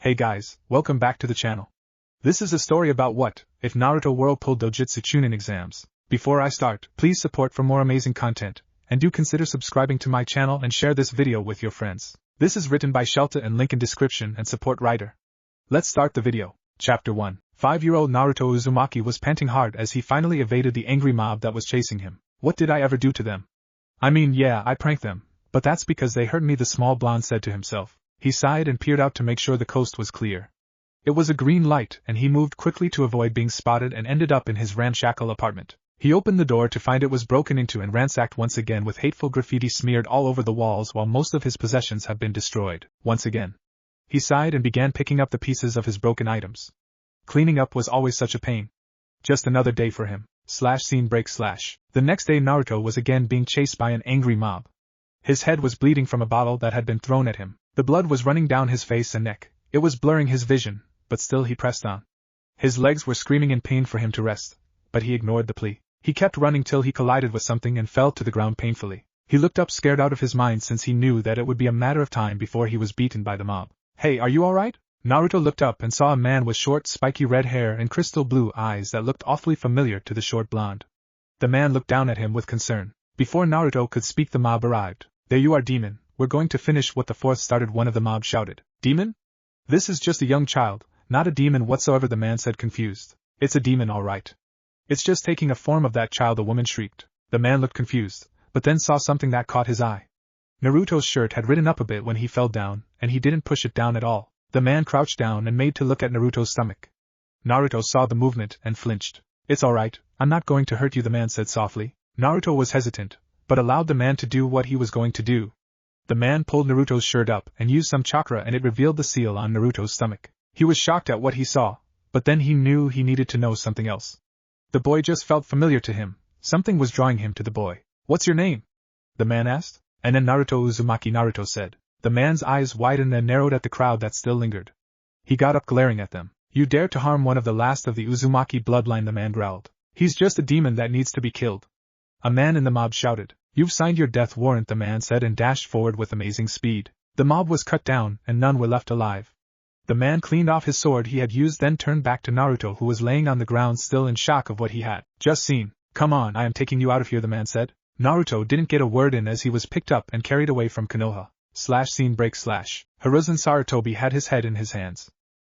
Hey guys, welcome back to the channel. This is a story about what if Naruto Whirlpool dojutsu chunin exams. Before I start, please support for more amazing content, and do consider subscribing to my channel and share this video with your friends. This is written by Sheltie and link in description and support writer. Let's start the video. Chapter 1. 5-year-old Naruto Uzumaki was panting hard as he finally evaded the angry mob that was chasing him. What did I ever do to them? I mean, yeah, I pranked them, but that's because they hurt me, the small blonde said to himself. He sighed and peered out to make sure the coast was clear. It was a green light and he moved quickly to avoid being spotted and ended up in his ramshackle apartment. He opened the door to find it was broken into and ransacked once again with hateful graffiti smeared all over the walls while most of his possessions have been destroyed, once again. He sighed and began picking up the pieces of his broken items. Cleaning up was always such a pain. Just another day for him. Scene break. The next day Naruto was again being chased by an angry mob. His head was bleeding from a bottle that had been thrown at him. The blood was running down his face and neck. It was blurring his vision, but still he pressed on. His legs were screaming in pain for him to rest, but he ignored the plea. He kept running till he collided with something and fell to the ground painfully. He looked up scared out of his mind since he knew that it would be a matter of time before he was beaten by the mob. Hey, are you alright? Naruto looked up and saw a man with short spiky red hair and crystal blue eyes that looked awfully familiar to the short blonde. The man looked down at him with concern. Before Naruto could speak the mob arrived. There you are, demon. We're going to finish what the fourth started, one of the mob shouted. Demon? This is just a young child, not a demon whatsoever, the man said confused. It's a demon all right. It's just taking a form of that child, the woman shrieked. The man looked confused, but then saw something that caught his eye. Naruto's shirt had ridden up a bit when he fell down, and he didn't push it down at all. The man crouched down and made to look at Naruto's stomach. Naruto saw the movement and flinched. It's alright, I'm not going to hurt you, the man said softly. Naruto was hesitant, but allowed the man to do what he was going to do. The man pulled Naruto's shirt up and used some chakra and it revealed the seal on Naruto's stomach. He was shocked at what he saw, but then he knew he needed to know something else. The boy just felt familiar to him. Something was drawing him to the boy. What's your name? The man asked. And then Naruto Uzumaki, Naruto said. The man's eyes widened and narrowed at the crowd that still lingered. He got up glaring at them. You dare to harm one of the last of the Uzumaki bloodline, the man growled. He's just a demon that needs to be killed. A man in the mob shouted. You've signed your death warrant, the man said and dashed forward with amazing speed. The mob was cut down and none were left alive. The man cleaned off his sword he had used, then turned back to Naruto, who was laying on the ground still in shock of what he had just seen. Come on, I am taking you out of here, the man said. Naruto didn't get a word in as he was picked up and carried away from Konoha. Scene break. Hiruzen Sarutobi had his head in his hands.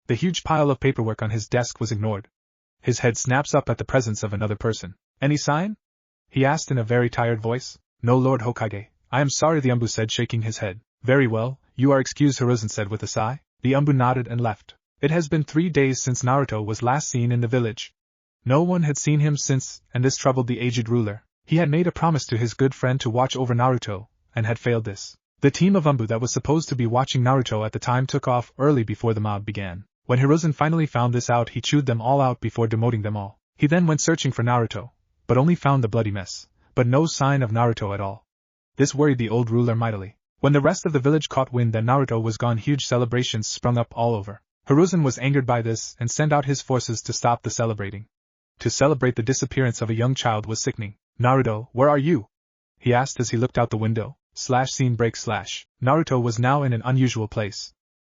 The huge pile of paperwork on his desk was ignored. His head snaps up at the presence of another person. Any sign? He asked in a very tired voice. No, Lord Hokage. I am sorry, the Umbu said, shaking his head. Very well, you are excused, Hiruzen said with a sigh. The Umbu nodded and left. It has been 3 days since Naruto was last seen in the village. No one had seen him since, and this troubled the aged ruler. He had made a promise to his good friend to watch over Naruto, and had failed this. The team of Umbu that was supposed to be watching Naruto at the time took off early before the mob began. When Hiruzen finally found this out, he chewed them all out before demoting them all. He then went searching for Naruto, but only found the bloody mess. But no sign of Naruto at all. This worried the old ruler mightily. When the rest of the village caught wind that Naruto was gone, huge celebrations sprung up all over. Hiruzen was angered by this and sent out his forces to stop the celebrating. To celebrate the disappearance of a young child was sickening. Naruto, where are you? He asked as he looked out the window. Scene break. Naruto was now in an unusual place.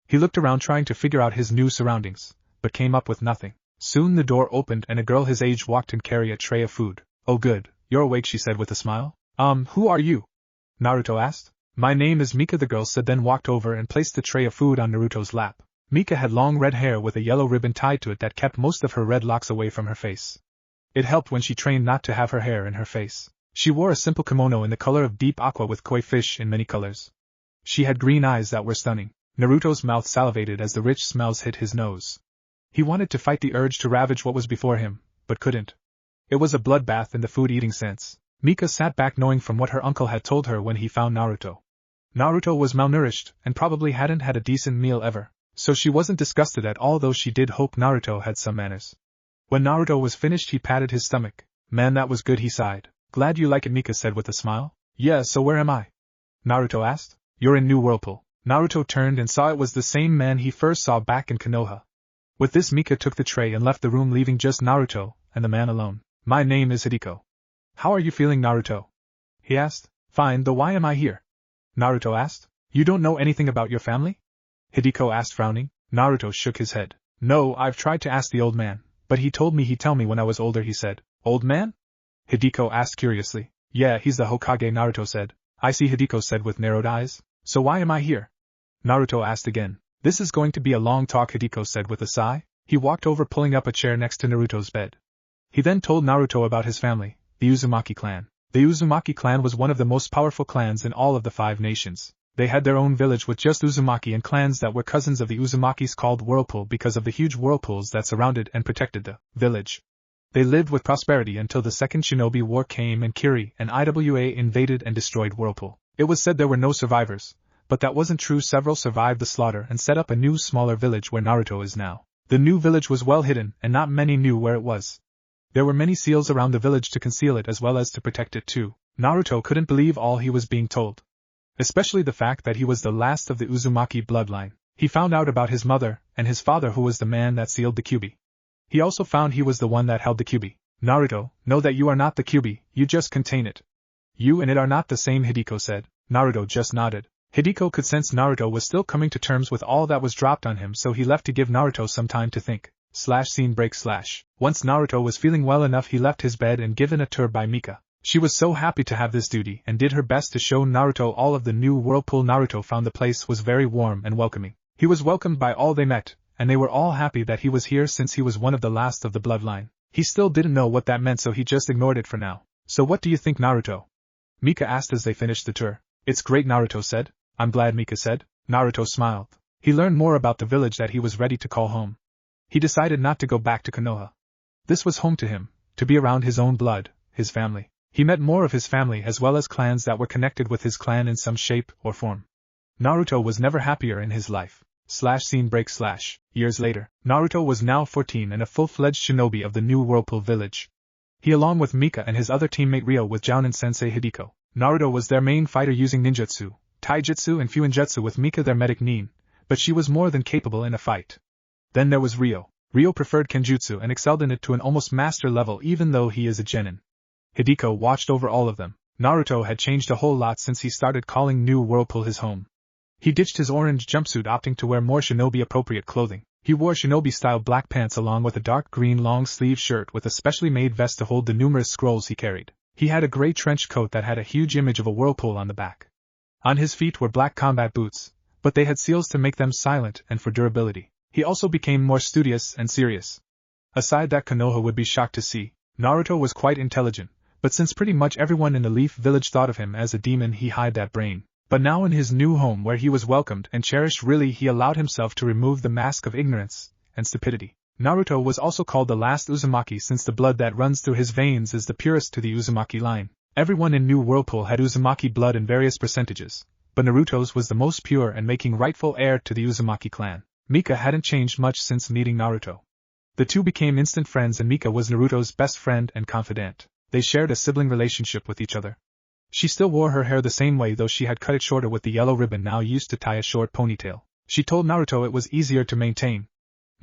He looked around trying to figure out his new surroundings, but came up with nothing. Soon the door opened and a girl his age walked and carried a tray of food. Oh good. You're awake, she said with a smile. Who are you? Naruto asked. My name is Mika, the girl said, then walked over and placed the tray of food on Naruto's lap. Mika had long red hair with a yellow ribbon tied to it that kept most of her red locks away from her face. It helped when she trained not to have her hair in her face. She wore a simple kimono in the color of deep aqua with koi fish in many colors. She had green eyes that were stunning. Naruto's mouth salivated as the rich smells hit his nose. He wanted to fight the urge to ravage what was before him, but couldn't. It was a bloodbath in the food-eating sense. Mika sat back knowing from what her uncle had told her when he found Naruto. Naruto was malnourished and probably hadn't had a decent meal ever, so she wasn't disgusted at all, though she did hope Naruto had some manners. When Naruto was finished he patted his stomach. Man, that was good, he sighed. Glad you like it, Mika said with a smile. Yeah, so where am I? Naruto asked. You're in New Whirlpool. Naruto turned and saw it was the same man he first saw back in Konoha. With this Mika took the tray and left the room, leaving just Naruto and the man alone. My name is Hideko. How are you feeling, Naruto? He asked. Fine, though why am I here? Naruto asked. You don't know anything about your family? Hideko asked, frowning. Naruto shook his head. No, I've tried to ask the old man, but he told me he'd tell me when I was older, he said. Old man? Hideko asked curiously. Yeah, he's the Hokage, Naruto said. I see, Hideko said with narrowed eyes. So why am I here? Naruto asked again. This is going to be a long talk, Hideko said with a sigh. He walked over, pulling up a chair next to Naruto's bed. He then told Naruto about his family, the Uzumaki clan. The Uzumaki clan was one of the most powerful clans in all of the 5 nations. They had their own village with just Uzumaki and clans that were cousins of the Uzumakis called Whirlpool because of the huge whirlpools that surrounded and protected the village. They lived with prosperity until the Second Shinobi War came and Kiri and Iwa invaded and destroyed Whirlpool. It was said there were no survivors, but that wasn't true. Several survived the slaughter and set up a new smaller village where Naruto is now. The new village was well hidden and not many knew where it was. There were many seals around the village to conceal it as well as to protect it too. Naruto couldn't believe all he was being told. Especially the fact that he was the last of the Uzumaki bloodline. He found out about his mother and his father, who was the man that sealed the Kyuubi. He also found he was the one that held the Kyuubi. Naruto, know that you are not the Kyuubi, you just contain it. You and it are not the same, Hideko said. Naruto just nodded. Hideko could sense Naruto was still coming to terms with all that was dropped on him, so he left to give Naruto some time to think. Scene break. Once Naruto was feeling well enough, he left his bed and given a tour by Mika. She was so happy to have this duty and did her best to show Naruto all of the new Whirlpool. Naruto found the place was very warm and welcoming. He was welcomed by all they met, and they were all happy that he was here since he was one of the last of the bloodline. He still didn't know what that meant, so he just ignored it for now. So what do you think, Naruto? Mika asked as they finished the tour. It's great, Naruto said. I'm glad, Mika said. Naruto smiled. He learned more about the village that he was ready to call home. He decided not to go back to Konoha. This was home to him, to be around his own blood, his family. He met more of his family as well as clans that were connected with his clan in some shape or form. Naruto was never happier in his life. Scene break. Years later, Naruto was now 14 and a full-fledged shinobi of the new Whirlpool village. He, along with Mika and his other teammate Ryo with Jounin-sensei Hideko. Naruto was their main fighter using ninjutsu, taijutsu and fuinjutsu, with Mika their medic Nin, but she was more than capable in a fight. Then there was Ryo. Ryo preferred kenjutsu and excelled in it to an almost master level, even though he is a genin. Hideko watched over all of them. Naruto had changed a whole lot since he started calling New Whirlpool his home. He ditched his orange jumpsuit, opting to wear more shinobi-appropriate clothing. He wore shinobi-style black pants along with a dark green long-sleeve shirt with a specially made vest to hold the numerous scrolls he carried. He had a gray trench coat that had a huge image of a whirlpool on the back. On his feet were black combat boots, but they had seals to make them silent and for durability. He also became more studious and serious. Aside that Konoha would be shocked to see, Naruto was quite intelligent, but since pretty much everyone in the Leaf Village thought of him as a demon, he hid that brain. But now in his new home where he was welcomed and cherished, really he allowed himself to remove the mask of ignorance and stupidity. Naruto was also called the last Uzumaki since the blood that runs through his veins is the purest to the Uzumaki line. Everyone in New Whirlpool had Uzumaki blood in various percentages, but Naruto's was the most pure and making rightful heir to the Uzumaki clan. Mika hadn't changed much since meeting Naruto. The two became instant friends and Mika was Naruto's best friend and confidant. They shared a sibling relationship with each other. She still wore her hair the same way, though she had cut it shorter with the yellow ribbon now used to tie a short ponytail. She told Naruto it was easier to maintain.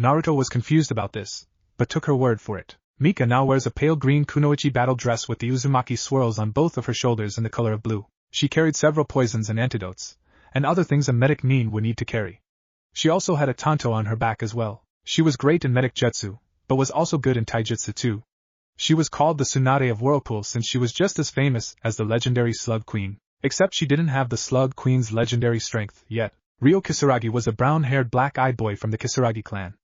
Naruto was confused about this, but took her word for it. Mika now wears a pale green kunoichi battle dress with the Uzumaki swirls on both of her shoulders in the color of blue. She carried several poisons and antidotes, and other things a medic Nin would need to carry. She also had a tanto on her back as well. She was great in medic jutsu, but was also good in taijutsu too. She was called the Tsunade of Whirlpool since she was just as famous as the legendary Slug Queen, except she didn't have the Slug Queen's legendary strength yet. Ryo Kisaragi was a brown-haired black-eyed boy from the Kisaragi clan.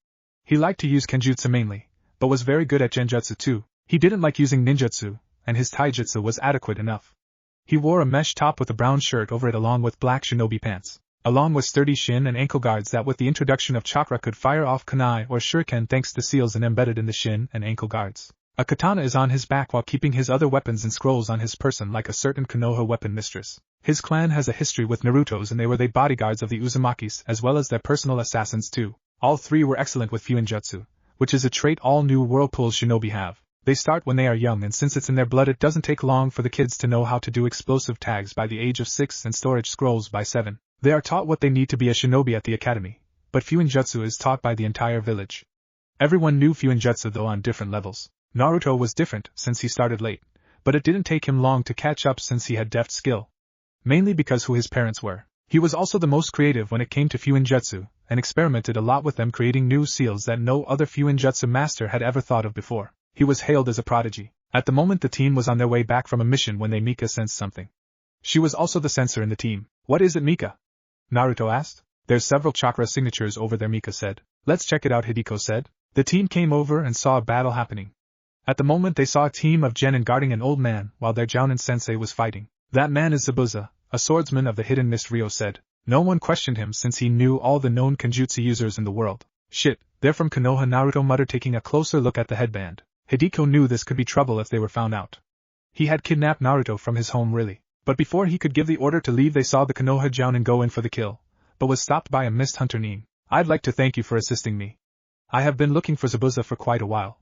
He liked to use kenjutsu mainly, but was very good at genjutsu too. He didn't like using ninjutsu, and his taijutsu was adequate enough. He wore a mesh top with a brown shirt over it along with black shinobi pants, along with sturdy shin and ankle guards that with the introduction of chakra could fire off kunai or shuriken thanks to seals and embedded in the shin and ankle guards. A katana is on his back while keeping his other weapons and scrolls on his person like a certain Konoha weapon mistress. His clan has a history with Naruto's and they were the bodyguards of the Uzumakis as well as their personal assassins too. All three were excellent with fuinjutsu, which is a trait all new Whirlpool shinobi have. They start when they are young and since it's in their blood it doesn't take long for the kids to know how to do explosive tags by the age of 6 and storage scrolls by 7. They are taught what they need to be a shinobi at the academy, but fuinjutsu is taught by the entire village. Everyone knew fuinjutsu though on different levels. Naruto was different since he started late, but it didn't take him long to catch up since he had deft skill. Mainly because who his parents were. He was also the most creative when it came to fuinjutsu, and experimented a lot with them, creating new seals that no other Fuinjutsu master had ever thought of before. He was hailed as a prodigy. At the moment the team was on their way back from a mission when Mika sensed something. She was also the sensor in the team. "What is it, Mika?" Naruto asked. "There's several chakra signatures over there," Mika said. "Let's check it out," Hideko said. The team came over and saw a battle happening. At the moment they saw a team of genin guarding an old man while their Jounin sensei was fighting. "That man is Zabuza, a swordsman of the hidden mist," Ryo said. No one questioned him since he knew all the known kenjutsu users in the world. "Shit, they're from Konoha," Naruto muttered, taking a closer look at the headband. Hideko knew this could be trouble if they were found out. He had kidnapped Naruto from his home, really. But before he could give the order to leave, they saw the Konoha Jounin go in for the kill, but was stopped by a mist hunter Nin. "I'd like to thank you for assisting me. I have been looking for Zabuza for quite a while."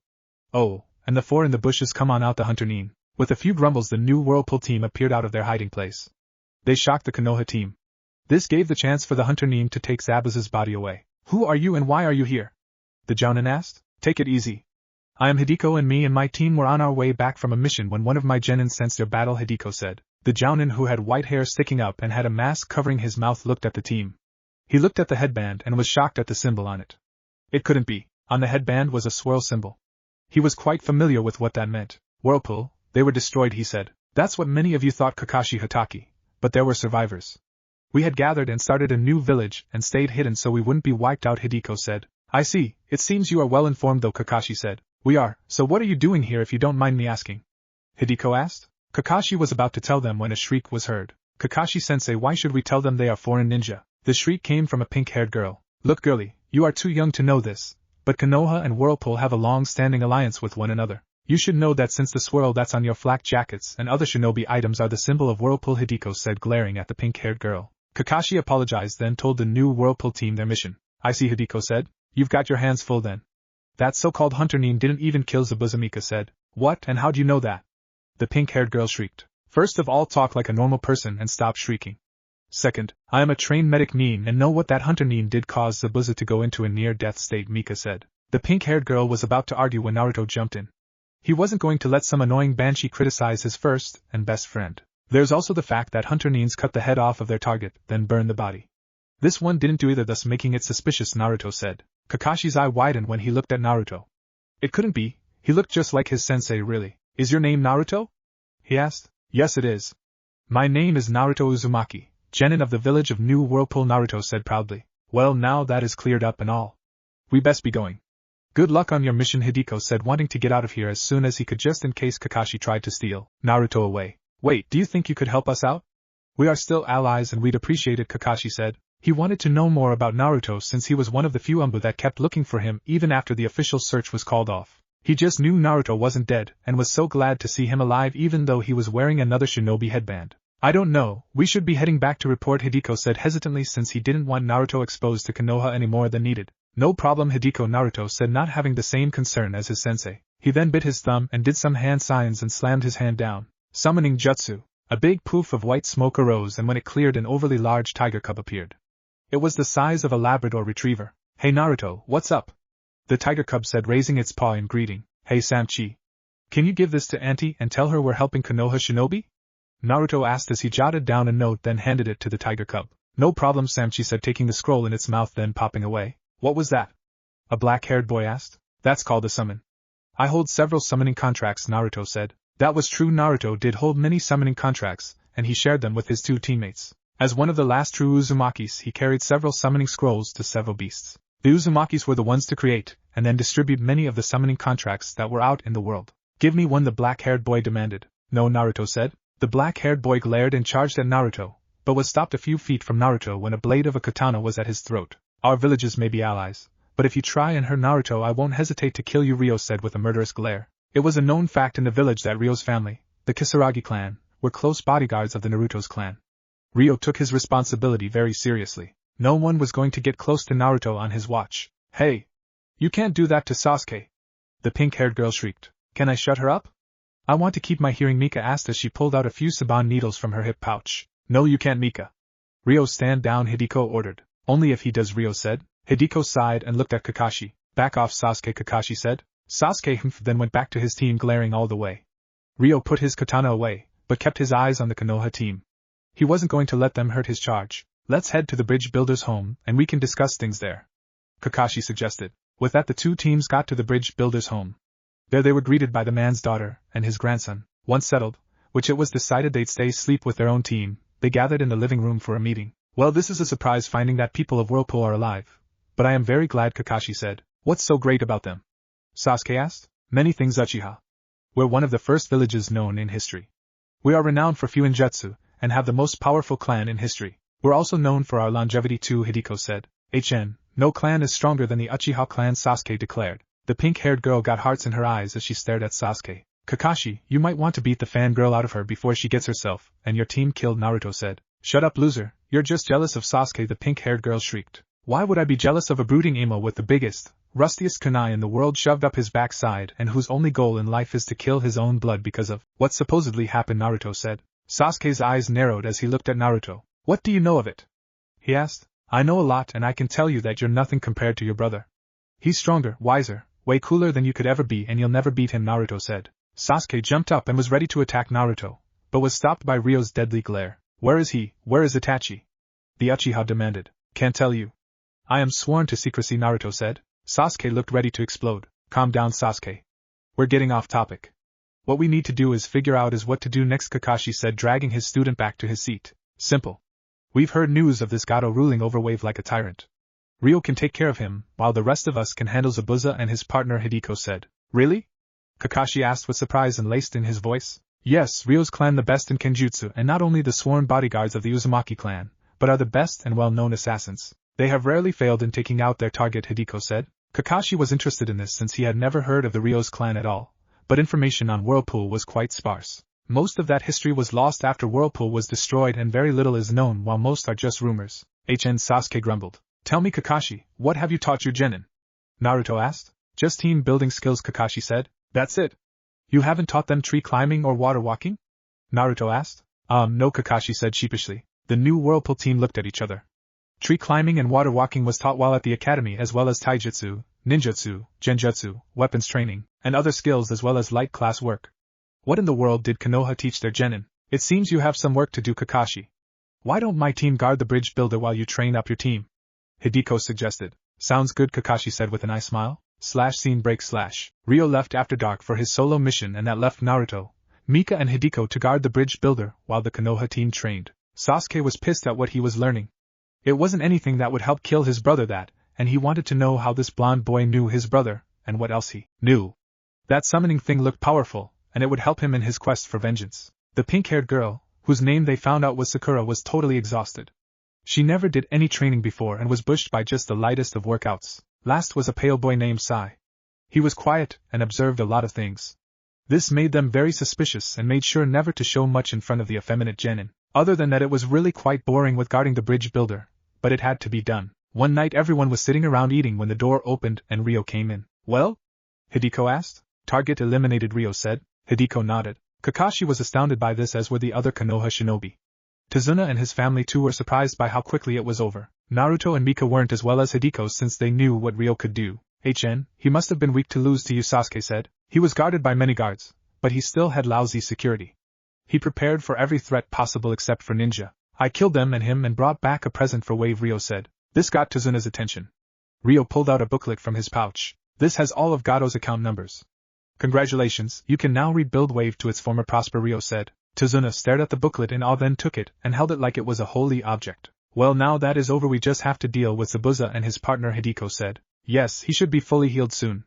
"Oh, and the four in the bushes, come on out," the hunter Nin. With a few grumbles, the new Whirlpool team appeared out of their hiding place. They shocked the Konoha team. This gave the chance for the hunter Nin to take Zabuza's body away. "Who are you and why are you here?" the Jounin asked. "Take it easy. I am Hideko, and me and my team were on our way back from a mission when one of my genin sensed your battle," Hideko said. The Jounin, who had white hair sticking up and had a mask covering his mouth, looked at the team. He looked at the headband and was shocked at the symbol on it. It couldn't be. On the headband was a swirl symbol. He was quite familiar with what that meant. "Whirlpool, they were destroyed," he said. "That's what many of you thought, Kakashi Hatake. But there were survivors. We had gathered and started a new village and stayed hidden so we wouldn't be wiped out," Hideko said. "I see, it seems you are well informed though," Kakashi said. "We are, so what are you doing here if you don't mind me asking?" Hideko asked. Kakashi was about to tell them when a shriek was heard. "Kakashi-sensei, why should we tell them they are foreign ninja?" The shriek came from a pink-haired girl. "Look, girlie, you are too young to know this, but Konoha and Whirlpool have a long-standing alliance with one another. You should know that since the swirl that's on your flak jackets and other shinobi items are the symbol of Whirlpool," Hideko said, glaring at the pink-haired girl. Kakashi apologized, then told the new Whirlpool team their mission. "I see," Hideko said. "You've got your hands full then. That so-called hunter Nin didn't even kill Zabuza," Mika said. "What, and how do you know that?" the pink-haired girl shrieked. "First of all, talk like a normal person and stop shrieking. Second, I am a trained medic Nin and know what that hunter Nin did cause Zabuza to go into a near-death state," Mika said. The pink-haired girl was about to argue when Naruto jumped in. He wasn't going to let some annoying banshee criticize his first and best friend. There's also the fact that hunter Nins cut the head off of their target, then burned the body. This one didn't do either, thus making it suspicious, Naruto said. Kakashi's eye widened when he looked at Naruto. It couldn't be, he looked just like his sensei, really. "Is your name Naruto?" he asked. "Yes, it is. My name is Naruto Uzumaki, genin of the village of New Whirlpool," Naruto said proudly. "Well, now that is cleared up and all, we best be going." "Good luck on your mission," Hideko said, wanting to get out of here as soon as he could just in case Kakashi tried to steal Naruto away. "Wait, do you think you could help us out? We are still allies and we'd appreciate it," Kakashi said. He wanted to know more about Naruto since he was one of the few Umbu that kept looking for him even after the official search was called off. He just knew Naruto wasn't dead and was so glad to see him alive even though he was wearing another shinobi headband. "I don't know, we should be heading back to report," Hideko said hesitantly since he didn't want Naruto exposed to Konoha any more than needed. "No problem, Hideko," Naruto said, not having the same concern as his sensei. He then bit his thumb and did some hand signs and slammed his hand down. Summoning jutsu. A big poof of white smoke arose, and when it cleared, an overly large tiger cub appeared. It was the size of a Labrador retriever. "Hey Naruto, what's up?" the tiger cub said, raising its paw in greeting. "Hey Samchi. Can you give this to Auntie and tell her we're helping Konoha shinobi?" Naruto asked as he jotted down a note, then handed it to the tiger cub. "No problem," Samchi said, taking the scroll in its mouth then popping away. "What was that?" a black-haired boy asked. "That's called a summon. I hold several summoning contracts," Naruto said. That was true, Naruto did hold many summoning contracts, and he shared them with his two teammates. As one of the last true Uzumakis, he carried several summoning scrolls to several beasts. The Uzumakis were the ones to create, and then distribute many of the summoning contracts that were out in the world. "Give me one," the black-haired boy demanded. "No," Naruto said. The black-haired boy glared and charged at Naruto, but was stopped a few feet from Naruto when a blade of a katana was at his throat. "Our villages may be allies, but if you try and hurt Naruto, I won't hesitate to kill you," Ryo said with a murderous glare. It was a known fact in the village that Ryo's family, the Kisaragi clan, were close bodyguards of the Naruto's clan. Ryo took his responsibility very seriously. No one was going to get close to Naruto on his watch. "Hey! You can't do that to Sasuke!" the pink-haired girl shrieked. "Can I shut her up?" "I want to keep my hearing," Mika asked as she pulled out a few saban needles from her hip pouch. "No, you can't, Mika." "Ryo, stand down," Hideko ordered. "Only if he does," Ryo said. Hideko sighed and looked at Kakashi. "Back off, Sasuke," Kakashi said. Sasuke then went back to his team, glaring all the way. Ryo put his katana away, but kept his eyes on the Konoha team. He wasn't going to let them hurt his charge. Let's head to the bridge builder's home, and we can discuss things there, Kakashi suggested. With that, the two teams got to the bridge builder's home. There they were greeted by the man's daughter and his grandson. Once settled, which it was decided they'd stay sleep with their own team, they gathered in the living room for a meeting. Well, this is a surprise finding that people of Whirlpool are alive. But I am very glad, Kakashi said. What's so great about them? Sasuke asked. Many things, Uchiha. We're one of the first villages known in history. We are renowned for Fuinjutsu, and have the most powerful clan in history. We're also known for our longevity too, Hideko said. No clan is stronger than the Uchiha clan, Sasuke declared. The pink-haired girl got hearts in her eyes as she stared at Sasuke. Kakashi, you might want to beat the fangirl out of her before she gets herself, and your team killed, Naruto said. Shut up, loser, you're just jealous of Sasuke, the pink-haired girl shrieked. Why would I be jealous of a brooding emo with the biggest, rustiest kunai in the world shoved up his backside and whose only goal in life is to kill his own blood because of what supposedly happened, Naruto said. Sasuke's eyes narrowed as he looked at Naruto. What do you know of it? He asked. I know a lot, and I can tell you that you're nothing compared to your brother. He's stronger, wiser, way cooler than you could ever be, and you'll never beat him, Naruto said. Sasuke jumped up and was ready to attack Naruto, but was stopped by Ryo's deadly glare. Where is he? Where is Itachi? The Uchiha demanded. Can't tell you. I am sworn to secrecy, Naruto said. Sasuke looked ready to explode. Calm down, Sasuke. We're getting off topic. What we need to do is figure out what to do next, Kakashi said, dragging his student back to his seat. Simple. We've heard news of this Gaara ruling over Wave like a tyrant. Ryo can take care of him, while the rest of us can handle Zabuza and his partner, Hideko said. Really? Kakashi asked with surprise and laced in his voice. Yes, Ryo's clan the best in Kenjutsu, and not only the sworn bodyguards of the Uzumaki clan, but are the best and well-known assassins. They have rarely failed in taking out their target, Hideko said. Kakashi was interested in this since he had never heard of the Ryo's clan at all, but information on Whirlpool was quite sparse. Most of that history was lost after Whirlpool was destroyed, and very little is known, while most are just rumors. Sasuke grumbled. Tell me, Kakashi, what have you taught your genin? Naruto asked. Just team building skills, Kakashi said. That's it? You haven't taught them tree climbing or water walking? Naruto asked. No, Kakashi said sheepishly. The new Whirlpool team looked at each other. Tree climbing and water walking was taught while at the academy, as well as taijutsu, ninjutsu, genjutsu, weapons training, and other skills as well as light class work. What in the world did Konoha teach their genin? It seems you have some work to do, Kakashi. Why don't my team guard the bridge builder while you train up your team? Hideko suggested. Sounds good, Kakashi said with a nice smile. Scene break. Ryo left after dark for his solo mission, and that left Naruto, Mika and Hideko to guard the bridge builder while the Konoha team trained. Sasuke was pissed at what he was learning. It wasn't anything that would help kill his brother, and he wanted to know how this blonde boy knew his brother, and what else he knew. That summoning thing looked powerful, and it would help him in his quest for vengeance. The pink-haired girl, whose name they found out was Sakura, was totally exhausted. She never did any training before and was pushed by just the lightest of workouts. Last was a pale boy named Sai. He was quiet and observed a lot of things. This made them very suspicious and made sure never to show much in front of the effeminate genin. Other than that, it was really quite boring with guarding the bridge builder, but it had to be done. One night everyone was sitting around eating when the door opened and Ryo came in. Well? Hideko asked. Target eliminated, Ryo said. Hideko nodded. Kakashi was astounded by this, as were the other Konoha shinobi. Tazuna and his family too were surprised by how quickly it was over. Naruto and Mika weren't as well as Hideko since they knew what Ryo could do. He must have been weak to lose to you, Sasuke said. He was guarded by many guards, but he still had lousy security. He prepared for every threat possible except for ninja. I killed them and him and brought back a present for Wave, Ryo said. This got Tazuna's attention. Ryo pulled out a booklet from his pouch. This has all of Gado's account numbers. Congratulations, you can now rebuild Wave to its former prosper, Ryo said. Tazuna stared at the booklet in awe, then took it and held it like it was a holy object. Well, now that is over, we just have to deal with Zabuza and his partner, Hideko said. Yes, he should be fully healed soon.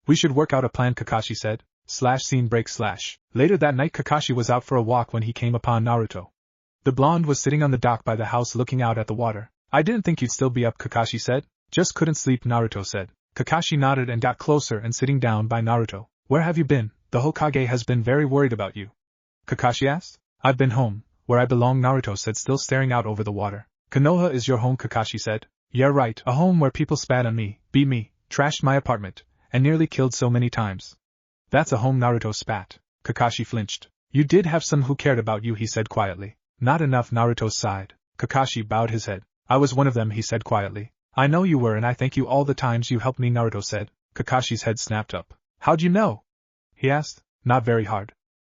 We should work out a plan, Kakashi said. Scene break. Later that night, Kakashi was out for a walk when he came upon Naruto. The blonde was sitting on the dock by the house looking out at the water. I didn't think you'd still be up, Kakashi said. Just couldn't sleep, Naruto said. Kakashi nodded and got closer and sitting down by Naruto. Where have you been? The Hokage has been very worried about you. Kakashi asked. I've been home, where I belong, Naruto said, still staring out over the water. Konoha is your home, Kakashi said. Yeah, right, a home where people spat on me, beat me, trashed my apartment, and nearly killed so many times. That's a home, Naruto spat. Kakashi flinched. You did have some who cared about you, he said quietly. Not enough, Naruto sighed. Kakashi bowed his head. I was one of them, he said quietly. I know you were, and I thank you all the times you helped me, Naruto said. Kakashi's head snapped up. How'd you know? He asked. Not very hard.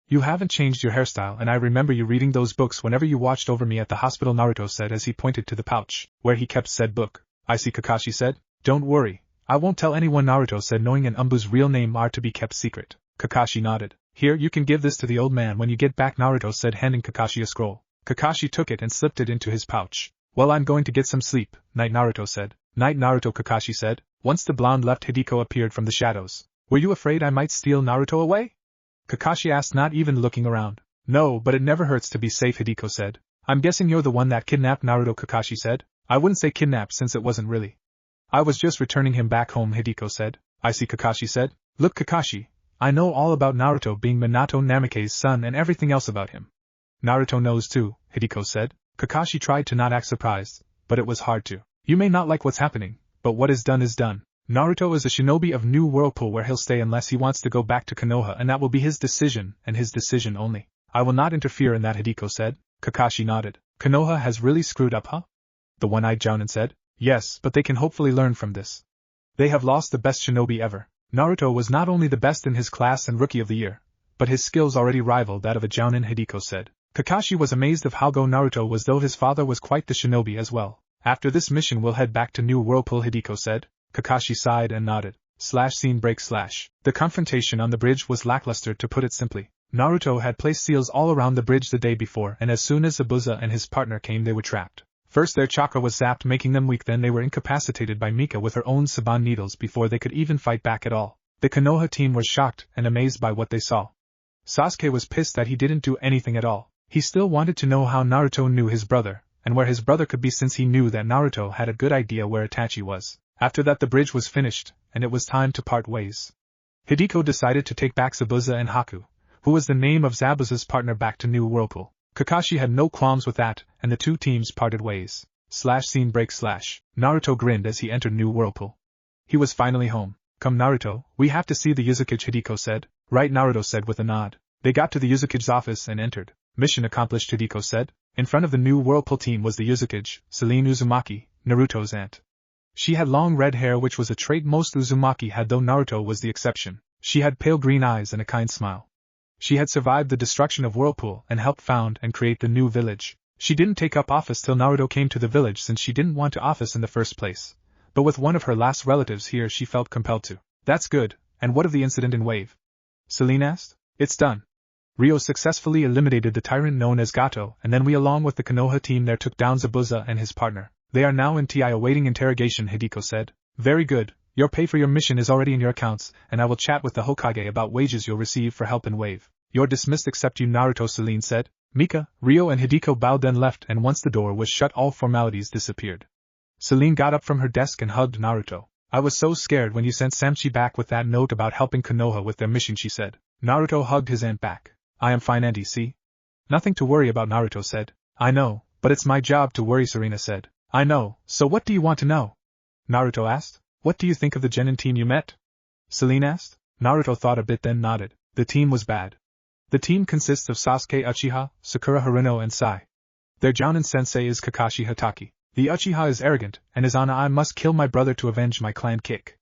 You haven't changed your hairstyle, and I remember you reading those books whenever you watched over me at the hospital, Naruto said as he pointed to the pouch, where he kept said book. I see, Kakashi said. Don't worry, I won't tell anyone, Naruto said, knowing an Umbu's real name are to be kept secret. Kakashi nodded. Here, you can give this to the old man when you get back, Naruto said, handing Kakashi a scroll. Kakashi took it and slipped it into his pouch. Well, I'm going to get some sleep, night, Naruto said. Night, Naruto, Kakashi said. Once the blonde left, Hideko appeared from the shadows. Were you afraid I might steal Naruto away? Kakashi asked, not even looking around. No, but it never hurts to be safe, Hideko said. I'm guessing you're the one that kidnapped Naruto, Kakashi said. I wouldn't say kidnapped since it wasn't really. I was just returning him back home, Hideko said. I see, Kakashi said. Look, Kakashi, I know all about Naruto being Minato Namake's son and everything else about him. Naruto knows too, Hideko said. Kakashi tried to not act surprised, but it was hard to. You may not like what's happening, but what is done is done. Naruto is a shinobi of New Whirlpool, where he'll stay unless he wants to go back to Konoha, and that will be his decision, and his decision only. I will not interfere in that, Hideko said. Kakashi nodded. Konoha has really screwed up, huh? The one-eyed Jounin said. Yes, but they can hopefully learn from this. They have lost the best shinobi ever. Naruto was not only the best in his class and Rookie of the Year, but his skills already rivaled that of a Jounin, Hideko said. Kakashi was amazed of how go Naruto was, though his father was quite the shinobi as well. After this mission we'll head back to New Whirlpool, Hideko said. Kakashi sighed and nodded. Scene break. The confrontation on the bridge was lackluster, to put it simply. Naruto had placed seals all around the bridge the day before, and as soon as Zabuza and his partner came they were trapped. First their chakra was zapped, making them weak, then they were incapacitated by Mika with her own Saban needles before they could even fight back at all. The Konoha team was shocked and amazed by what they saw. Sasuke was pissed that he didn't do anything at all. He still wanted to know how Naruto knew his brother, and where his brother could be, since he knew that Naruto had a good idea where Itachi was. After that the bridge was finished, and it was time to part ways. Hideko decided to take back Zabuza and Haku, who was the name of Zabuza's partner, back to New Whirlpool. Kakashi had no qualms with that, and the two teams parted ways. Scene break. Naruto grinned as he entered New Whirlpool. He was finally home. Come, Naruto, we have to see the Uzukage, Hideko said. Right, Naruto said with a nod. They got to the Uzukage's office and entered. Mission accomplished, Hideko said. In front of the New Whirlpool team was the Uzukage, Selene Uzumaki, Naruto's aunt. She had long red hair, which was a trait most Uzumaki had, though Naruto was the exception. She had pale green eyes and a kind smile. She had survived the destruction of Whirlpool and helped found and create the new village. She didn't take up office till Naruto came to the village, since she didn't want to office in the first place. But with one of her last relatives here she felt compelled to. That's good, and what of the incident in Wave? Selene asked. It's done. Ryo successfully eliminated the tyrant known as Gato, and then we along with the Konoha team there took down Zabuza and his partner. They are now in TI awaiting interrogation, Hideko said. Very good, your pay for your mission is already in your accounts, and I will chat with the Hokage about wages you'll receive for help in Wave. You're dismissed except you, Naruto, Selene said. Mika, Ryo and Hideko bowed then left, and once the door was shut all formalities disappeared. Selene got up from her desk and hugged Naruto. I was so scared when you sent Samchi back with that note about helping Konoha with their mission, she said. Naruto hugged his aunt back. I am fine, auntie, see? Nothing to worry about, Naruto said. I know, but it's my job to worry, Serena said. I know, so what do you want to know? Naruto asked. What do you think of the genin team you met? Selene asked. Naruto thought a bit then nodded. The team was bad. The team consists of Sasuke Uchiha, Sakura Haruno and Sai. Their Jounin sensei is Kakashi Hatake. The Uchiha is arrogant, and is on a I must kill my brother to avenge my clan kick.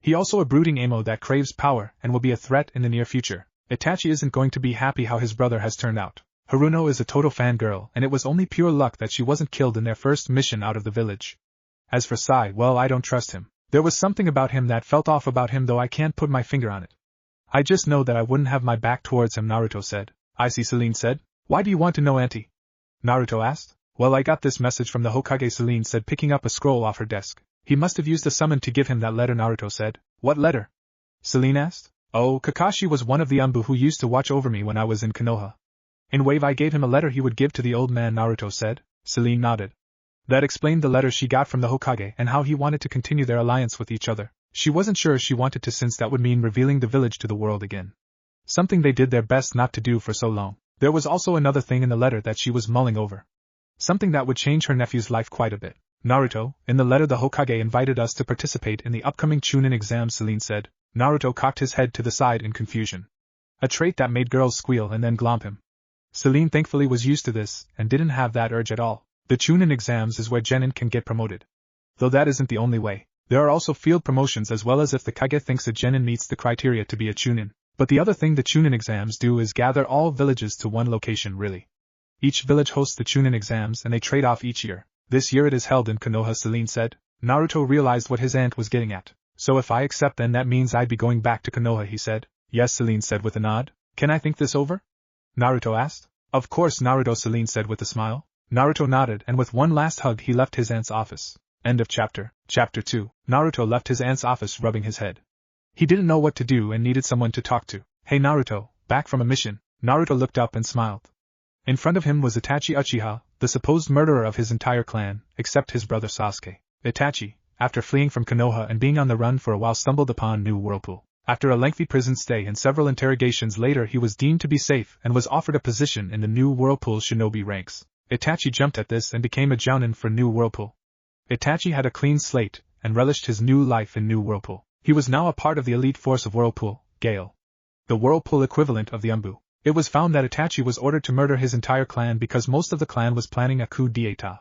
He also a brooding emo that craves power and will be a threat in the near future. Itachi isn't going to be happy how his brother has turned out. Haruno is a total fangirl, and it was only pure luck that she wasn't killed in their first mission out of the village. As for Sai, well, I don't trust him. There was something about him that felt off about him, though I can't put my finger on it. I just know that I wouldn't have my back towards him, Naruto said. I see, Selene said. Why do you want to know, auntie? Naruto asked. Well, I got this message from the Hokage, Selene said, picking up a scroll off her desk. He must have used a summon to give him that letter, Naruto said. What letter? Selene asked. Oh, Kakashi was one of the Umbu who used to watch over me when I was in Konoha. In Wave I gave him a letter he would give to the old man, Naruto said. Selene nodded. That explained the letter she got from the Hokage and how he wanted to continue their alliance with each other. She wasn't sure she wanted to, since that would mean revealing the village to the world again. Something they did their best not to do for so long. There was also another thing in the letter that she was mulling over. Something that would change her nephew's life quite a bit. Naruto, in the letter the Hokage invited us to participate in the upcoming chunin exam, Selene said. Naruto cocked his head to the side in confusion. A trait that made girls squeal and then glomp him. Selene thankfully was used to this, and didn't have that urge at all. The chunin exams is where genin can get promoted. Though that isn't the only way. There are also field promotions, as well as if the Kage thinks a genin meets the criteria to be a chunin. But the other thing the chunin exams do is gather all villages to one location really. Each village hosts the chunin exams and they trade off each year. This year it is held in Konoha, Celine said. Naruto realized what his aunt was getting at. So if I accept then that means I'd be going back to Konoha, he said. Yes, Celine said with a nod. Can I think this over? Naruto asked. Of course, Naruto, Celine said with a smile. Naruto nodded and with one last hug he left his aunt's office. End of chapter. Chapter 2. Naruto left his aunt's office rubbing his head. He didn't know what to do and needed someone to talk to. Hey Naruto, back from a mission. Naruto looked up and smiled. In front of him was Itachi Uchiha, the supposed murderer of his entire clan, except his brother Sasuke. Itachi, after fleeing from Konoha and being on the run for a while, stumbled upon New Whirlpool. After a lengthy prison stay and several interrogations later, he was deemed to be safe and was offered a position in the New Whirlpool shinobi ranks. Itachi jumped at this and became a jounin for New Whirlpool. Itachi had a clean slate and relished his new life in New Whirlpool. He was now a part of the elite force of Whirlpool, Gale. The Whirlpool equivalent of the Umbu. It was found that Itachi was ordered to murder his entire clan because most of the clan was planning a coup d'état.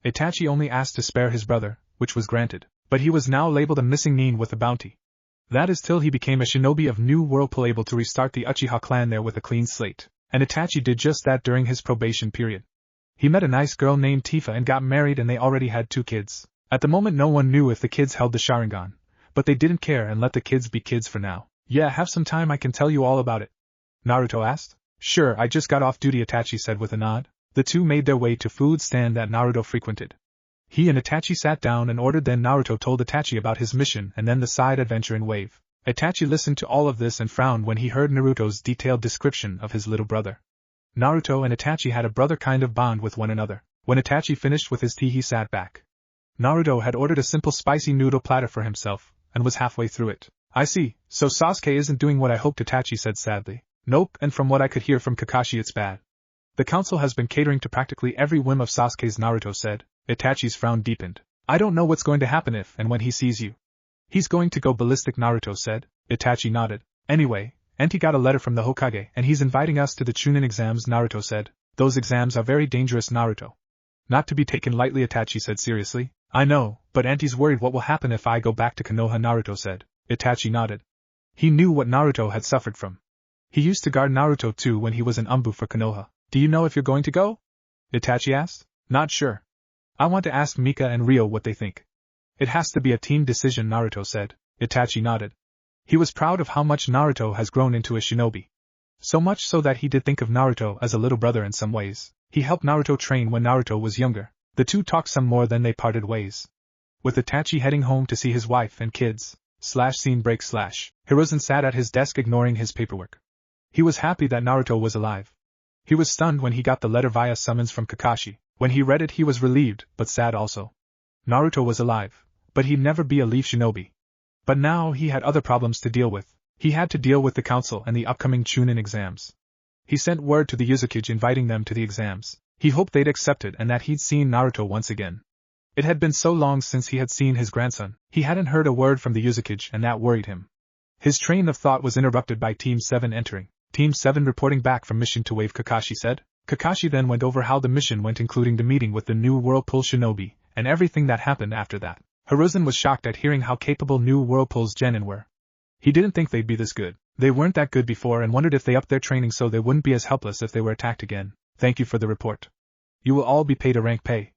Itachi only asked to spare his brother, which was granted, but he was now labeled a missing nin with a bounty. That is till he became a shinobi of New Whirlpool, able to restart the Uchiha clan there with a clean slate, and Itachi did just that during his probation period. He met a nice girl named Tifa and got married, and they already had 2 kids. At the moment no one knew if the kids held the Sharingan, but they didn't care and let the kids be kids for now. Yeah, have some time, I can tell you all about it. Naruto asked. Sure, I just got off duty, Itachi said with a nod. The two made their way to food stand that Naruto frequented. He and Itachi sat down and ordered, then Naruto told Itachi about his mission and then the side adventure in Wave. Itachi listened to all of this and frowned when he heard Naruto's detailed description of his little brother. Naruto and Itachi had a brother kind of bond with one another. When Itachi finished with his tea he sat back. Naruto had ordered a simple spicy noodle platter for himself, and was halfway through it. I see, so Sasuke isn't doing what I hoped, Itachi said sadly. Nope, and from what I could hear from Kakashi it's bad. The council has been catering to practically every whim of Sasuke's, Naruto said. Itachi's frown deepened. I don't know what's going to happen if and when he sees you. He's going to go ballistic, Naruto said. Itachi nodded. Anyway, Auntie got a letter from the Hokage and he's inviting us to the chunin exams, Naruto said. Those exams are very dangerous, Naruto. Not to be taken lightly, Itachi said seriously. I know, but Auntie's worried what will happen if I go back to Konoha, Naruto said. Itachi nodded. He knew what Naruto had suffered from. He used to guard Naruto too when he was an Umbu for Konoha. Do you know if you're going to go? Itachi asked. Not sure. I want to ask Mika and Ryo what they think. It has to be a team decision, Naruto said. Itachi nodded. He was proud of how much Naruto has grown into a shinobi. So much so that he did think of Naruto as a little brother in some ways. He helped Naruto train when Naruto was younger. The two talked some more, then they parted ways. With Itachi heading home to see his wife and kids, /scene break/, Hiruzen sat at his desk ignoring his paperwork. He was happy that Naruto was alive. He was stunned when he got the letter via summons from Kakashi. When he read it he was relieved, but sad also. Naruto was alive, but he'd never be a leaf shinobi. But now he had other problems to deal with. He had to deal with the council and the upcoming chunin exams. He sent word to the Uzukage inviting them to the exams. He hoped they'd accept it and that he'd seen Naruto once again. It had been so long since he had seen his grandson, he hadn't heard a word from the Uzukage and that worried him. His train of thought was interrupted by Team 7 entering. Team 7 reporting back from mission to Wave, Kakashi said. Kakashi then went over how the mission went, including the meeting with the new Whirlpool shinobi, and everything that happened after that. Hiruzen was shocked at hearing how capable new Whirlpool's genin were. He didn't think they'd be this good. They weren't that good before and wondered if they upped their training so they wouldn't be as helpless if they were attacked again. Thank you for the report. You will all be paid a rank pay.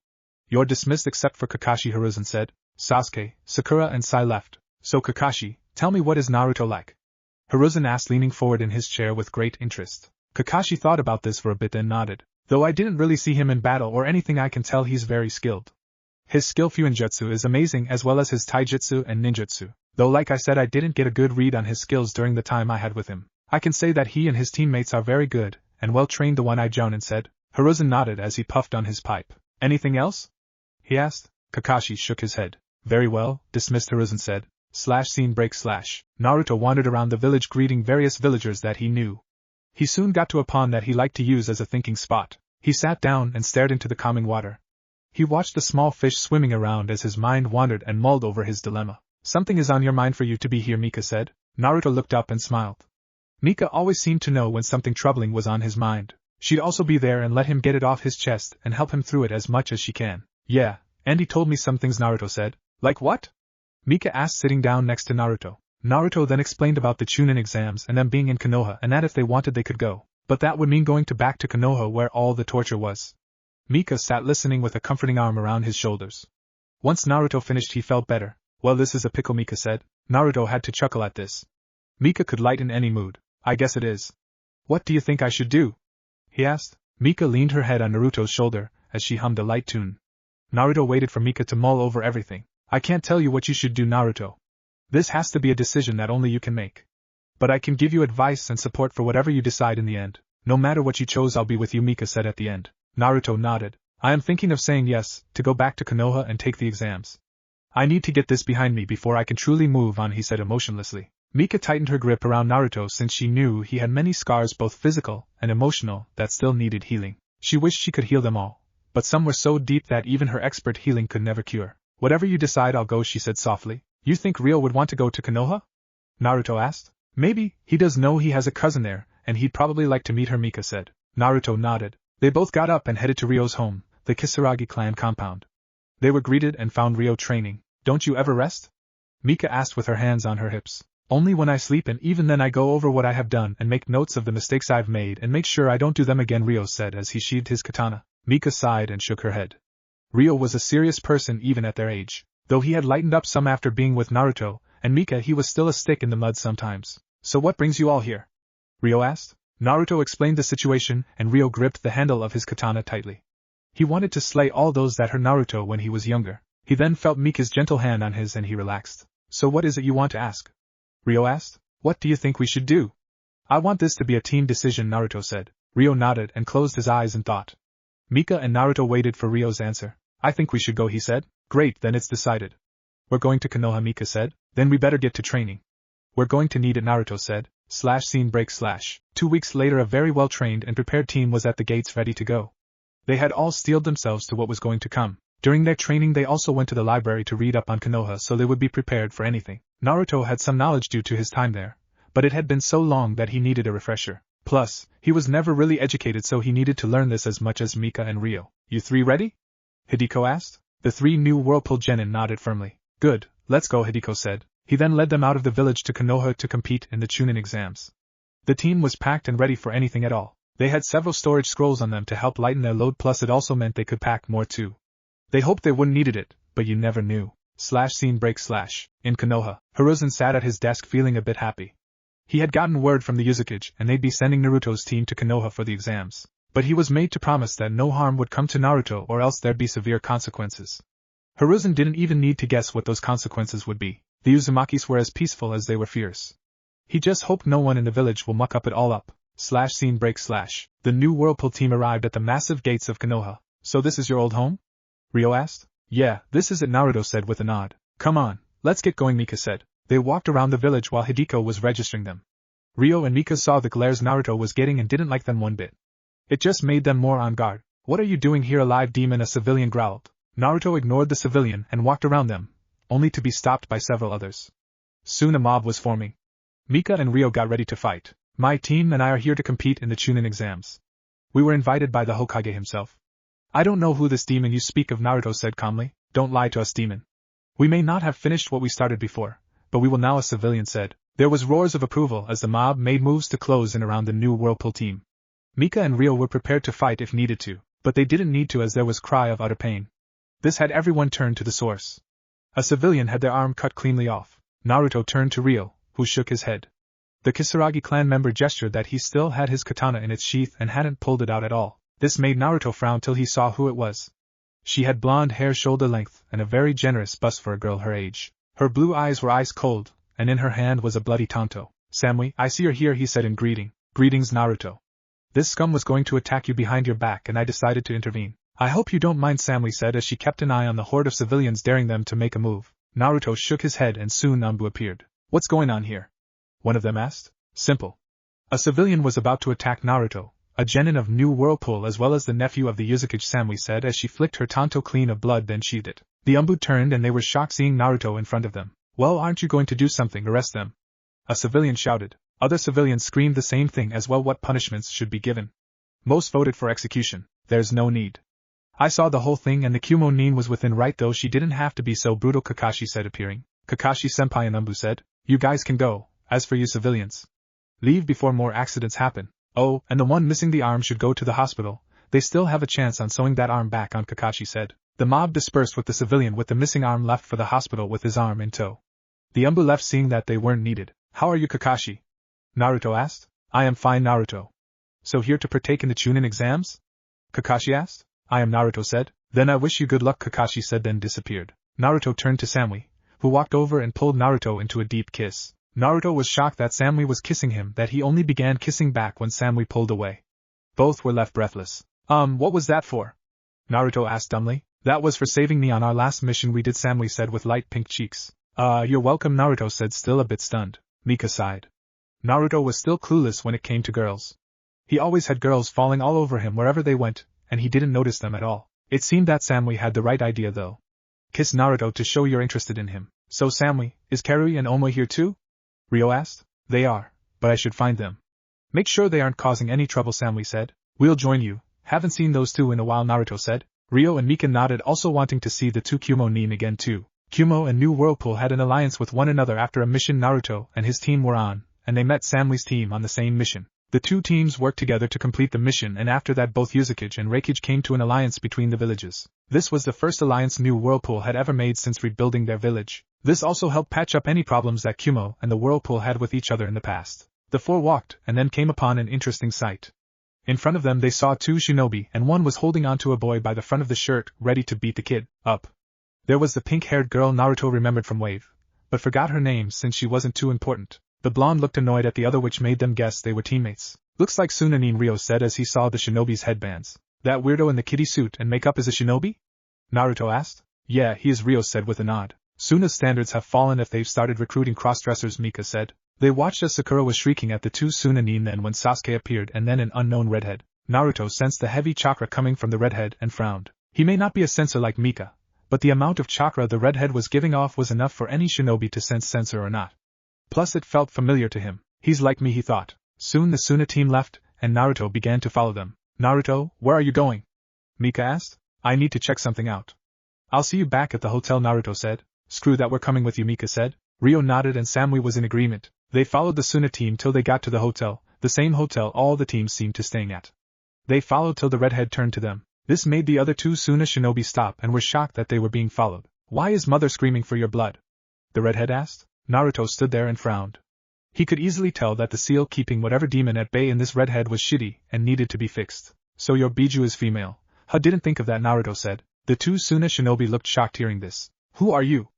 You're dismissed except for Kakashi, Hiruzen said. Sasuke, Sakura and Sai left. So Kakashi, tell me, what is Naruto like? Hiruzen asked, leaning forward in his chair with great interest. Kakashi thought about this for a bit then nodded. Though I didn't really see him in battle or anything, I can tell he's very skilled. His skill Fuinjutsu is amazing as well as his taijutsu and ninjutsu. Though like I said I didn't get a good read on his skills during the time I had with him. I can say that he and his teammates are very good and well trained, the one-eyed Jounin said. Hiruzen nodded as he puffed on his pipe. Anything else? He asked. Kakashi shook his head. Very well, dismissed, Hiruzen said. /scene break/. Naruto wandered around the village greeting various villagers that he knew. He soon got to a pond that he liked to use as a thinking spot. He sat down and stared into the calming water. He watched the small fish swimming around as his mind wandered and mulled over his dilemma. Something is on your mind for you to be here, Mika said. Naruto looked up and smiled. Mika always seemed to know when something troubling was on his mind. She'd also be there and let him get it off his chest and help him through it as much as she can. Yeah, and he told me some things, Naruto said. Like what? Mika asked, sitting down next to Naruto. Naruto then explained about the chunin exams and them being in Konoha and that if they wanted they could go, but that would mean going back to Konoha where all the torture was. Mika sat listening with a comforting arm around his shoulders. Once Naruto finished he felt better. Well, this is a pickle, Mika said. Naruto had to chuckle at this. Mika could lighten any mood. I guess it is. What do you think I should do? He asked. Mika leaned her head on Naruto's shoulder as she hummed a light tune. Naruto waited for Mika to mull over everything. I can't tell you what you should do, Naruto. This has to be a decision that only you can make. But I can give you advice and support for whatever you decide in the end. No matter what you chose, I'll be with you, Mika said at the end. Naruto nodded. I am thinking of saying yes, to go back to Konoha and take the exams. I need to get this behind me before I can truly move on, he said emotionlessly. Mika tightened her grip around Naruto since she knew he had many scars, both physical and emotional, that still needed healing. She wished she could heal them all, but some were so deep that even her expert healing could never cure. Whatever you decide, I'll go, she said softly. You think Ryo would want to go to Konoha? Naruto asked. Maybe. He does know he has a cousin there, and he'd probably like to meet her, Mika said. Naruto nodded. They both got up and headed to Ryo's home, the Kisaragi clan compound. They were greeted and found Ryo training. Don't you ever rest? Mika asked with her hands on her hips. Only when I sleep, and even then I go over what I have done and make notes of the mistakes I've made and make sure I don't do them again, Ryo said as he sheathed his katana. Mika sighed and shook her head. Ryo was a serious person even at their age. Though he had lightened up some after being with Naruto, and Mika, he was still a stick in the mud sometimes. So what brings you all here? Ryo asked. Naruto explained the situation and Ryo gripped the handle of his katana tightly. He wanted to slay all those that hurt Naruto when he was younger. He then felt Mika's gentle hand on his and he relaxed. So what is it you want to ask? Ryo asked. What do you think we should do? I want this to be a team decision, Naruto said. Ryo nodded and closed his eyes in thought. Mika and Naruto waited for Ryo's answer. I think we should go, he said. Great, then it's decided. We're going to Konoha, Mika said. Then we better get to training. We're going to need it, Naruto said. Scene break. 2 weeks later, a very well-trained and prepared team was at the gates ready to go. They had all steeled themselves to what was going to come. During their training they also went to the library to read up on Konoha so they would be prepared for anything. Naruto had some knowledge due to his time there, but it had been so long that he needed a refresher. Plus, he was never really educated, so he needed to learn this as much as Mika and Ryo. You three ready? Hideko asked. The three new Whirlpool genin nodded firmly. Good, let's go, Hideko said. He then led them out of the village to Konoha to compete in the chunin exams. The team was packed and ready for anything at all. They had several storage scrolls on them to help lighten their load, plus it also meant they could pack more too. They hoped they wouldn't needed it, but you never knew. Scene break. In Konoha, Hiruzen sat at his desk feeling a bit happy. He had gotten word from the Uzukage and they'd be sending Naruto's team to Konoha for the exams. But he was made to promise that no harm would come to Naruto or else there'd be severe consequences. Hiruzen didn't even need to guess what those consequences would be. The Uzumakis were as peaceful as they were fierce. He just hoped no one in the village will muck up it all up. Scene break. The new Whirlpool team arrived at the massive gates of Konoha. So this is your old home? Ryo asked. Yeah, this is it, Naruto said with a nod. Come on, let's get going, Mika said. They walked around the village while Hideko was registering them. Ryo and Mika saw the glares Naruto was getting and didn't like them one bit. It just made them more on guard. What are you doing here, a live demon? A civilian growled. Naruto ignored the civilian and walked around them, only to be stopped by several others. Soon a mob was forming. Mika and Ryo got ready to fight. My team and I are here to compete in the chunin exams. We were invited by the Hokage himself. I don't know who this demon you speak of, Naruto said calmly. Don't lie to us, demon. We may not have finished what we started before, but we will now, a civilian said. There was roars of approval as the mob made moves to close in around the new Whirlpool team. Mika and Ryo were prepared to fight if needed to, but they didn't need to as there was cry of utter pain. This had everyone turn to the source. A civilian had their arm cut cleanly off. Naruto turned to Ryo, who shook his head. The Kisaragi clan member gestured that he still had his katana in its sheath and hadn't pulled it out at all. This made Naruto frown till he saw who it was. She had blonde hair shoulder length and a very generous bust for a girl her age. Her blue eyes were ice cold, and in her hand was a bloody tanto. Samui, I see you're here, he said in greeting. Greetings, Naruto. This scum was going to attack you behind your back and I decided to intervene. I hope you don't mind, Samui said as she kept an eye on the horde of civilians daring them to make a move. Naruto shook his head and soon Nambu appeared. What's going on here? One of them asked. Simple. A civilian was about to attack Naruto, a genin of New Whirlpool as well as the nephew of the Uzukage, Samui said as she flicked her tanto clean of blood then sheathed it. The Umbu turned and they were shocked seeing Naruto in front of them. Well, aren't you going to do something? Arrest them. A civilian shouted. Other civilians screamed the same thing as well. What punishments should be given? Most voted for execution. There's no need. I saw the whole thing and the Kumo Nin was within right though she didn't have to be so brutal, Kakashi said appearing. Kakashi senpai and Umbu said. You guys can go, as for you civilians, leave before more accidents happen. Oh, and the one missing the arm should go to the hospital, they still have a chance on sewing that arm back on, Kakashi said. The mob dispersed with the civilian with the missing arm left for the hospital with his arm in tow. The Umbu left seeing that they weren't needed. How are you, Kakashi? Naruto asked. I am fine, Naruto. So here to partake in the chunin exams? Kakashi asked. I am, Naruto said. Then I wish you good luck, Kakashi said, then disappeared. Naruto turned to Sami, who walked over and pulled Naruto into a deep kiss. Naruto was shocked that Sami was kissing him, that he only began kissing back when Sami pulled away. Both were left breathless. What was that for? Naruto asked dumbly. That was for saving me on our last mission we did, Sami said with light pink cheeks. You're welcome, Naruto said, still a bit stunned. Mika sighed. Naruto was still clueless when it came to girls. He always had girls falling all over him wherever they went, and he didn't notice them at all. It seemed that Sami had the right idea though. Kiss Naruto to show you're interested in him. So Sami, is Karui and Omo here too? Ryo asked. They are, but I should find them. Make sure they aren't causing any trouble, Sami said. We'll join you. Haven't seen those two in a while, Naruto said. Ryo and Mika nodded, also wanting to see the two Kumo nin again too. Kumo and New Whirlpool had an alliance with one another after a mission Naruto and his team were on, and they met Sami's team on the same mission. The two teams worked together to complete the mission, and after that both Uzukage and Reikage came to an alliance between the villages. This was the first alliance New Whirlpool had ever made since rebuilding their village. This also helped patch up any problems that Kumo and the Whirlpool had with each other in the past. The four walked, and then came upon an interesting sight. In front of them they saw two shinobi, and one was holding onto a boy by the front of the shirt, ready to beat the kid up. There was the pink-haired girl Naruto remembered from Wave, but forgot her name since she wasn't too important. The blonde looked annoyed at the other, which made them guess they were teammates. Looks like Suna nin, Ryo said as he saw the shinobi's headbands. That weirdo in the kitty suit and makeup is a shinobi? Naruto asked. Yeah, he is, Ryo said with a nod. Suna's standards have fallen if they've started recruiting cross-dressers, Mika said. They watched as Sakura was shrieking at the two Suna nin, then when Sasuke appeared and then an unknown redhead. Naruto sensed the heavy chakra coming from the redhead and frowned. He may not be a sensor like Mika, but the amount of chakra the redhead was giving off was enough for any shinobi to sense sensor or not. Plus it felt familiar to him. He's like me, he thought. Soon the Suna team left, and Naruto began to follow them. Naruto, where are you going? Mika asked. I need to check something out. I'll see you back at the hotel, Naruto said. Screw that, we're coming with you, Mika said. Ryo nodded and Sami was in agreement. They followed the Suna team till they got to the hotel, the same hotel all the teams seemed to staying at. They followed till the redhead turned to them. This made the other two Suna shinobi stop and were shocked that they were being followed. Why is mother screaming for your blood? The redhead asked. Naruto stood there and frowned. He could easily tell that the seal keeping whatever demon at bay in this redhead was shitty and needed to be fixed. So your Biju is female. I didn't think of that, Naruto said. The two Suna shinobi looked shocked hearing this. Who are you?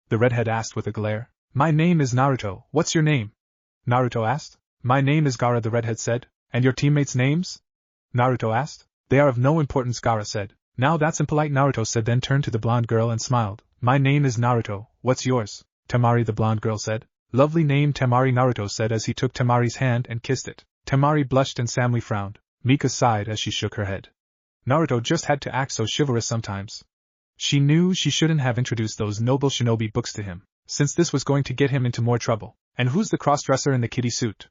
The redhead asked with a glare. My name is Naruto, what's your name? Naruto asked. My name is Gaara, the redhead said. And your teammates' names? Naruto asked. They are of no importance, Gaara said. Now that's impolite, Naruto said, then turned to the blonde girl and smiled. My name is Naruto, what's yours? Temari, the blonde girl said. Lovely name, Temari, Naruto said as he took Temari's hand and kissed it. Temari blushed and Sami frowned. Mika sighed as she shook her head. Naruto just had to act so chivalrous sometimes. She knew she shouldn't have introduced those noble shinobi books to him, since this was going to get him into more trouble. And who's the crossdresser in the kitty suit?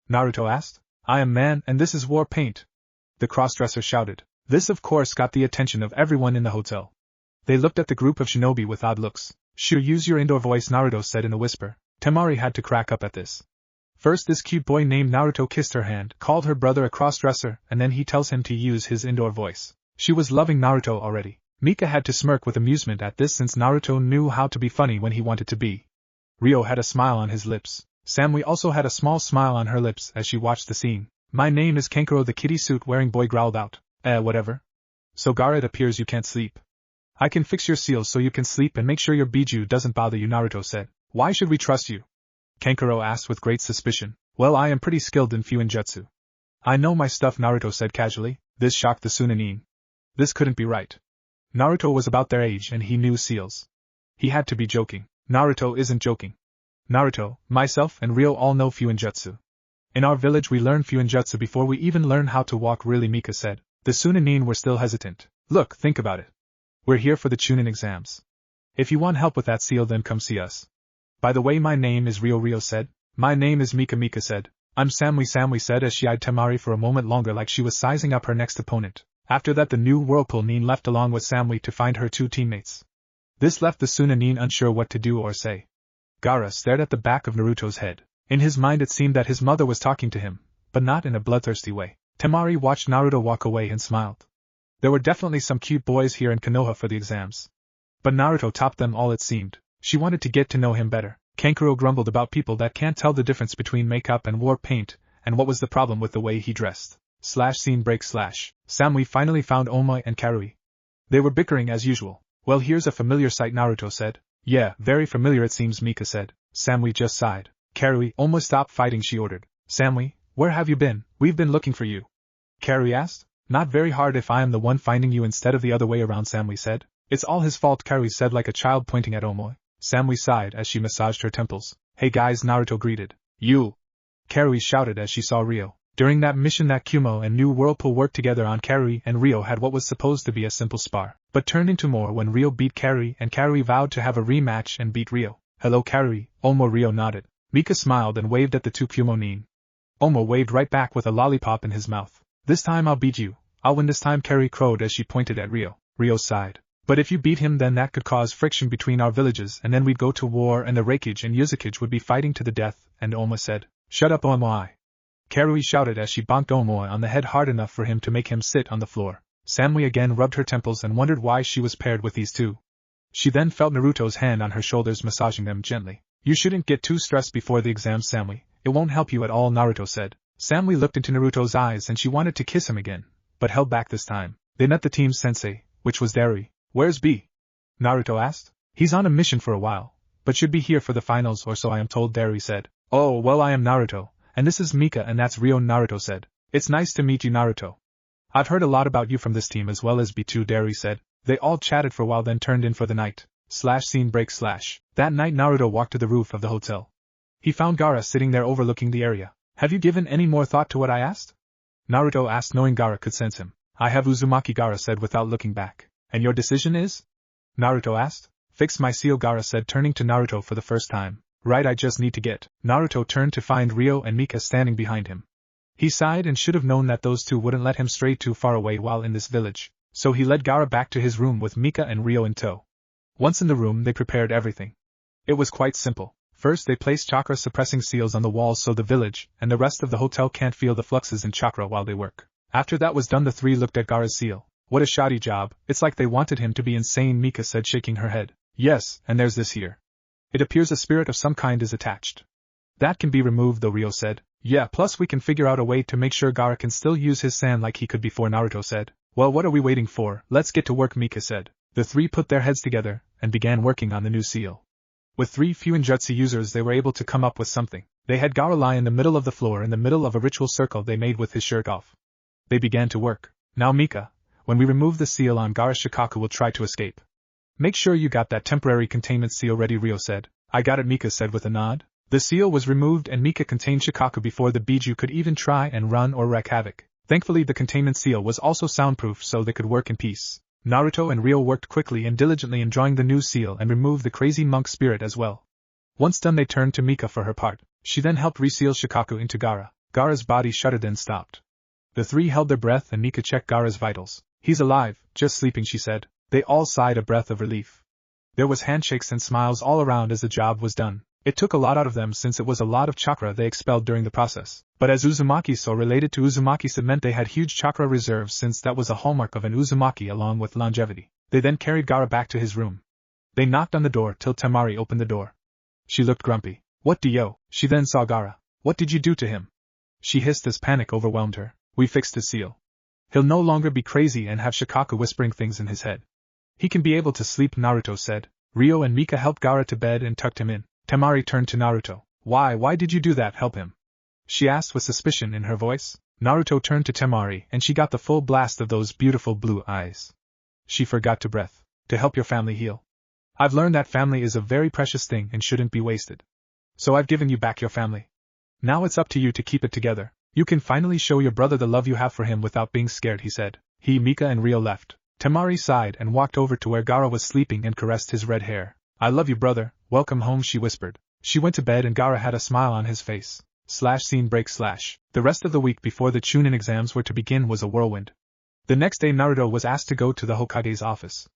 Naruto asked. I am man, and this is war paint. The crossdresser shouted. This of course got the attention of everyone in the hotel. They looked at the group of shinobi with odd looks. Sure, use your indoor voice, Naruto said in a whisper. Temari had to crack up at this. First this cute boy named Naruto kissed her hand, called her brother a crossdresser, and then he tells him to use his indoor voice. She was loving Naruto already. Mika had to smirk with amusement at this since Naruto knew how to be funny when he wanted to be. Ryo had a smile on his lips. Sami also had a small smile on her lips as she watched the scene. My name is Kankuro, the kitty suit wearing boy growled out. Whatever. So Gaara, it appears you can't sleep. I can fix your seals so you can sleep and make sure your Biju doesn't bother you, Naruto said. Why should we trust you? Kankuro asked with great suspicion. Well, I am pretty skilled in Fuinjutsu. I know my stuff, Naruto said casually. This shocked the Suna nin. This couldn't be right. Naruto was about their age and he knew seals. He had to be joking. Naruto isn't joking. Naruto, myself, and Ryo all know Fuinjutsu. In our village we learn Fuinjutsu before we even learn how to walk, really, Mika said. The Suna nin were still hesitant. Look, think about it. We're here for the chunin exams. If you want help with that seal, then come see us. By the way, my name is Ryo, Ryo said. My name is Mika, Mika said. I'm Sami, Sami said as she eyed Temari for a moment longer like she was sizing up her next opponent. After that the new Whirlpool nin left along with Sami to find her two teammates. This left the Suna nin unsure what to do or say. Gaara stared at the back of Naruto's head. In his mind it seemed that his mother was talking to him, but not in a bloodthirsty way. Temari watched Naruto walk away and smiled. There were definitely some cute boys here in Konoha for the exams. But Naruto topped them all it seemed. She wanted to get to know him better. Kankuro grumbled about people that can't tell the difference between makeup and war paint, and what was the problem with the way he dressed. Scene break. Sami finally found Omoi and Karui. They were bickering as usual. Well, here's a familiar sight, Naruto said. Yeah, very familiar it seems, Mika said. Sami just sighed. Karui, almost stop fighting, she ordered. Sami, where have you been? We've been looking for you. Karui asked. Not very hard if I am the one finding you instead of the other way around, Sami said. It's all his fault, Karui said like a child pointing at Omoi. Sami sighed as she massaged her temples. Hey guys, Naruto greeted. You! Karui shouted as she saw Ryo. During that mission that Kumo and New Whirlpool worked together on, Karui and Ryo had what was supposed to be a simple spar, but turned into more when Ryo beat Karui and Karui vowed to have a rematch and beat Ryo. Hello Karui, Omo. Ryo nodded. Mika smiled and waved at the two Kumo nin. Omo waved right back with a lollipop in his mouth. This time I'll beat you. I'll win this time, Karui crowed as she pointed at Ryo. Ryo sighed. But if you beat him, then that could cause friction between our villages and then we'd go to war and the Reikage and Yuzakage would be fighting to the death, and Omo said. Shut up, Omoi. Karui shouted as she bonked Omoi on the head hard enough for him to make him sit on the floor. Sami again rubbed her temples and wondered why she was paired with these two. She then felt Naruto's hand on her shoulders massaging them gently. You shouldn't get too stressed before the exam, Sami. It won't help you at all, Naruto said. Sami looked into Naruto's eyes and she wanted to kiss him again, but held back this time. They met the team's sensei, which was Darui. Where's B? Naruto asked. He's on a mission for a while, but should be here for the finals or so I am told, Darui said. Oh, well, I am Naruto, and this is Mika and that's Ryo, Naruto said. It's nice to meet you, Naruto. I've heard a lot about you from this team as well as B2, Darui said. They all chatted for a while then turned in for the night. Scene break. That night Naruto walked to the roof of the hotel. He found Gaara sitting there overlooking the area. Have you given any more thought to what I asked? Naruto asked, knowing Gaara could sense him. I have, Uzumaki, Gaara said without looking back. And your decision is? Naruto asked. Fix my seal, Gaara said, turning to Naruto for the first time. Right, I just need to get. Naruto turned to find Ryo and Mika standing behind him. He sighed and should have known that those two wouldn't let him stray too far away while in this village, so he led Gaara back to his room with Mika and Ryo in tow. Once in the room they prepared everything. It was quite simple. First they placed chakra-suppressing seals on the walls so the village and the rest of the hotel can't feel the fluxes in chakra while they work. After that was done the three looked at Gaara's seal. What a shoddy job, it's like they wanted him to be insane, Mika said, shaking her head. Yes, and there's this here. It appears a spirit of some kind is attached. That can be removed though, Ryo said. Yeah, plus we can figure out a way to make sure Gaara can still use his sand like he could before, Naruto said. Well, what are we waiting for? Let's get to work, Mika said. The three put their heads together and began working on the new seal. With 3 Fuinjutsu users they were able to come up with something. They had Gaara lie in the middle of the floor in the middle of a ritual circle they made with his shirt off. They began to work. Now Mika, when we remove the seal on Gaara, Shikaku will try to escape. Make sure you got that temporary containment seal ready, Ryo said. I got it, Mika said with a nod. The seal was removed and Mika contained Shikaku before the Biju could even try and run or wreak havoc. Thankfully the containment seal was also soundproof so they could work in peace. Naruto and Ryo worked quickly and diligently enjoying the new seal and removed the crazy monk spirit as well. Once done they turned to Mika for her part. She then helped reseal Shikaku into Gaara. Gaara's body shuddered then stopped. The three held their breath and Mika checked Gaara's vitals. He's alive, just sleeping, she said. They all sighed a breath of relief. There was handshakes and smiles all around as the job was done. It took a lot out of them since it was a lot of chakra they expelled during the process. But as Uzumaki, so related to Uzumaki, meant they had huge chakra reserves since that was a hallmark of an Uzumaki along with longevity. They then carried Gaara back to his room. They knocked on the door till Temari opened the door. She looked grumpy. What do yo? She then saw Gaara. What did you do to him? She hissed as panic overwhelmed her. We fixed his seal. He'll no longer be crazy and have Shikaku whispering things in his head. He can be able to sleep, Naruto said. Ryo and Mika helped Gaara to bed and tucked him in. Temari turned to Naruto. Why did you do that? Help him? She asked with suspicion in her voice. Naruto turned to Temari and she got the full blast of those beautiful blue eyes. She forgot to breath. To help your family heal. I've learned that family is a very precious thing and shouldn't be wasted. So I've given you back your family. Now it's up to you to keep it together. You can finally show your brother the love you have for him without being scared, he said. He, Mika and Ryo left. Temari sighed and walked over to where Gaara was sleeping and caressed his red hair. I love you, brother. Welcome home, she whispered. She went to bed and Gaara had a smile on his face. Scene break. The rest of the week before the chunin exams were to begin was a whirlwind. The next day Naruto was asked to go to the Hokage's office.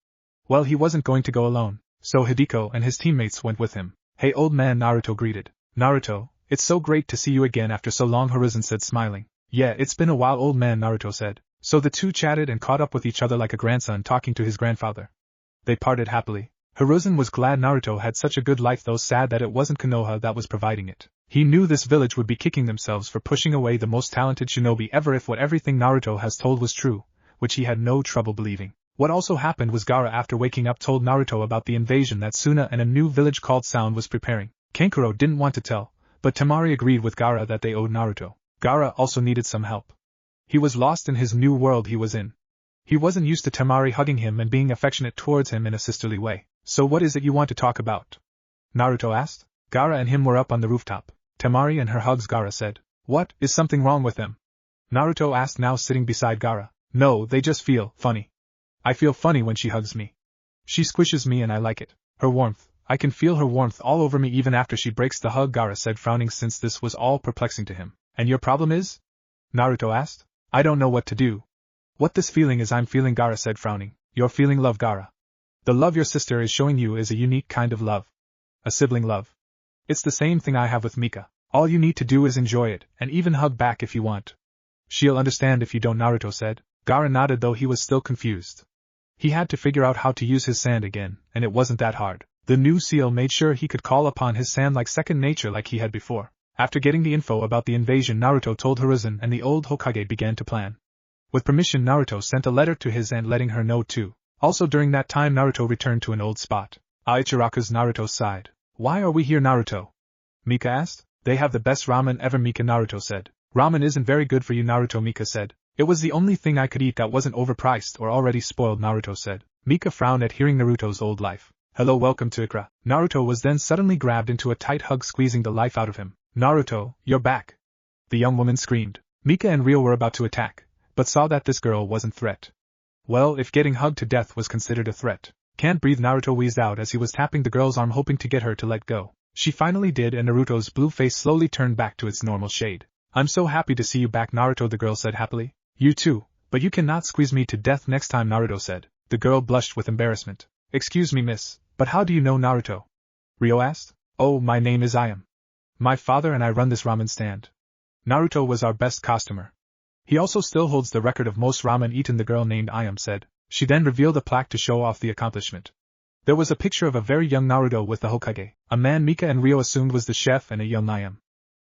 Well, he wasn't going to go alone, so Hideko and his teammates went with him. Hey old man, Naruto greeted. Naruto, it's so great to see you again after so long, Hiruzen said smiling. Yeah, it's been a while, old man, Naruto said. So the two chatted and caught up with each other like a grandson talking to his grandfather. They parted happily. Hiruzen was glad Naruto had such a good life, though sad that it wasn't Konoha that was providing it. He knew this village would be kicking themselves for pushing away the most talented shinobi ever if everything Naruto has told was true, which he had no trouble believing. What also happened was Gaara, after waking up, told Naruto about the invasion that Suna and a new village called Sound was preparing. Kankuro didn't want to tell, but Temari agreed with Gaara that they owed Naruto. Gaara also needed some help. He was lost in his new world he was in. He wasn't used to Temari hugging him and being affectionate towards him in a sisterly way. So what is it you want to talk about? Naruto asked. Gaara and him were up on the rooftop. Temari and her hugs, Gaara said. What, is something wrong with them? Naruto asked, now sitting beside Gaara. No, they just feel funny. I feel funny when she hugs me. She squishes me and I like it. Her warmth, I can feel her warmth all over me even after she breaks the hug, Gaara said, frowning since this was all perplexing to him. And your problem is? Naruto asked. I don't know what to do. What this feeling is I'm feeling, Gaara said, frowning. You're feeling love, Gaara. The love your sister is showing you is a unique kind of love. A sibling love. It's the same thing I have with Mika. All you need to do is enjoy it, and even hug back if you want. She'll understand if you don't, Naruto said. Gaara nodded, though he was still confused. He had to figure out how to use his sand again, and it wasn't that hard. The new seal made sure he could call upon his sand like second nature like he had before. After getting the info about the invasion, Naruto told Hiruzen, and the old Hokage began to plan. With permission, Naruto sent a letter to his aunt letting her know too. Also during that time, Naruto returned to an old spot. Ichiraku's, Naruto sighed. Why are we here, Naruto? Mika asked. They have the best ramen ever, Mika, Naruto said. Ramen isn't very good for you, Naruto, Mika said. It was the only thing I could eat that wasn't overpriced or already spoiled, Naruto said. Mika frowned at hearing Naruto's old life. Hello, welcome to Ikra. Naruto was then suddenly grabbed into a tight hug, squeezing the life out of him. Naruto, you're back. The young woman screamed. Mika and Ryo were about to attack, but saw that this girl wasn't threat. Well, if getting hugged to death was considered a threat. Can't breathe, Naruto wheezed out as he was tapping the girl's arm, hoping to get her to let go. She finally did, and Naruto's blue face slowly turned back to its normal shade. I'm so happy to see you back, Naruto, the girl said happily. You too, but you cannot squeeze me to death next time, Naruto said. The girl blushed with embarrassment. Excuse me, miss, but how do you know Naruto? Ryo asked. Oh, my name is Ayam. My father and I run this ramen stand. Naruto was our best customer. He also still holds the record of most ramen eaten, the girl named Ayam said. She then revealed a plaque to show off the accomplishment. There was a picture of a very young Naruto with the Hokage, a man Mika and Ryo assumed was the chef, and a young Ayam.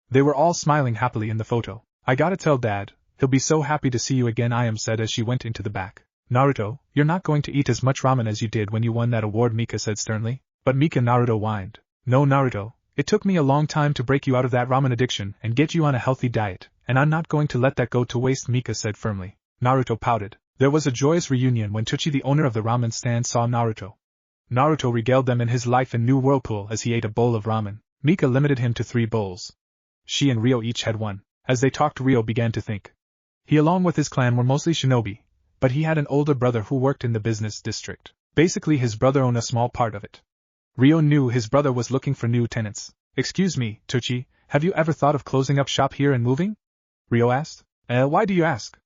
They were all smiling happily in the photo. I gotta tell Dad, he'll be so happy to see you again, Ayam said as she went into the back. Naruto, you're not going to eat as much ramen as you did when you won that award, Mika said sternly. But Mika, Naruto whined. No, Naruto, it took me a long time to break you out of that ramen addiction and get you on a healthy diet, and I'm not going to let that go to waste, Mika said firmly. Naruto pouted. There was a joyous reunion when Tsuchi, the owner of the ramen stand, saw Naruto. Naruto regaled them in his life in New Whirlpool as he ate a bowl of ramen. Mika limited him to 3 bowls. She and Ryo each had 1. As they talked, Ryo began to think. He along with his clan were mostly shinobi, but he had an older brother who worked in the business district. Basically his brother owned a small part of it. Ryo knew his brother was looking for new tenants. Excuse me, Tsuchi, have you ever thought of closing up shop here and moving? Ryo asked. Why do you ask?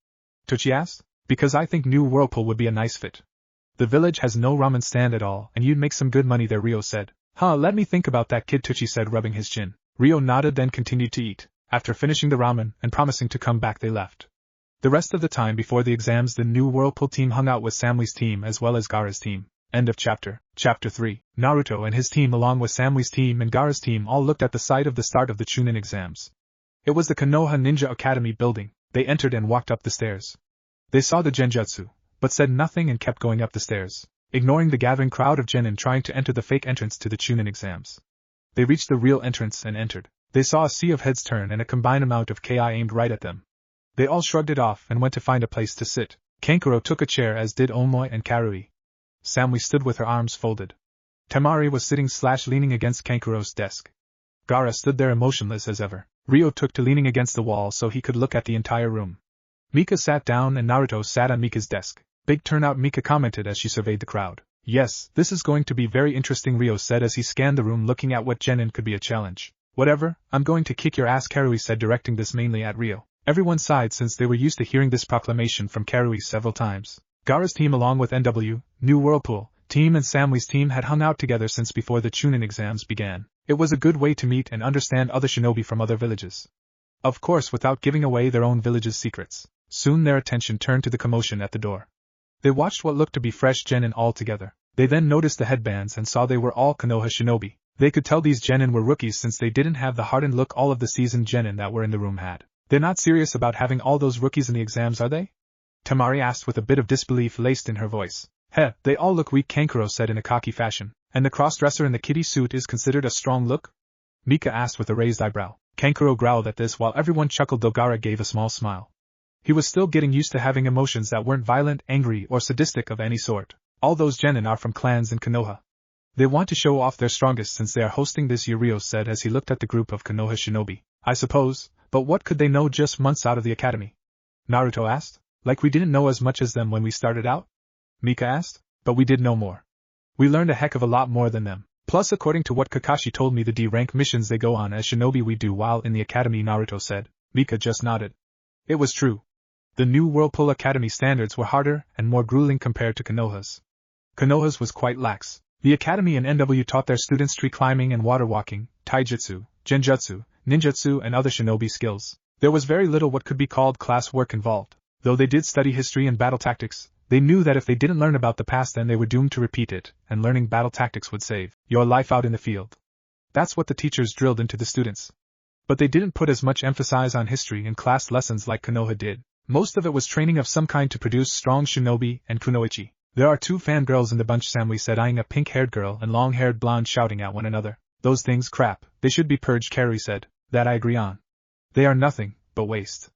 Tsuchi asked. Because I think New Whirlpool would be a nice fit. The village has no ramen stand at all, and you'd make some good money there, Ryo said. Let me think about that, kid, Tsuchi said, rubbing his chin. Ryo nodded, then continued to eat. After finishing the ramen and promising to come back, they left. The rest of the time before the exams, the New Whirlpool team hung out with Sami's team as well as Gaara's team. End of chapter. Chapter 3. Naruto and his team along with Sami's team and Gaara's team all looked at the site of the start of the chunin exams. It was the Konoha Ninja Academy building. They entered and walked up the stairs. They saw the genjutsu, but said nothing and kept going up the stairs, ignoring the gathering crowd of genin trying to enter the fake entrance to the chunin exams. They reached the real entrance and entered. They saw a sea of heads turn and a combined amount of ki aimed right at them. They all shrugged it off and went to find a place to sit. Kankuro took a chair, as did Omoi and Karui. Sami stood with her arms folded. Temari was sitting/leaning against Kankuro's desk. Gaara stood there emotionless as ever. Ryo took to leaning against the wall so he could look at the entire room. Mika sat down and Naruto sat on Mika's desk. Big turnout, Mika commented as she surveyed the crowd. Yes, this is going to be very interesting, Ryo said as he scanned the room looking at what genin could be a challenge. Whatever, I'm going to kick your ass, Karui said, directing this mainly at Ryo. Everyone sighed since they were used to hearing this proclamation from Karui several times. Gaara's team along with NW, New Whirlpool, team and Sami's team had hung out together since before the chunin exams began. It was a good way to meet and understand other shinobi from other villages. Of course, without giving away their own village's secrets. Soon their attention turned to the commotion at the door. They watched what looked to be fresh genin all together. They then noticed the headbands and saw they were all Konoha shinobi. They could tell these genin were rookies since they didn't have the hardened look all of the seasoned genin that were in the room had. They're not serious about having all those rookies in the exams, are they? Tamari asked with a bit of disbelief laced in her voice. Heh, they all look weak, Kankuro said in a cocky fashion. And the cross-dresser in the kitty suit is considered a strong look? Mika asked with a raised eyebrow. Kankuro growled at this while everyone chuckled, though Gaara gave a small smile. He was still getting used to having emotions that weren't violent, angry, or sadistic of any sort. All those genin are from clans in Konoha. They want to show off their strongest since they are hosting this year, Ryo said as he looked at the group of Konoha shinobi. I suppose, but what could they know just months out of the academy? Naruto asked. Like we didn't know as much as them when we started out? Mika asked. But we did know more. We learned a heck of a lot more than them. Plus, according to what Kakashi told me, the D-rank missions they go on as shinobi we do while in the academy, Naruto said. Mika just nodded. It was true. The new Whirlpool Academy standards were harder and more grueling compared to Konoha's. Konoha's was quite lax. The academy and NW taught their students tree climbing and water walking, taijutsu, genjutsu, ninjutsu and other shinobi skills. There was very little what could be called class work involved. Though they did study history and battle tactics, they knew that if they didn't learn about the past then they were doomed to repeat it, and learning battle tactics would save your life out in the field. That's what the teachers drilled into the students. But they didn't put as much emphasis on history in class lessons like Konoha did. Most of it was training of some kind to produce strong shinobi and kunoichi. There are 2 fangirls in the bunch, Samui said, eyeing a pink-haired girl and long-haired blonde shouting at one another. Those things crap, they should be purged, Carrie said. That I agree on. They are nothing but waste.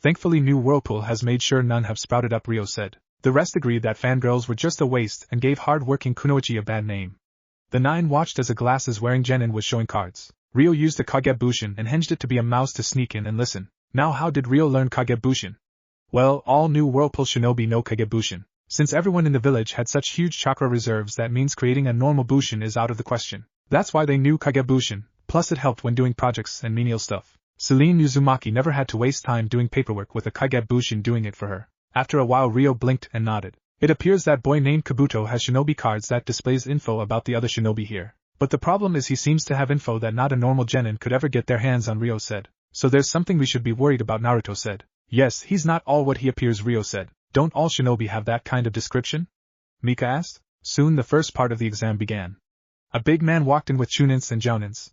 Thankfully new Whirlpool has made sure none have sprouted up, Ryo said. The rest agreed that fangirls were just a waste and gave hard-working kunoichi a bad name. The 9 watched as a glasses-wearing genin was showing cards. Ryo used the Kage Bushin and hinged it to be a mouse to sneak in and listen. Now how did Ryo learn Kage Bushin? Well, all new Whirlpool shinobi know Kage Bushin. Since everyone in the village had such huge chakra reserves, that means creating a normal Bushin is out of the question. That's why they knew Kage Bushin, plus it helped when doing projects and menial stuff. Celine Uzumaki never had to waste time doing paperwork with a Kage Bushin doing it for her. After a while Ryo blinked and nodded. It appears that boy named Kabuto has shinobi cards that displays info about the other shinobi here. But the problem is he seems to have info that not a normal genin could ever get their hands on, Ryo said. So there's something we should be worried about, Naruto said. Yes, he's not all what he appears, Ryo said. Don't all shinobi have that kind of description? Mika asked. Soon the first part of the exam began. A big man walked in with chunins and jounins.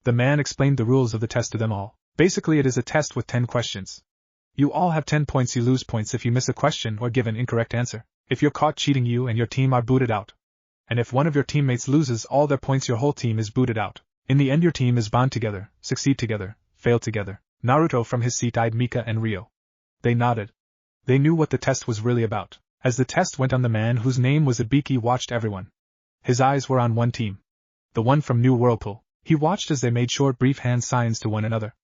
The man explained the rules of the test to them all. Basically it is a test with 10 questions. You all have 10 points. You lose points if you miss a question or give an incorrect answer. If you're caught cheating, you and your team are booted out. And if one of your teammates loses all their points, your whole team is booted out. In the end your team is bond together, succeed together, fail together. Naruto from his seat eyed Mika and Ryo. They nodded. They knew what the test was really about. As the test went on, the man whose name was Ibiki watched everyone. His eyes were on one team. The one from New Whirlpool. He watched as they made short brief hand signs to one another.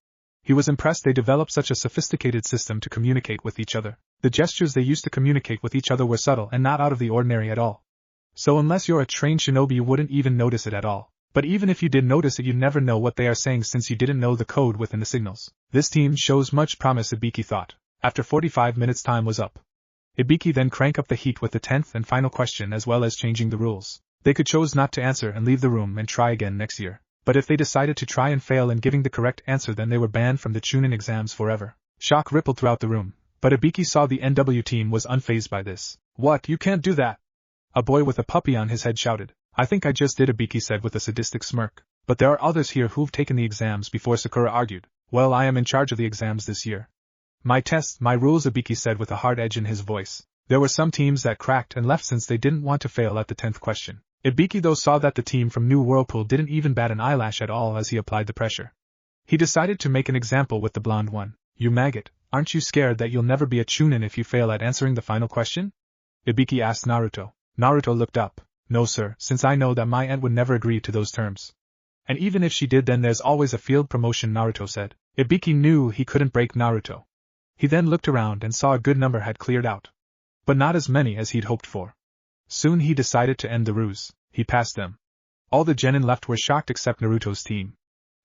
He was impressed they developed such a sophisticated system to communicate with each other. The gestures they used to communicate with each other were subtle and not out of the ordinary at all. So unless you're a trained shinobi you wouldn't even notice it at all. But even if you did notice it, you'd never know what they are saying since you didn't know the code within the signals. This team shows much promise, Ibiki thought. After 45 minutes time was up. Ibiki then cranked up the heat with the 10th and final question as well as changing the rules. They could choose not to answer and leave the room and try again next year. But if they decided to try and fail in giving the correct answer, then they were banned from the chunin exams forever. Shock rippled throughout the room, but Ibiki saw the NW team was unfazed by this. What, you can't do that? A boy with a puppy on his head shouted. I think I just did, Ibiki said with a sadistic smirk. But there are others here who've taken the exams before, Sakura argued. Well, I am in charge of the exams this year. My tests, my rules, Ibiki said with a hard edge in his voice. There were some teams that cracked and left since they didn't want to fail at the 10th question. Ibiki though saw that the team from New Whirlpool didn't even bat an eyelash at all as he applied the pressure. He decided to make an example with the blonde one. You maggot, aren't you scared that you'll never be a chunin if you fail at answering the final question? Ibiki asked Naruto. Naruto looked up. No sir, since I know that my aunt would never agree to those terms. And even if she did, then there's always a field promotion, Naruto said. Ibiki knew he couldn't break Naruto. He then looked around and saw a good number had cleared out. But not as many as he'd hoped for. Soon he decided to end the ruse. He passed them. All the genin left were shocked except Naruto's team.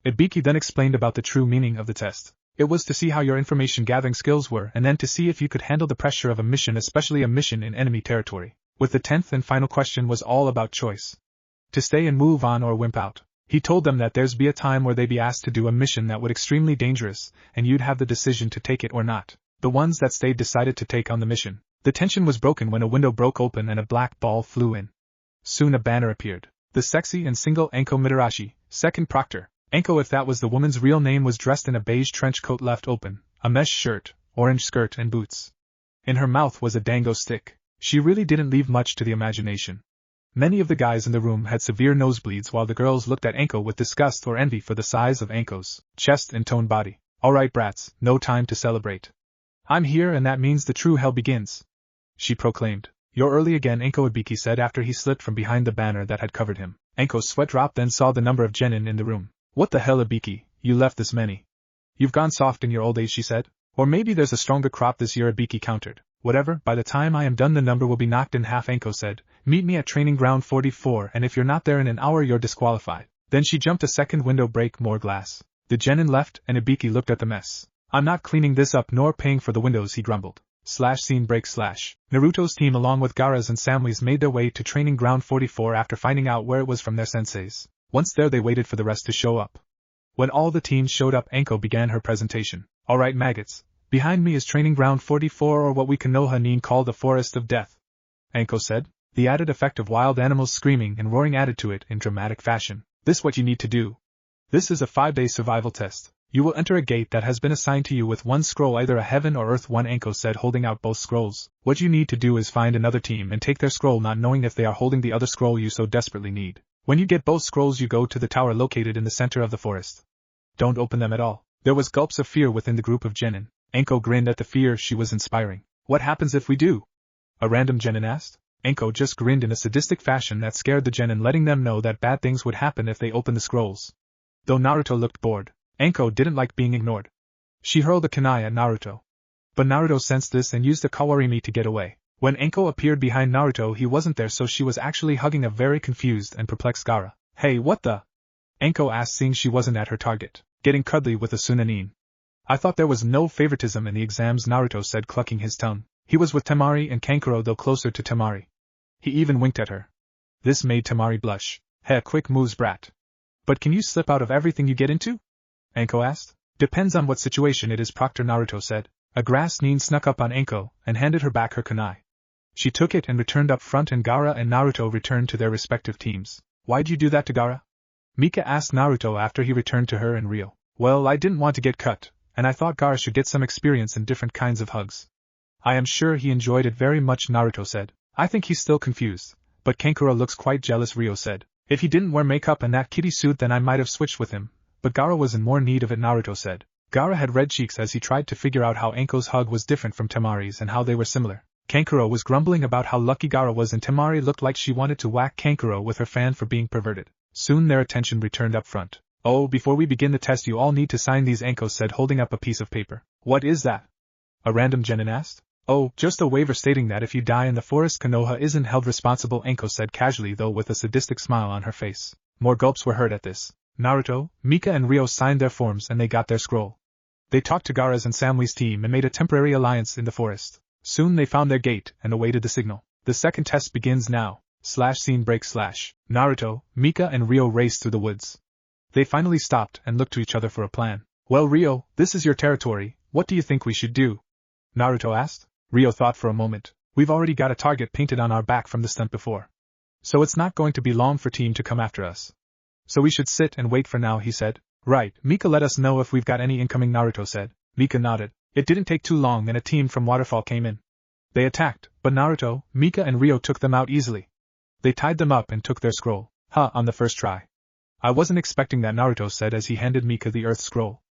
Ibiki then explained about the true meaning of the test. It was to see how your information gathering skills were and then to see if you could handle the pressure of a mission, especially a mission in enemy territory. With the 10th and final question was all about choice. To stay and move on or wimp out. He told them that there's be a time where they'd be asked to do a mission that would extremely dangerous, and you'd have the decision to take it or not. The ones that stayed decided to take on the mission. The tension was broken when a window broke open and a black ball flew in. Soon a banner appeared. The sexy and single Anko Mitarashi, second proctor. Anko, if that was the woman's real name, was dressed in a beige trench coat left open, a mesh shirt, orange skirt and boots. In her mouth was a dango stick. She really didn't leave much to the imagination. Many of the guys in the room had severe nosebleeds while the girls looked at Anko with disgust or envy for the size of Anko's chest and toned body. Alright brats, no time to celebrate. I'm here and that means the true hell begins, she proclaimed. You're early again, Anko, Ibiki said after he slipped from behind the banner that had covered him. Anko's sweat dropped, then saw the number of genin in the room. What the hell, Ibiki, you left this many. You've gone soft in your old age, she said. Or maybe there's a stronger crop this year, Ibiki countered. Whatever, by the time I am done the number will be knocked in half, Anko said. Meet me at training ground 44 and if you're not there in an hour you're disqualified. Then she jumped a second window, break more glass. The genin left and Ibiki looked at the mess. I'm not cleaning this up nor paying for the windows, he grumbled. Scene break / Naruto's team along with Gaara's and Sami's made their way to training ground 44 after finding out where it was from their senseis. Once there they waited for the rest to show up. When all the teams showed up, Anko began her presentation. Alright maggots, behind me is training ground 44, or what we Konoha nin call the Forest of Death, Anko said. The added effect of wild animals screaming and roaring added to it in dramatic fashion. This what you need to do. This is a 5-day survival test. You will enter a gate that has been assigned to you with one scroll, either a heaven or earth one, Anko said, holding out both scrolls. What you need to do is find another team and take their scroll, not knowing if they are holding the other scroll you so desperately need. When you get both scrolls you go to the tower located in the center of the forest. Don't open them at all. There was gulps of fear within the group of genin. Anko grinned at the fear she was inspiring. What happens if we do? A random genin asked. Anko just grinned in a sadistic fashion that scared the genin, letting them know that bad things would happen if they opened the scrolls. Though Naruto looked bored, Anko didn't like being ignored. She hurled a kunai at Naruto. But Naruto sensed this and used a kawarimi to get away. When Anko appeared behind Naruto he wasn't there, so she was actually hugging a very confused and perplexed Gaara. Hey, what the? Anko asked, seeing she wasn't at her target. Getting cuddly with a Suna nin. I thought there was no favoritism in the exams, Naruto said, clucking his tongue. He was with Temari and Kankuro, though closer to Temari. He even winked at her. This made Temari blush. Hey, quick moves, brat. But can you slip out of everything you get into? Anko asked. Depends on what situation it is, Proctor, Naruto said. A grass nin snuck up on Anko and handed her back her kunai. She took it and returned up front, and Gaara and Naruto returned to their respective teams. Why'd you do that to Gaara? Mika asked Naruto after he returned to her and Rio. Well, I didn't want to get cut, and I thought Gaara should get some experience in different kinds of hugs. I am sure he enjoyed it very much, Naruto said. I think he's still confused, but Kankuro looks quite jealous, Rio said. If he didn't wear makeup and that kitty suit then I might have switched with him, but Gaara was in more need of it, Naruto said. Gaara had red cheeks as he tried to figure out how Anko's hug was different from Temari's and how they were similar. Kankuro was grumbling about how lucky Gaara was, and Temari looked like she wanted to whack Kankuro with her fan for being perverted. Soon their attention returned up front. Oh, before we begin the test you all need to sign these, Anko said, holding up a piece of paper. What is that? A random genin asked. Oh, just a waiver stating that if you die in the forest Konoha isn't held responsible, Anko said casually, though with a sadistic smile on her face. More gulps were heard at this. Naruto, Mika and Rio signed their forms and they got their scroll. They talked to Gaara's and Sami's team and made a temporary alliance in the forest. Soon they found their gate and awaited the signal. The second test begins now. Scene break / Naruto, Mika and Rio raced through the woods. They finally stopped and looked to each other for a plan. Well, Rio, this is your territory, what do you think we should do? Naruto asked. Rio thought for a moment. We've already got a target painted on our back from the stunt before. So it's not going to be long for team to come after us. So we should sit and wait for now, he said. Right, Mika, let us know if we've got any incoming, Naruto said. Mika nodded. It didn't take too long and a team from Waterfall came in. They attacked, but Naruto, Mika and Rio took them out easily. They tied them up and took their scroll. On the first try. I wasn't expecting that, Naruto said as he handed Mika the Earth Scroll.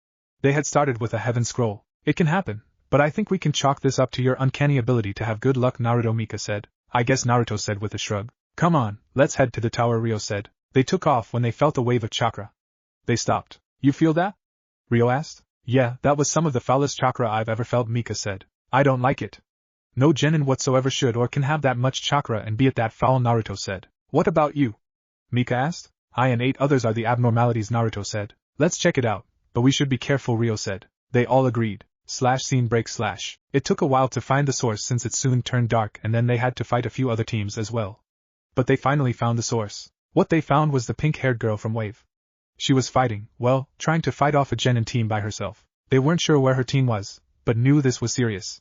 They had started with a Heaven Scroll. It can happen, but I think we can chalk this up to your uncanny ability to have good luck, Naruto, Mika said. I guess, Naruto said with a shrug. Come on, let's head to the tower, Rio said. They took off when they felt a wave of chakra. They stopped. You feel that? Rio asked. Yeah, that was some of the foulest chakra I've ever felt, Mika said. I don't like it. No genin whatsoever should or can have that much chakra and be it that foul, Naruto said. What about you? Mika asked. I and 8 others are the abnormalities, Naruto said. Let's check it out, but we should be careful, Rio said. They all agreed. Scene break / It took a while to find the source since it soon turned dark and then they had to fight a few other teams as well. But they finally found the source. What they found was the pink-haired girl from Wave. She was fighting, well, trying to fight off a genin team by herself. They weren't sure where her team was, but knew this was serious.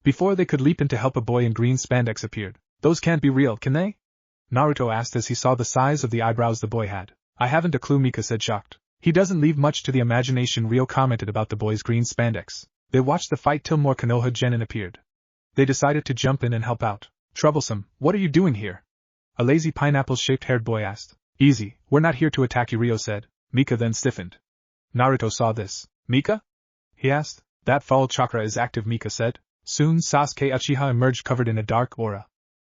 Before they could leap in to help, a boy in green spandex appeared. Those can't be real, can they? Naruto asked as he saw the size of the eyebrows the boy had. I haven't a clue, Mika said, shocked. He doesn't leave much to the imagination, Rio commented about the boy's green spandex. They watched the fight till more Konoha genin appeared. They decided to jump in and help out. Troublesome, what are you doing here? A lazy pineapple-shaped haired boy asked. Easy, we're not here to attack you, Rio said. Mika then stiffened. Naruto saw this. Mika? He asked. That fall chakra is active, Mika said. Soon Sasuke Uchiha emerged covered in a dark aura.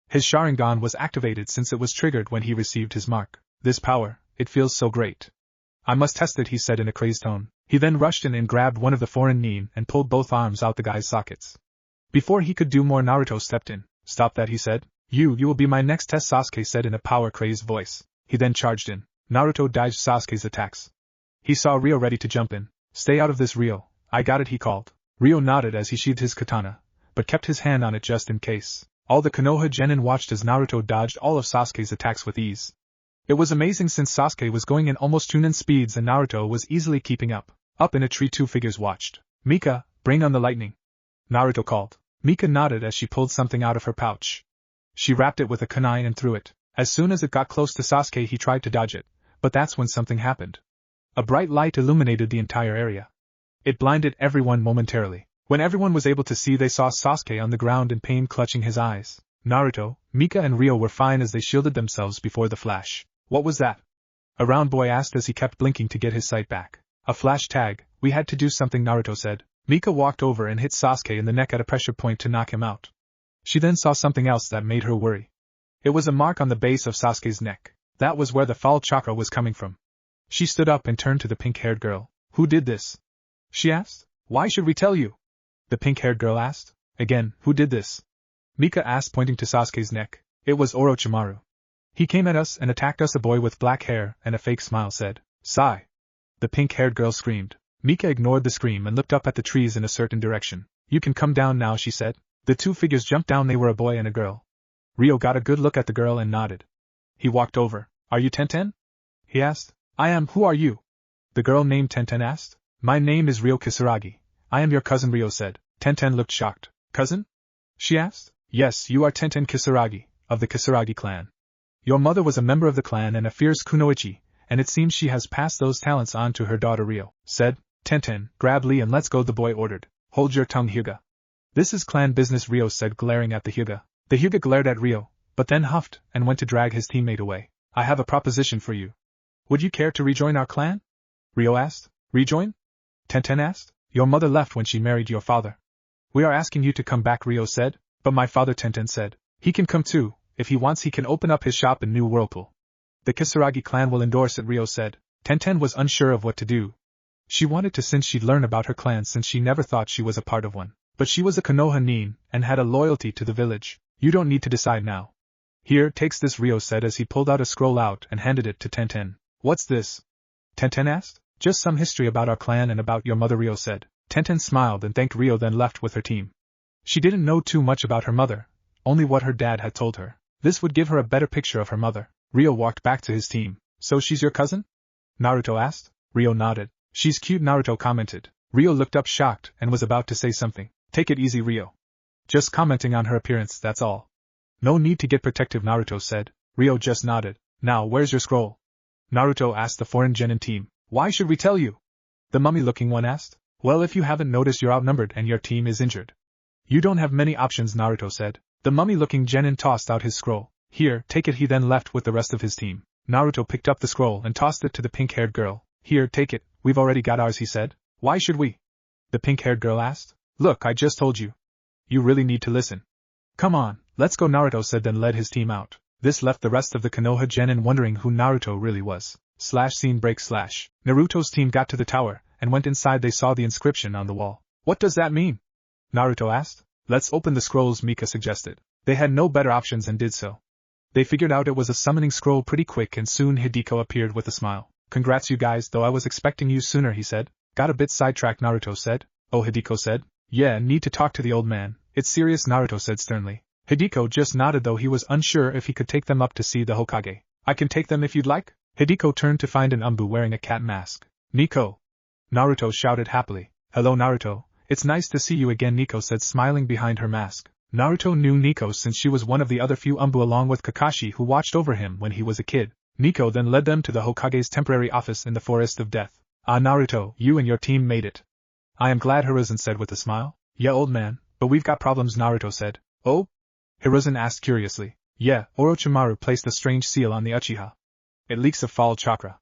His Sharingan was activated since it was triggered when he received his mark. This power, it feels so great. I must test it, he said in a crazed tone. He then rushed in and grabbed one of the foreign nin and pulled both arms out the guy's sockets. Before he could do more, Naruto stepped in. Stop that, he said. You will be my next test, Sasuke said in a power-crazed voice. He then charged in. Naruto dodged Sasuke's attacks. He saw Rio ready to jump in. Stay out of this, Rio. I got it, he called. Rio nodded as he sheathed his katana, but kept his hand on it just in case. All the Konoha genin watched as Naruto dodged all of Sasuke's attacks with ease. It was amazing since Sasuke was going in almost chunin speeds and Naruto was easily keeping up. Up in a tree, two figures watched. Mika, bring on the lightning, Naruto called. Mika nodded as she pulled something out of her pouch. She wrapped it with a kunai and threw it. As soon as it got close to Sasuke, he tried to dodge it, but that's when something happened. A bright light illuminated the entire area. It blinded everyone momentarily. When everyone was able to see, they saw Sasuke on the ground in pain, clutching his eyes. Naruto, Mika and Rio were fine as they shielded themselves before the flash. What was that? A round boy asked as he kept blinking to get his sight back. A flash tag. We had to do something, Naruto said. Mika walked over and hit Sasuke in the neck at a pressure point to knock him out. She then saw something else that made her worry. It was a mark on the base of Sasuke's neck. That was where the foul chakra was coming from. She stood up and turned to the pink-haired girl. Who did this? She asked. Why should we tell you? The pink-haired girl asked. Again, who did this? Mika asked, pointing to Sasuke's neck. It was Orochimaru. He came at us and attacked us. A boy with black hair and a fake smile said. Sigh. The pink-haired girl screamed. Mika ignored the scream and looked up at the trees in a certain direction. You can come down now, she said. The two figures jumped down. They were a boy and a girl. Rio got a good look at the girl and nodded. He walked over. Are you Tenten? He asked. I am. Who are you? The girl named Tenten asked. My name is Rio Kisaragi. I am your cousin, Rio said. Tenten looked shocked. Cousin? She asked. Yes, you are Tenten Kisaragi, of the Kisaragi clan. Your mother was a member of the clan and a fierce kunoichi, and it seems she has passed those talents on to her daughter, Rio said. Tenten, grab Lee and let's go, the boy ordered. Hold your tongue, Hyuga. This is clan business, Rio said, glaring at the Hyuga. The Hyuga glared at Rio, but then huffed and went to drag his teammate away. I have a proposition for you. Would you care to rejoin our clan? Rio asked. Rejoin? Tenten asked. Your mother left when she married your father. We are asking you to come back, Rio said. But my father, Tenten said. He can come too. If he wants, he can open up his shop in New Whirlpool. The Kisaragi clan will endorse it, Rio said. Tenten was unsure of what to do. She wanted to, since she'd learn about her clan, since she never thought she was a part of one. But she was a Konoha nin, and had a loyalty to the village. You don't need to decide now. Here, takes this, Rio said as he pulled out a scroll out and handed it to Tenten. What's this? Tenten asked. Just some history about our clan and about your mother, Rio said. Tenten smiled and thanked Rio, then left with her team. She didn't know too much about her mother, only what her dad had told her. This would give her a better picture of her mother. Rio walked back to his team. So she's your cousin? Naruto asked. Rio nodded. She's cute, Naruto commented. Rio looked up shocked and was about to say something. Take it easy, Rio. Just commenting on her appearance, that's all. No need to get protective, Naruto said. Rio just nodded. Now, where's your scroll? Naruto asked the foreign genin team. Why should we tell you? The mummy-looking one asked. Well, if you haven't noticed, you're outnumbered and your team is injured. You don't have many options, Naruto said. The mummy-looking genin tossed out his scroll. Here, take it. He then left with the rest of his team. Naruto picked up the scroll and tossed it to the pink-haired girl. Here, take it. We've already got ours, he said. Why should we? The pink-haired girl asked. Look, I just told you. You really need to listen. Come on, let's go, Naruto said, then led his team out. This left the rest of the Konoha genin wondering who Naruto really was. Scene break. Naruto's team got to the tower, and went inside. They saw the inscription on the wall. What does that mean? Naruto asked. Let's open the scrolls, Mika suggested. They had no better options and did so. They figured out it was a summoning scroll pretty quick, and soon Hideko appeared with a smile. Congrats, you guys, though I was expecting you sooner, he said. Got a bit sidetracked, Naruto said. Oh, Hideko said. Yeah, need to talk to the old man. It's serious, Naruto said sternly. Hideko just nodded, though he was unsure if he could take them up to see the Hokage. I can take them if you'd like? Hideko turned to find an umbu wearing a cat mask. Nico! Naruto shouted happily. Hello Naruto, it's nice to see you again, Nico said, smiling behind her mask. Naruto knew Nico since she was one of the other few umbu along with Kakashi who watched over him when he was a kid. Nico then led them to the Hokage's temporary office in the Forest of Death. Ah Naruto, you and your team made it. I am glad, Hiruzen said with a smile. Yeah old man, but we've got problems, Naruto said. Oh? Hiruzen asked curiously. Yeah, Orochimaru placed a strange seal on the Uchiha. It leaks a foul chakra.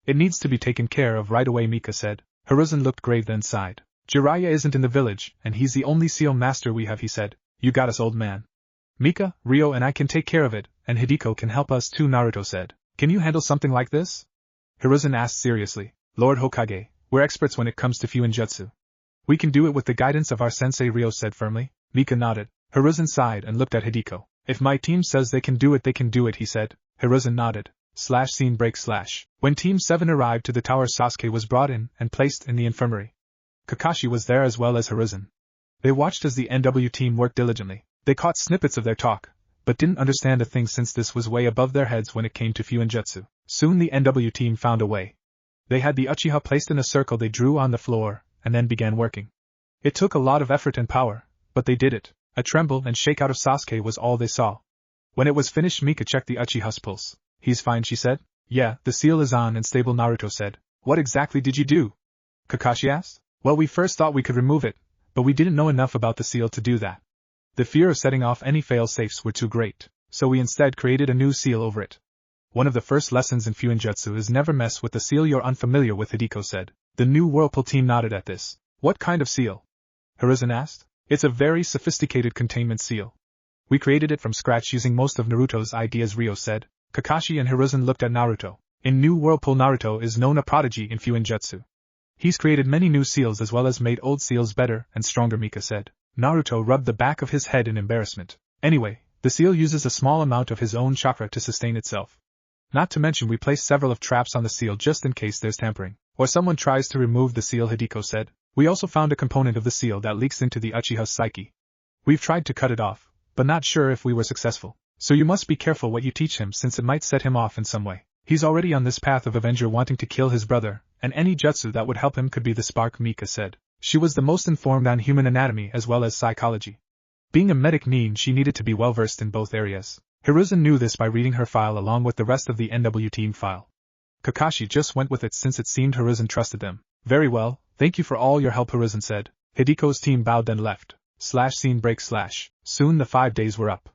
It needs to be taken care of right away, Mika said. Hiruzen looked grave then sighed. Jiraiya isn't in the village, and he's the only seal master we have, he said. You got us, old man. Mika, Rio and I can take care of it, and Hideko can help us too, Naruto said. Can you handle something like this? Hiruzen asked seriously. Lord Hokage, we're experts when it comes to Fuinjutsu. We can do it with the guidance of our sensei, Rio said firmly. Mika nodded. Hiruzen sighed and looked at Hideko. If my team says they can do it, he said. Hiruzen nodded. Scene break. When Team 7 arrived to the tower, Sasuke was brought in and placed in the infirmary. Kakashi was there as well as Hiruzen. They watched as the NW team worked diligently. They caught snippets of their talk, but didn't understand a thing since this was way above their heads when it came to Fuinjutsu. Soon the NW team found a way. They had the Uchiha placed in a circle they drew on the floor, and then began working. It took a lot of effort and power, but they did it. A tremble and shake out of Sasuke was all they saw. When it was finished, Mika checked the Uchiha's pulse. He's fine, she said. Yeah, the seal is on and stable, Naruto said. What exactly did you do? Kakashi asked. Well, we first thought we could remove it, but we didn't know enough about the seal to do that. The fear of setting off any fail-safes were too great, so we instead created a new seal over it. One of the first lessons in Fuinjutsu is never mess with the seal you're unfamiliar with, Hideko said. The new Whirlpool team nodded at this. What kind of seal? Hiruzen asked. It's a very sophisticated containment seal. We created it from scratch using most of Naruto's ideas, Rio said. Kakashi and Hiruzen looked at Naruto. In New Whirlpool, Naruto is known a prodigy in Fuinjutsu. He's created many new seals as well as made old seals better and stronger, Mika said. Naruto rubbed the back of his head in embarrassment. Anyway, the seal uses a small amount of his own chakra to sustain itself. Not to mention we placed several of traps on the seal just in case there's tampering, or someone tries to remove the seal, Hideko said. We also found a component of the seal that leaks into the Uchiha's psyche. We've tried to cut it off, but not sure if we were successful. So you must be careful what you teach him since it might set him off in some way. He's already on this path of Avenger wanting to kill his brother, and any jutsu that would help him could be the spark, Mika said. She was the most informed on human anatomy as well as psychology. Being a medic mean she needed to be well versed in both areas. Hiruzen knew this by reading her file along with the rest of the NW team file. Kakashi just went with it since it seemed Hiruzen trusted them. Very well, thank you for all your help, Hiruzen said. Hideko's team bowed then left. Scene break. Soon the 5 days were up.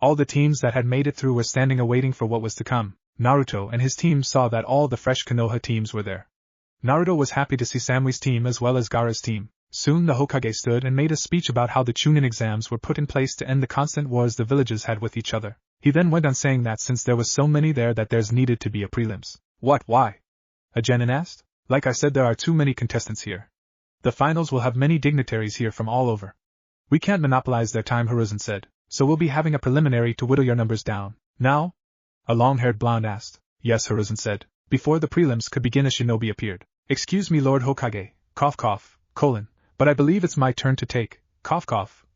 All the teams that had made it through were standing awaiting for what was to come. Naruto and his team saw that all the fresh Konoha teams were there. Naruto was happy to see Sami's team as well as Gaara's team. Soon the Hokage stood and made a speech about how the chunin exams were put in place to end the constant wars the villages had with each other. He then went on saying that since there was so many there that there's needed to be a prelims. What, why? A genin asked. Like I said, there are too many contestants here. The finals will have many dignitaries here from all over. We can't monopolize their time, Hiruzen said, so we'll be having a preliminary to whittle your numbers down. Now? A long-haired blonde asked. Yes, Hiruzen said. Before the prelims could begin, a shinobi appeared. Excuse me, Lord Hokage, but I believe it's my turn to take,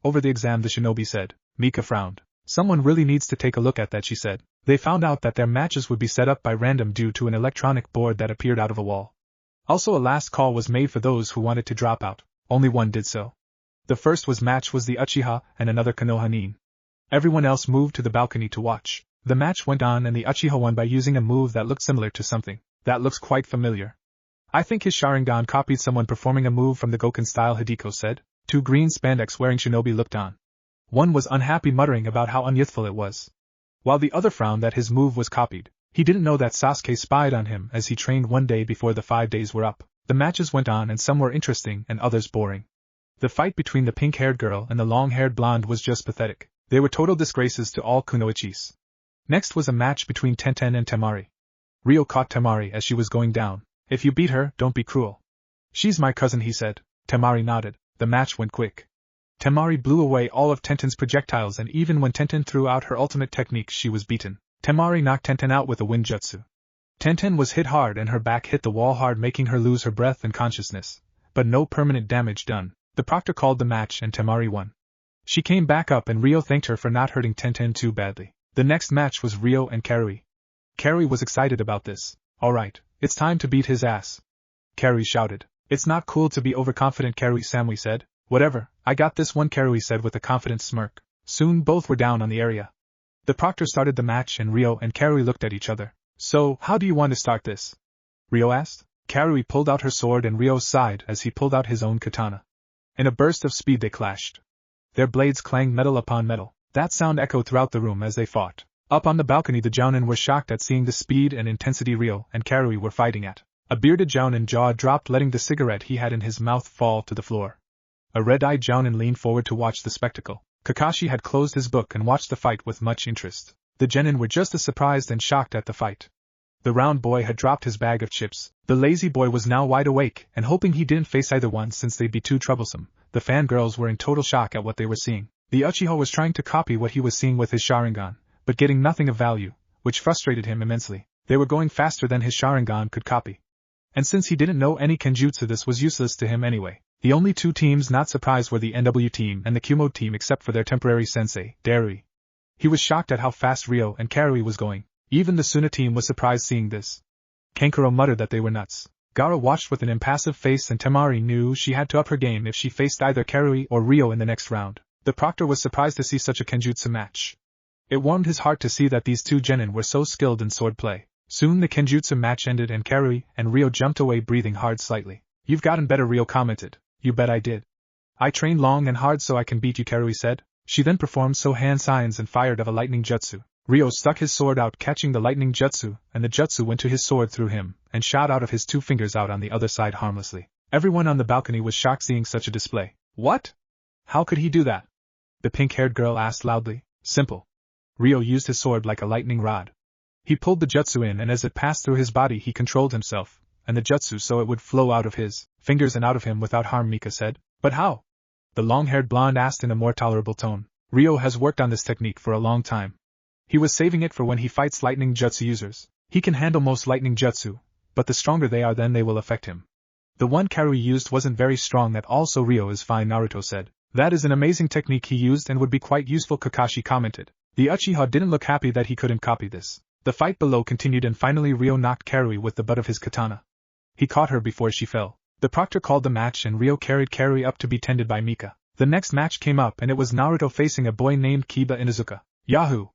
over the exam, the shinobi said. Mika frowned. Someone really needs to take a look at that, she said. They found out that their matches would be set up by random due to an electronic board that appeared out of a wall. Also, a last call was made for those who wanted to drop out. Only one did so. The first match was the Uchiha and another Konoha nin. Everyone else moved to the balcony to watch. The match went on and the Uchiha won by using a move that looked similar to something that looks quite familiar. I think his Sharingan copied someone performing a move from the Goken style, Hideko said. Two green spandex wearing shinobi looked on. One was unhappy, muttering about how unyouthful it was, while the other frowned that his move was copied. He didn't know that Sasuke spied on him as he trained one day before the 5 days were up. The matches went on and some were interesting and others boring. The fight between the pink-haired girl and the long-haired blonde was just pathetic. They were total disgraces to all kunoichis. Next was a match between Tenten and Temari. Rio caught Temari as she was going down. If you beat her, don't be cruel. She's my cousin, he said. Temari nodded. The match went quick. Temari blew away all of Tenten's projectiles, and even when Tenten threw out her ultimate technique, she was beaten. Temari knocked Tenten out with a wind jutsu. Tenten was hit hard and her back hit the wall hard, making her lose her breath and consciousness, but no permanent damage done. The proctor called the match and Temari won. She came back up and Rio thanked her for not hurting Tenten too badly. The next match was Rio and Karui. Karui was excited about this. Alright, it's time to beat his ass. Karui shouted. It's not cool to be overconfident, Karui, Sami said. Whatever, I got this one, Karui said with a confident smirk. Soon both were down on the area. The proctor started the match and Ryo and Karui looked at each other. So, how do you want to start this? Ryo asked. Karui pulled out her sword and Ryo sighed as he pulled out his own katana. In a burst of speed they clashed. Their blades clanged metal upon metal. That sound echoed throughout the room as they fought. Up on the balcony the jounin were shocked at seeing the speed and intensity Ryo and Karui were fighting at. A bearded jounin jaw dropped, letting the cigarette he had in his mouth fall to the floor. A red-eyed jounin leaned forward to watch the spectacle. Kakashi had closed his book and watched the fight with much interest. The genin were just as surprised and shocked at the fight. The round boy had dropped his bag of chips. The lazy boy was now wide awake and hoping he didn't face either one since they'd be too troublesome. The fangirls were in total shock at what they were seeing. The Uchiha was trying to copy what he was seeing with his Sharingan, but getting nothing of value, which frustrated him immensely. They were going faster than his Sharingan could copy. And since he didn't know any Kenjutsu, this was useless to him anyway. The only two teams not surprised were the NW team and the Kumo team except for their temporary sensei, Darui. He was shocked at how fast Ryo and Karui was going. Even the Suna team was surprised seeing this. Kankuro muttered that they were nuts. Gaara watched with an impassive face and Temari knew she had to up her game if she faced either Karui or Ryo in the next round. The proctor was surprised to see such a Kenjutsu match. It warmed his heart to see that these two genin were so skilled in swordplay. Soon the Kenjutsu match ended and Karui and Ryo jumped away breathing hard slightly. You've gotten better, Ryo commented. You bet I did. I trained long and hard so I can beat you, Karui said. She then performed so hand signs and fired of a lightning jutsu. Ryo stuck his sword out catching the lightning jutsu and the jutsu went to his sword through him and shot out of his two fingers out on the other side harmlessly. Everyone on the balcony was shocked seeing such a display. What? How could he do that? The pink-haired girl asked loudly. Simple. Ryo used his sword like a lightning rod. He pulled the jutsu in and as it passed through his body he controlled himself, and the jutsu so it would flow out of his fingers and out of him without harm, Mika said. But how? The long-haired blonde asked in a more tolerable tone. Ryo has worked on this technique for a long time. He was saving it for when he fights lightning jutsu users. He can handle most lightning jutsu, but the stronger they are then they will affect him. The one Karui used wasn't very strong at all, so Ryo is fine, Naruto said. That is an amazing technique he used and would be quite useful, Kakashi commented. The Uchiha didn't look happy that he couldn't copy this. The fight below continued and finally Ryo knocked Karui with the butt of his katana. He caught her before she fell. The proctor called the match and Ryo carried Karui up to be tended by Mika. The next match came up and it was Naruto facing a boy named Kiba Inuzuka. Yahoo!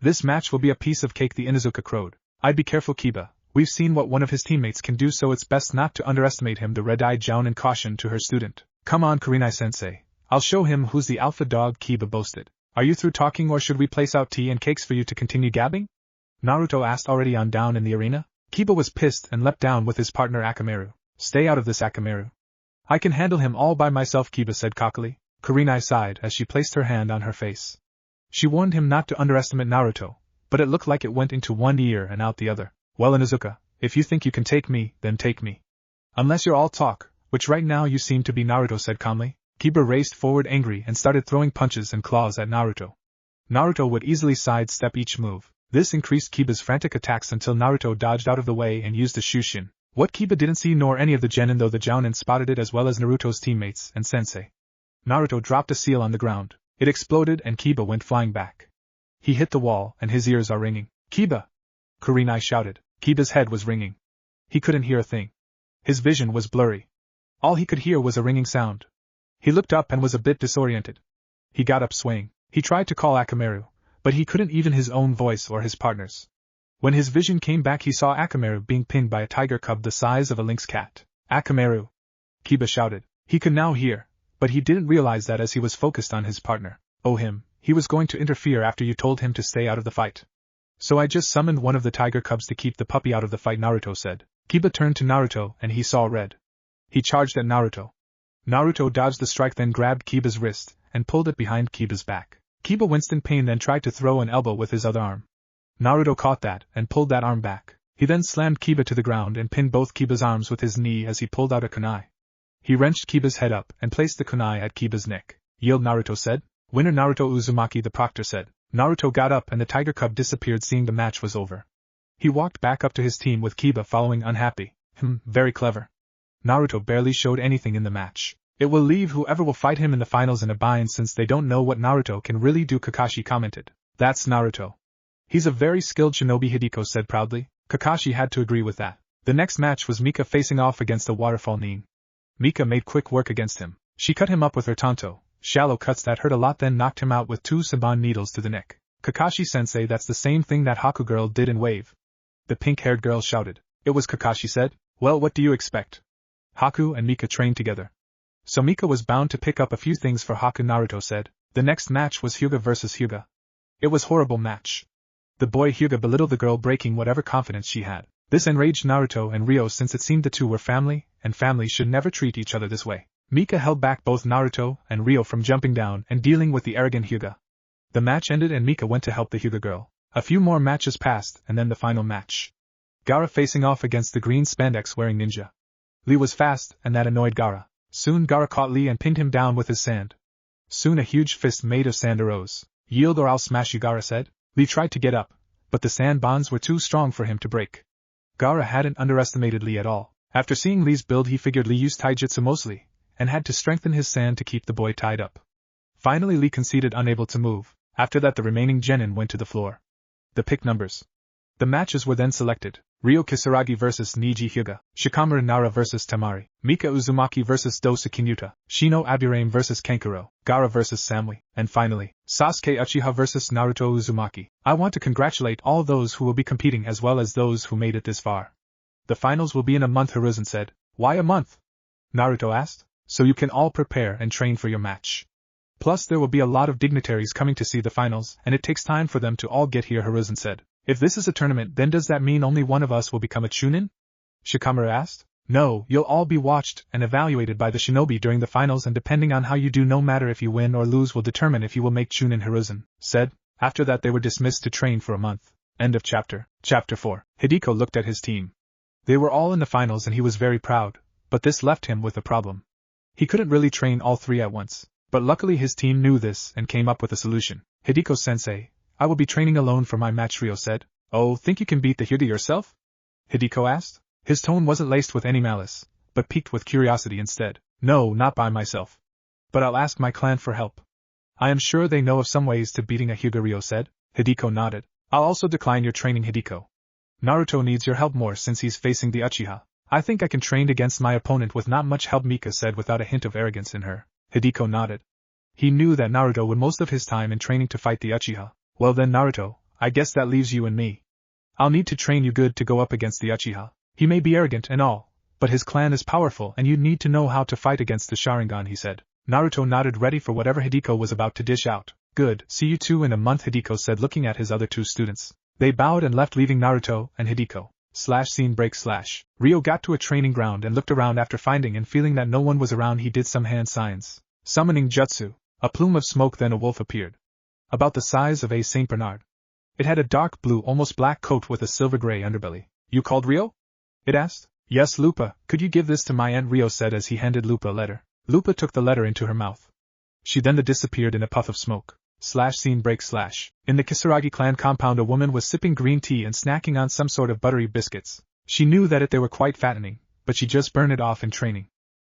This match will be a piece of cake, the Inuzuka crowed. I'd be careful, Kiba. We've seen what one of his teammates can do, so it's best not to underestimate him, the red-eyed jounin cautioned to her student. Come on, Kurenai-sensei. I'll show him who's the alpha dog, Kiba boasted. Are you through talking or should we place out tea and cakes for you to continue gabbing? Naruto asked, already on down in the arena. Kiba was pissed and leapt down with his partner Akamaru. Stay out of this, Akamaru. I can handle him all by myself, Kiba said cockily. Kurenai sighed as she placed her hand on her face. She warned him not to underestimate Naruto, but it looked like it went into one ear and out the other. Well, Inuzuka, if you think you can take me, then take me. Unless you're all talk, which right now you seem to be, Naruto said calmly. Kiba raced forward angry and started throwing punches and claws at Naruto. Naruto would easily sidestep each move. This increased Kiba's frantic attacks until Naruto dodged out of the way and used a Shushin. What Kiba didn't see nor any of the genin, though the jounin spotted it as well as Naruto's teammates and sensei. Naruto dropped a seal on the ground. It exploded and Kiba went flying back. He hit the wall and his ears are ringing. Kiba! Kurenai shouted. Kiba's head was ringing. He couldn't hear a thing. His vision was blurry. All he could hear was a ringing sound. He looked up and was a bit disoriented. He got up swaying. He tried to call Akamaru, but he couldn't even his own voice or his partner's. When his vision came back he saw Akamaru being pinned by a tiger cub the size of a lynx cat. Akamaru! Kiba shouted. He could now hear, but he didn't realize that as he was focused on his partner. Oh him, he was going to interfere after you told him to stay out of the fight. So I just summoned one of the tiger cubs to keep the puppy out of the fight, Naruto said. Kiba turned to Naruto and he saw red. He charged at Naruto. Naruto dodged the strike, then grabbed Kiba's wrist and pulled it behind Kiba's back. Kiba winced in pain, then tried to throw an elbow with his other arm. Naruto caught that and pulled that arm back. He then slammed Kiba to the ground and pinned both Kiba's arms with his knee as he pulled out a kunai. He wrenched Kiba's head up and placed the kunai at Kiba's neck. Yield, Naruto said. Winner Naruto Uzumaki, the proctor said. Naruto got up and the tiger cub disappeared, seeing the match was over. He walked back up to his team with Kiba following, unhappy. Very clever. Naruto barely showed anything in the match. It will leave whoever will fight him in the finals in a bind since they don't know what Naruto can really do, Kakashi commented. That's Naruto. He's a very skilled shinobi, Hideko said proudly. Kakashi had to agree with that. The next match was Mika facing off against the waterfall Nin. Mika made quick work against him. She cut him up with her tanto, shallow cuts that hurt a lot, then knocked him out with 2 saban needles to the neck. Kakashi-sensei, that's the same thing that Haku girl did in Wave. The pink-haired girl shouted. It was Kakashi said. Well, what do you expect? Haku and Mika trained together. So Mika was bound to pick up a few things for Haku. Naruto said. The next match was Hyuga versus Hyuga. It was horrible match. The boy Hyuga belittled the girl, breaking whatever confidence she had. This enraged Naruto and Ryo, since it seemed the two were family, and families should never treat each other this way. Mika held back both Naruto and Ryo from jumping down and dealing with the arrogant Hyuga. The match ended and Mika went to help the Hyuga girl. A few more matches passed and then the final match. Gaara facing off against the green spandex wearing ninja. Lee was fast and that annoyed Gaara. Soon Gaara caught Lee and pinned him down with his sand. Soon a huge fist made of sand arose. Yield or I'll smash you, Gaara said. Lee tried to get up, but the sand bonds were too strong for him to break. Gaara hadn't underestimated Lee at all. After seeing Lee's build, he figured Lee used taijutsu mostly, and had to strengthen his sand to keep the boy tied up. Finally Lee conceded, unable to move. After that the remaining genin went to the floor. The pick numbers. The matches were then selected. Ryo Kisaragi vs Niji Hyuga, Shikamaru Nara vs Tamari, Mika Uzumaki vs Dosaki Kinuta, Shino Aburame vs Kankuro, Gaara vs Samui, and finally, Sasuke Uchiha vs Naruto Uzumaki. I want to congratulate all those who will be competing as well as those who made it this far. The finals will be in a month, Hiruzen said. Why a month? Naruto asked. So you can all prepare and train for your match. Plus there will be a lot of dignitaries coming to see the finals, and it takes time for them to all get here, Hiruzen said. If this is a tournament, then does that mean only one of us will become a chunin? Shikamaru asked. No, you'll all be watched and evaluated by the shinobi during the finals, and depending on how you do, no matter if you win or lose, will determine if you will make chunin, Hiruzen said. After that they were dismissed to train for a month. End of chapter. Chapter 4. Hideko looked at his team. They were all in the finals and he was very proud, but this left him with a problem. He couldn't really train all three at once, but luckily his team knew this and came up with a solution. Hideko-sensei, I will be training alone for my match, Ryo said. Oh, think you can beat the Hyuga yourself? Hideko asked. His tone wasn't laced with any malice, but piqued with curiosity instead. No, not by myself. But I'll ask my clan for help. I am sure they know of some ways to beating a Hyuga, Ryo said. Hideko nodded. I'll also decline your training, Hideko. Naruto needs your help more since he's facing the Uchiha. I think I can train against my opponent with not much help, Mika said without a hint of arrogance in her. Hideko nodded. He knew that Naruto would most of his time in training to fight the Uchiha. Well then, Naruto, I guess that leaves you and me. I'll need to train you good to go up against the Uchiha. He may be arrogant and all, but his clan is powerful and you need to know how to fight against the Sharingan, he said. Naruto nodded, ready for whatever Hideko was about to dish out. Good, see you two in a month, Hideko said, looking at his other two students. They bowed and left, leaving Naruto and Hideko. Scene break. Ryo got to a training ground and looked around. After finding and feeling that no one was around, he did some hand signs. Summoning jutsu. A plume of smoke, then a wolf appeared. About the size of a Saint Bernard. It had a dark blue, almost black coat with a silver-gray underbelly. You called Ryo? It asked. Yes, Lupa, could you give this to my aunt, Ryo said as he handed Lupa a letter. Lupa took the letter into her mouth. She then disappeared in a puff of smoke. Scene break. In the Kisaragi clan compound, a woman was sipping green tea and snacking on some sort of buttery biscuits. She knew that they were quite fattening, but she just burned it off in training.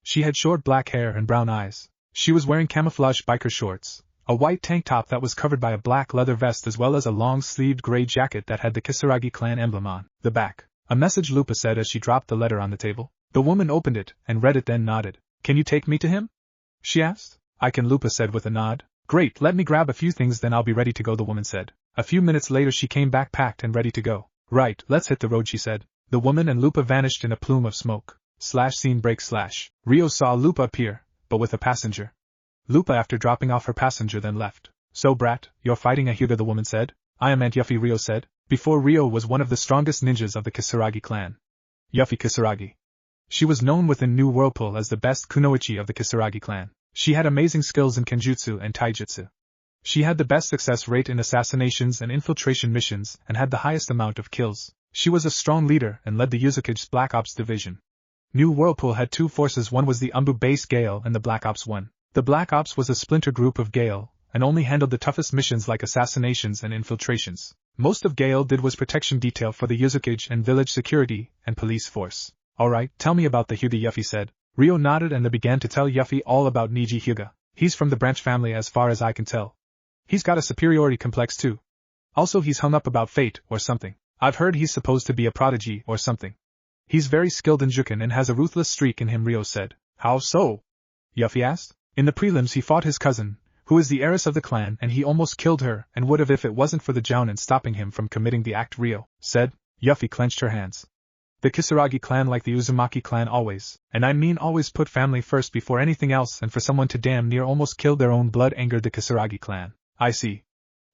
She had short black hair and brown eyes. She was wearing camouflage biker shorts, a white tank top that was covered by a black leather vest, as well as a long-sleeved gray jacket that had the Kisaragi clan emblem on the back. A message, Lupa said as she dropped the letter on the table. The woman opened it and read it, then nodded. Can you take me to him? She asked. I can, Lupa said with a nod. Great, let me grab a few things, then I'll be ready to go, the woman said. A few minutes later she came back packed and ready to go. Right, let's hit the road, she said. The woman and Lupa vanished in a plume of smoke. Scene break. Ryo saw Lupa appear, but with a passenger. Lupa, after dropping off her passenger, then left. So brat, you're fighting a Hyuga, the woman said. I am Aunt Yuffie, Ryo said. Before, Ryo was one of the strongest ninjas of the Kisaragi clan. Yuffie Kisaragi. She was known within New Whirlpool as the best kunoichi of the Kisaragi clan. She had amazing skills in kenjutsu and taijutsu. She had the best success rate in assassinations and infiltration missions and had the highest amount of kills. She was a strong leader and led the Yuzukage's Black Ops division. New Whirlpool had two forces, one was the Umbu-based Gale and the Black Ops 1. The Black Ops was a splinter group of Gale, and only handled the toughest missions like assassinations and infiltrations. Most of Gale did was protection detail for the Yuzukage and village security and police force. Alright, tell me about the Hyuga, Yuffie said. Ryo nodded and they began to tell Yuffie all about Niji Hyuga. He's from the branch family as far as I can tell. He's got a superiority complex too. Also he's hung up about fate or something. I've heard he's supposed to be a prodigy or something. He's very skilled in jukin and has a ruthless streak in him, Ryo said. How so? Yuffie asked. In the prelims he fought his cousin, who is the heiress of the clan, and he almost killed her and would have if it wasn't for the jounin stopping him from committing the act, Ryo said. Yuffie clenched her hands. The Kisaragi clan, like the Uzumaki clan, always, and I mean always, put family first before anything else, and for someone to damn near almost kill their own blood angered the Kisaragi clan. I see.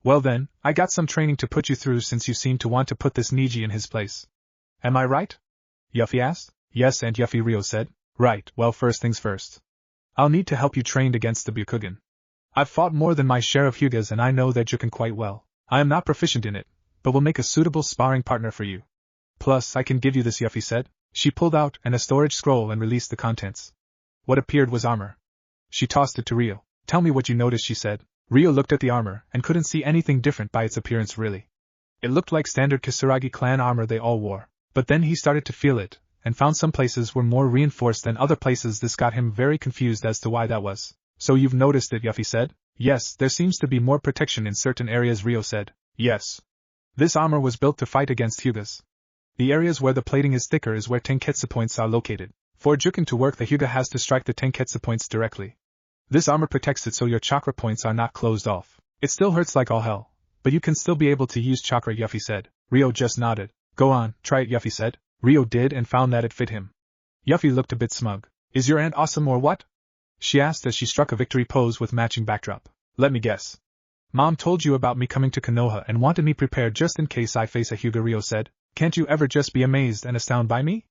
Well then, I got some training to put you through since you seem to want to put this Niji in his place. Am I right? Yuffie asked. Yes, Aunt Yuffie, Ryo said. Right, well, first things first. I'll need to help you train against the Byakugan. I've fought more than my share of Hyugas and I know that jukin quite well. I am not proficient in it, but will make a suitable sparring partner for you. Plus, I can give you this, Yuffie said. She pulled out a storage scroll and released the contents. What appeared was armor. She tossed it to Ryo. Tell me what you noticed, she said. Ryo looked at the armor and couldn't see anything different by its appearance, really. It looked like standard Kisaragi clan armor they all wore. But then he started to feel it, and found some places were more reinforced than other places. This got him very confused as to why that was. So you've noticed it, Yuffie said. Yes, there seems to be more protection in certain areas, Ryo said. Yes. This armor was built to fight against Hyugas. The areas where the plating is thicker is where Tenketsu points are located. For jukin to work, the Hyuga has to strike the Tenketsu points directly. This armor protects it so your chakra points are not closed off. It still hurts like all hell, but you can still be able to use chakra, Yuffie said. Ryo just nodded. Go on, try it, Yuffie said. Ryo did and found that it fit him. Yuffie looked a bit smug. Is your aunt awesome or what? She asked as she struck a victory pose with matching backdrop. Let me guess. Mom told you about me coming to Konoha and wanted me prepared just in case I face a Hyuga, Ryo said. Can't you ever just be amazed and astounded by me?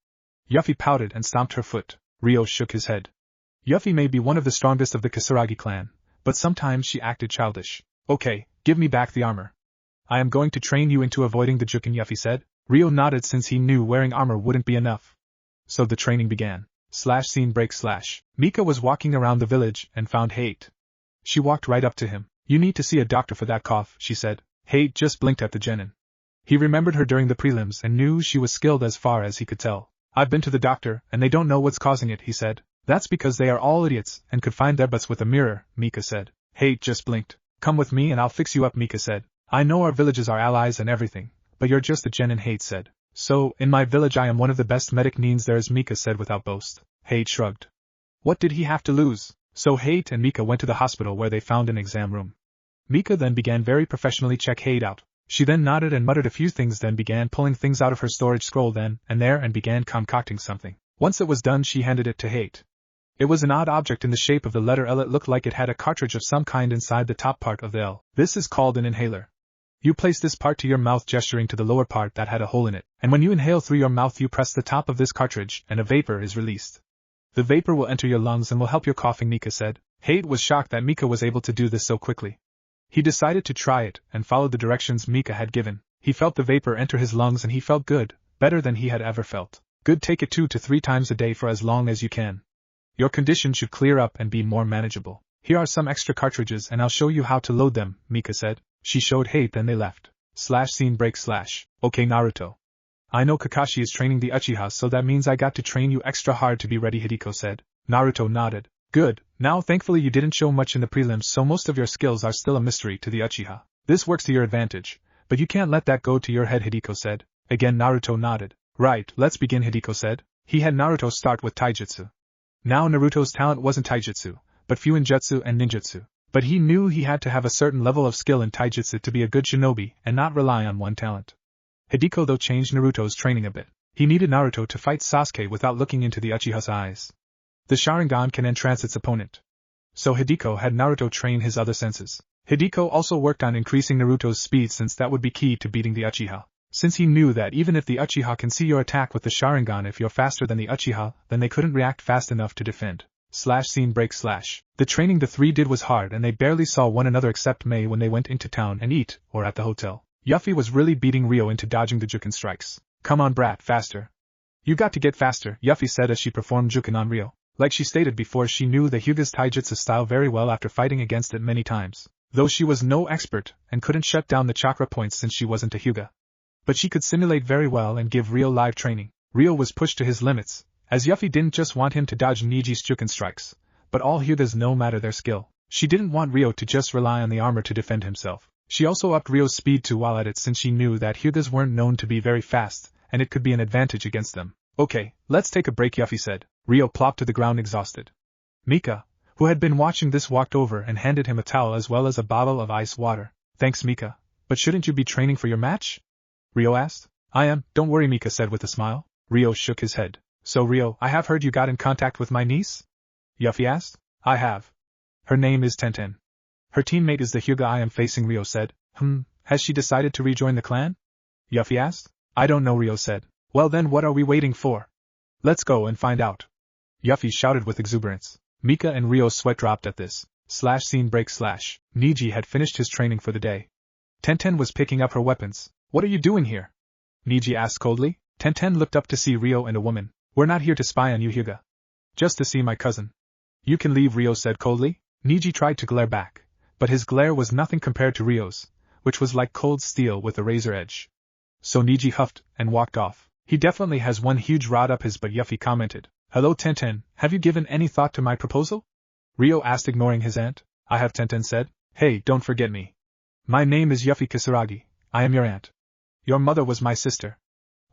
Yuffie pouted and stomped her foot. Ryo shook his head. Yuffie may be one of the strongest of the Kisaragi clan, but sometimes she acted childish. Okay, give me back the armor. I am going to train you into avoiding the jukin, Yuffie said. Ryo nodded since he knew wearing armor wouldn't be enough. So the training began. Scene break / Mika was walking around the village and found Hate. She walked right up to him. You need to see a doctor for that cough, she said. Hate just blinked at the genin. He remembered her during the prelims and knew she was skilled as far as he could tell. I've been to the doctor and they don't know what's causing it, he said. That's because they are all idiots and could find their butts with a mirror, Mika said. Hate just blinked. Come with me and I'll fix you up, Mika said. I know our villages are allies and everything, but you're just a genin, Hate said. So, in my village I am one of the best medic nins there is, Mika said without boast. Hate shrugged. What did he have to lose? So Hate and Mika went to the hospital where they found an exam room. Mika then began very professionally check Hate out. She then nodded and muttered a few things, then began pulling things out of her storage scroll then and there and began concocting something. Once it was done she handed it to Hate. It was an odd object in the shape of the letter L. It looked like it had a cartridge of some kind inside the top part of the L. This is called an inhaler. You place this part to your mouth, gesturing to the lower part that had a hole in it, and when you inhale through your mouth you press the top of this cartridge and a vapor is released. The vapor will enter your lungs and will help your coughing, Mika said. Hate was shocked that Mika was able to do this so quickly. He decided to try it and followed the directions Mika had given. He felt the vapor enter his lungs and he felt good, better than he had ever felt. Good, take it 2 to 3 times a day for as long as you can. Your condition should clear up and be more manageable. Here are some extra cartridges and I'll show you how to load them, Mika said. She showed Hate, then they left. Scene break / Okay, Naruto. I know Kakashi is training the Uchiha, so that means I got to train you extra hard to be ready, Hideko said. Naruto nodded. Good, now thankfully you didn't show much in the prelims, so most of your skills are still a mystery to the Uchiha. This works to your advantage, but you can't let that go to your head, Hideko said. Again Naruto nodded. Right, let's begin, Hideko said. He had Naruto start with taijutsu. Now Naruto's talent wasn't taijutsu, but fuinjutsu and ninjutsu. But he knew he had to have a certain level of skill in taijutsu to be a good shinobi and not rely on one talent. Hideko though changed Naruto's training a bit. He needed Naruto to fight Sasuke without looking into the Uchiha's eyes. The Sharingan can entrance its opponent. So Hideko had Naruto train his other senses. Hideko also worked on increasing Naruto's speed since that would be key to beating the Uchiha. Since he knew that even if the Uchiha can see your attack with the Sharingan, if you're faster than the Uchiha, then they couldn't react fast enough to defend. Scene break / The training the three did was hard and they barely saw one another except May when they went into town and eat, or at the hotel. Yuffie was really beating Ryo into dodging the jukin strikes. Come on brat, faster. You got to get faster, Yuffie said as she performed jukin on Ryo. Like she stated before, she knew the Hyuga's taijutsu style very well after fighting against it many times. Though she was no expert and couldn't shut down the chakra points since she wasn't a Hyuga. But she could simulate very well and give Ryo live training. Ryo was pushed to his limits, as Yuffie didn't just want him to dodge Niji's jukin strikes, but all Hyugas no matter their skill. She didn't want Ryo to just rely on the armor to defend himself. She also upped Ryo's speed too while at it since she knew that Hyugas weren't known to be very fast, and it could be an advantage against them. Okay, let's take a break, Yuffie said. Ryo plopped to the ground exhausted. Mika, who had been watching this, walked over and handed him a towel as well as a bottle of ice water. Thanks, Mika, but shouldn't you be training for your match? Ryo asked. I am, don't worry, Mika said with a smile. Ryo shook his head. So Ryo, I have heard you got in contact with my niece? Yuffie asked. I have. Her name is Tenten. Her teammate is the Hyuga I am facing, Ryo said. Has she decided to rejoin the clan? Yuffie asked. I don't know, Ryo said. Well then what are we waiting for? Let's go and find out. Yuffie shouted with exuberance. Mika and Ryo's sweat dropped at this. Scene break / Niji had finished his training for the day. Tenten was picking up her weapons. What are you doing here? Niji asked coldly. Tenten looked up to see Ryo and a woman. We're not here to spy on you, Hyuga. Just to see my cousin. You can leave, Ryo said coldly. Niji tried to glare back, but his glare was nothing compared to Ryo's, which was like cold steel with a razor edge. So Niji huffed and walked off. He definitely has one huge rod up his butt, Yuffie commented. Hello Tenten, have you given any thought to my proposal? Ryo asked, ignoring his aunt. I have, Tenten said. Hey, don't forget me. My name is Yuffie Kisaragi. I am your aunt. Your mother was my sister.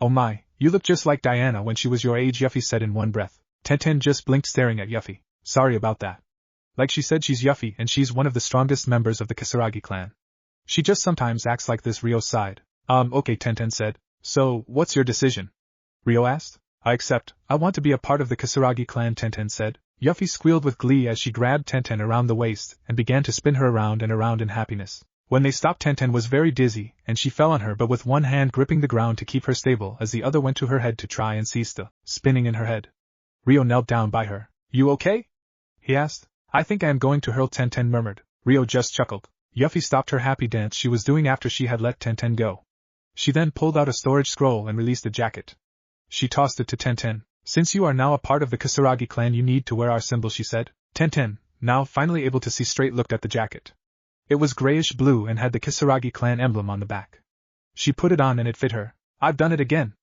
Oh my, you look just like Diana when she was your age, Yuffie said in one breath. Tenten just blinked, staring at Yuffie. Sorry about that. Like she said, she's Yuffie and she's one of the strongest members of the Kisaragi clan. She just sometimes acts like this, Ryo sighed. Okay, Tenten said. So, what's your decision? Ryo asked. I accept. I want to be a part of the Kisaragi clan, Tenten said. Yuffie squealed with glee as she grabbed Tenten around the waist and began to spin her around and around in happiness. When they stopped, Tenten was very dizzy, and she fell on her but with one hand gripping the ground to keep her stable as the other went to her head to try and cease the spinning in her head. Ryo knelt down by her. You okay? He asked. I think I am going to hurl, Tenten murmured. Ryo just chuckled. Yuffie stopped her happy dance she was doing after she had let Tenten go. She then pulled out a storage scroll and released a jacket. She tossed it to Tenten. Since you are now a part of the Kisaragi clan, you need to wear our symbol, she said. Tenten, now finally able to see straight, looked at the jacket. It was grayish blue and had the Kisaragi clan emblem on the back. She put it on and it fit her. I've done it again!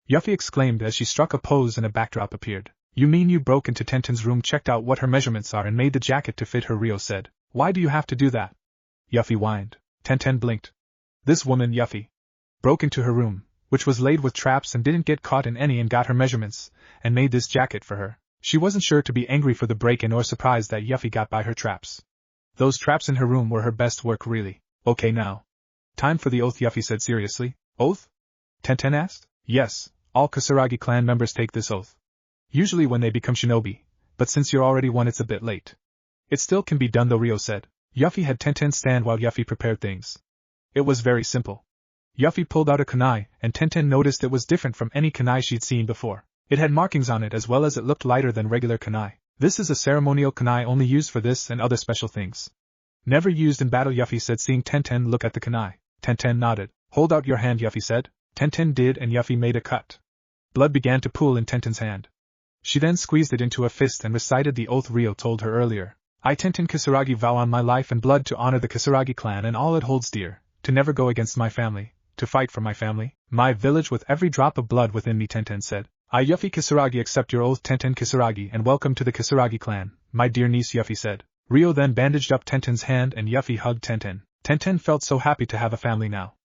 Yuffie exclaimed as she struck a pose and a backdrop appeared. You mean you broke into Tenten's room, checked out what her measurements are and made the jacket to fit her, Ryo said. Why do you have to do that? Yuffie whined. Tenten blinked. This woman, Yuffie, broke into her room, which was laid with traps and didn't get caught in any, and got her measurements, and made this jacket for her. She wasn't sure to be angry for the break-in or surprised that Yuffie got by her traps. Those traps in her room were her best work, really. Okay now. Time for the oath, Yuffie said seriously. Oath? Tenten asked. Yes, all Kisaragi clan members take this oath. Usually when they become shinobi, but since you're already one it's a bit late. It still can be done though, Ryo said. Yuffie had Tenten stand while Yuffie prepared things. It was very simple. Yuffie pulled out a kunai, and Tenten noticed it was different from any kunai she'd seen before. It had markings on it as well as it looked lighter than regular kunai. This is a ceremonial kunai only used for this and other special things. Never used in battle, Yuffie said, seeing Tenten look at the kunai. Tenten nodded. Hold out your hand, Yuffie said. Tenten did and Yuffie made a cut. Blood began to pool in Tenten's hand. She then squeezed it into a fist and recited the oath Ryo told her earlier. I, Tenten Kisaragi, vow on my life and blood to honor the Kisaragi clan and all it holds dear, to never go against my family, to fight for my family, my village with every drop of blood within me, Tenten said. I, Yuffie Kisaragi, accept your oath, Tenten Kisaragi, and welcome to the Kisaragi clan, my dear niece, Yuffie said. Ryo then bandaged up Tenten's hand and Yuffie hugged Tenten. Tenten felt so happy to have a family now.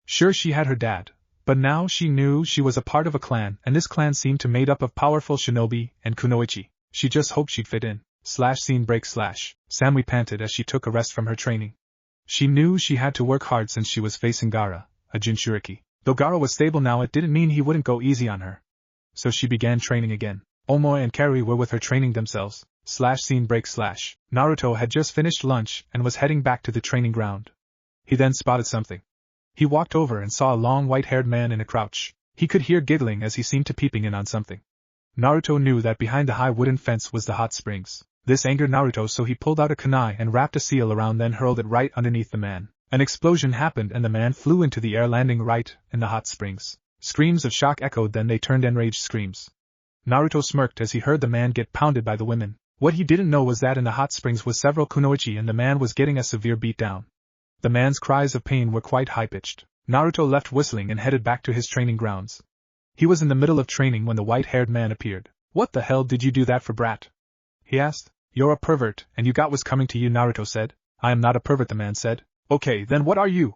Sure, she had her dad, but now she knew she was a part of a clan, and this clan seemed to made up of powerful shinobi and kunoichi. She just hoped she'd fit in. Scene break / Sami panted as she took a rest from her training. She knew she had to work hard since she was facing Gaara, a Jinchuriki. Though Gaara was stable now, it didn't mean he wouldn't go easy on her. So she began training again. Omoe and Kari were with her training themselves. Scene break / Naruto had just finished lunch and was heading back to the training ground. He then spotted something. He walked over and saw a long white-haired man in a crouch. He could hear giggling as he seemed to peeping in on something. Naruto knew that behind the high wooden fence was the hot springs. This angered Naruto, so he pulled out a kunai and wrapped a seal around, then hurled it right underneath the man. An explosion happened and the man flew into the air, landing right in the hot springs. Screams of shock echoed, then they turned enraged screams. Naruto smirked as he heard the man get pounded by the women. What he didn't know was that in the hot springs was several kunoichi and the man was getting a severe beatdown. The man's cries of pain were quite high-pitched. Naruto left whistling and headed back to his training grounds. He was in the middle of training when the white-haired man appeared. What the hell did you do that for, brat? He asked. You're a pervert, and you got what's coming to you, Naruto said. I am not a pervert, the man said. Okay, then what are you?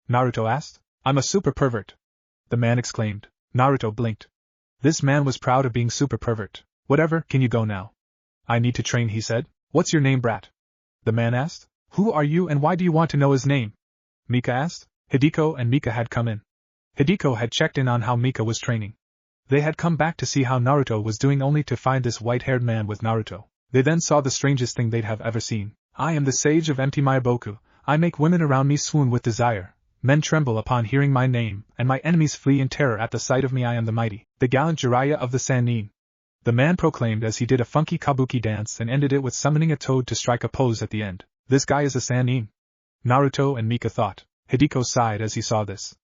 Naruto asked. I'm a super pervert. The man exclaimed. Naruto blinked. This man was proud of being super pervert. Whatever, can you go now? I need to train, he said. What's your name, brat? The man asked. Who are you and why do you want to know his name? Mika asked. Hideko and Mika had come in. Hideko had checked in on how Mika was training. They had come back to see how Naruto was doing only to find this white-haired man with Naruto. They then saw the strangest thing they'd have ever seen. I am the sage of empty Myoboku. I make women around me swoon with desire. Men tremble upon hearing my name, and my enemies flee in terror at the sight of me. I am the mighty, the gallant Jiraiya of the Sannin. The man proclaimed as he did a funky kabuki dance and ended it with summoning a toad to strike a pose at the end. This guy is a Sannin. Naruto and Mika thought. Hideko sighed as he saw this.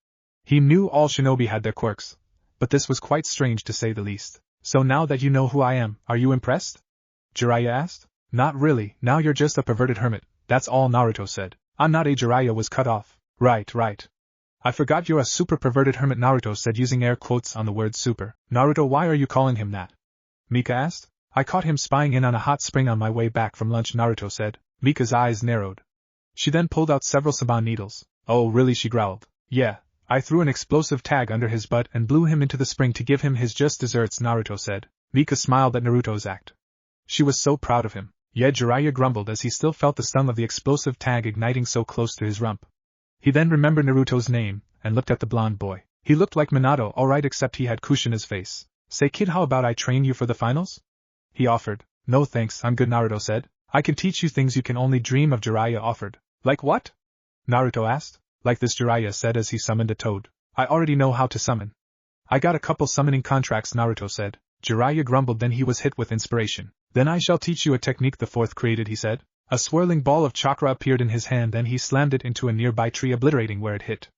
He knew all shinobi had their quirks, but this was quite strange to say the least. So now that you know who I am, are you impressed? Jiraiya asked. Not really, now you're just a perverted hermit, that's all, Naruto said. I'm not a Jiraiya was cut off. Right. I forgot you're a super perverted hermit, Naruto said using air quotes on the word super. Naruto, why are you calling him that? Mika asked. I caught him spying in on a hot spring on my way back from lunch, Naruto said. Mika's eyes narrowed. She then pulled out several saban needles. Oh really, she growled. Yeah, I threw an explosive tag under his butt and blew him into the spring to give him his just desserts, Naruto said. Mika smiled at Naruto's act. She was so proud of him. Yet Jiraiya grumbled as he still felt the stung of the explosive tag igniting so close to his rump. He then remembered Naruto's name, and looked at the blonde boy. He looked like Minato, alright, except he had Kushina's face. Say kid, how about I train you for the finals? He offered. No thanks, I'm good, Naruto said. I can teach you things you can only dream of, Jiraiya offered. Like what? Naruto asked. Like this, Jiraiya said as he summoned a toad. I already know how to summon. I got a couple summoning contracts, Naruto said. Jiraiya grumbled, then he was hit with inspiration. Then I shall teach you a technique the fourth created, he said. A swirling ball of chakra appeared in his hand, then he slammed it into a nearby tree, obliterating where it hit.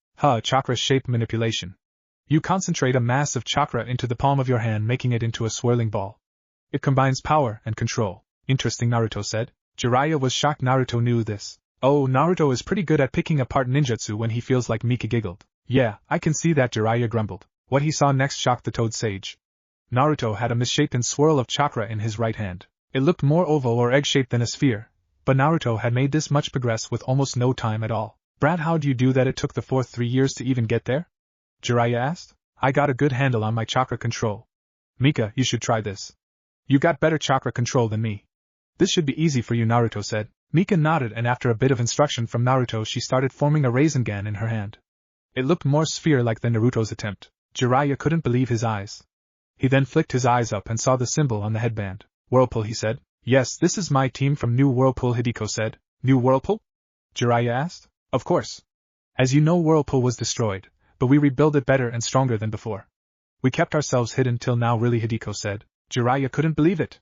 Chakra-shaped manipulation. You concentrate a mass of chakra into the palm of your hand, making it into a swirling ball. It combines power and control. Interesting, Naruto said. Jiraiya was shocked Naruto knew this. Oh, Naruto is pretty good at picking apart ninjutsu when he feels like, Mika giggled. Yeah, I can see that, Jiraiya grumbled. What he saw next shocked the toad sage. Naruto had a misshapen swirl of chakra in his right hand. It looked more oval or egg-shaped than a sphere, but Naruto had made this much progress with almost no time at all. Brad, how do you do that? It took the fourth 3 years to even get there? Jiraiya asked. I got a good handle on my chakra control. Mika, you should try this. You got better chakra control than me. This should be easy for you, Naruto said. Mika nodded, and after a bit of instruction from Naruto she started forming a Rasengan in her hand. It looked more sphere-like than Naruto's attempt. Jiraiya couldn't believe his eyes. He then flicked his eyes up and saw the symbol on the headband. Whirlpool, he said. Yes, this is my team from New Whirlpool, Hideko said. New Whirlpool? Jiraiya asked. Of course. As you know, Whirlpool was destroyed, but we rebuilt it better and stronger than before. We kept ourselves hidden till now, really, Hideko said. Jiraiya couldn't believe it.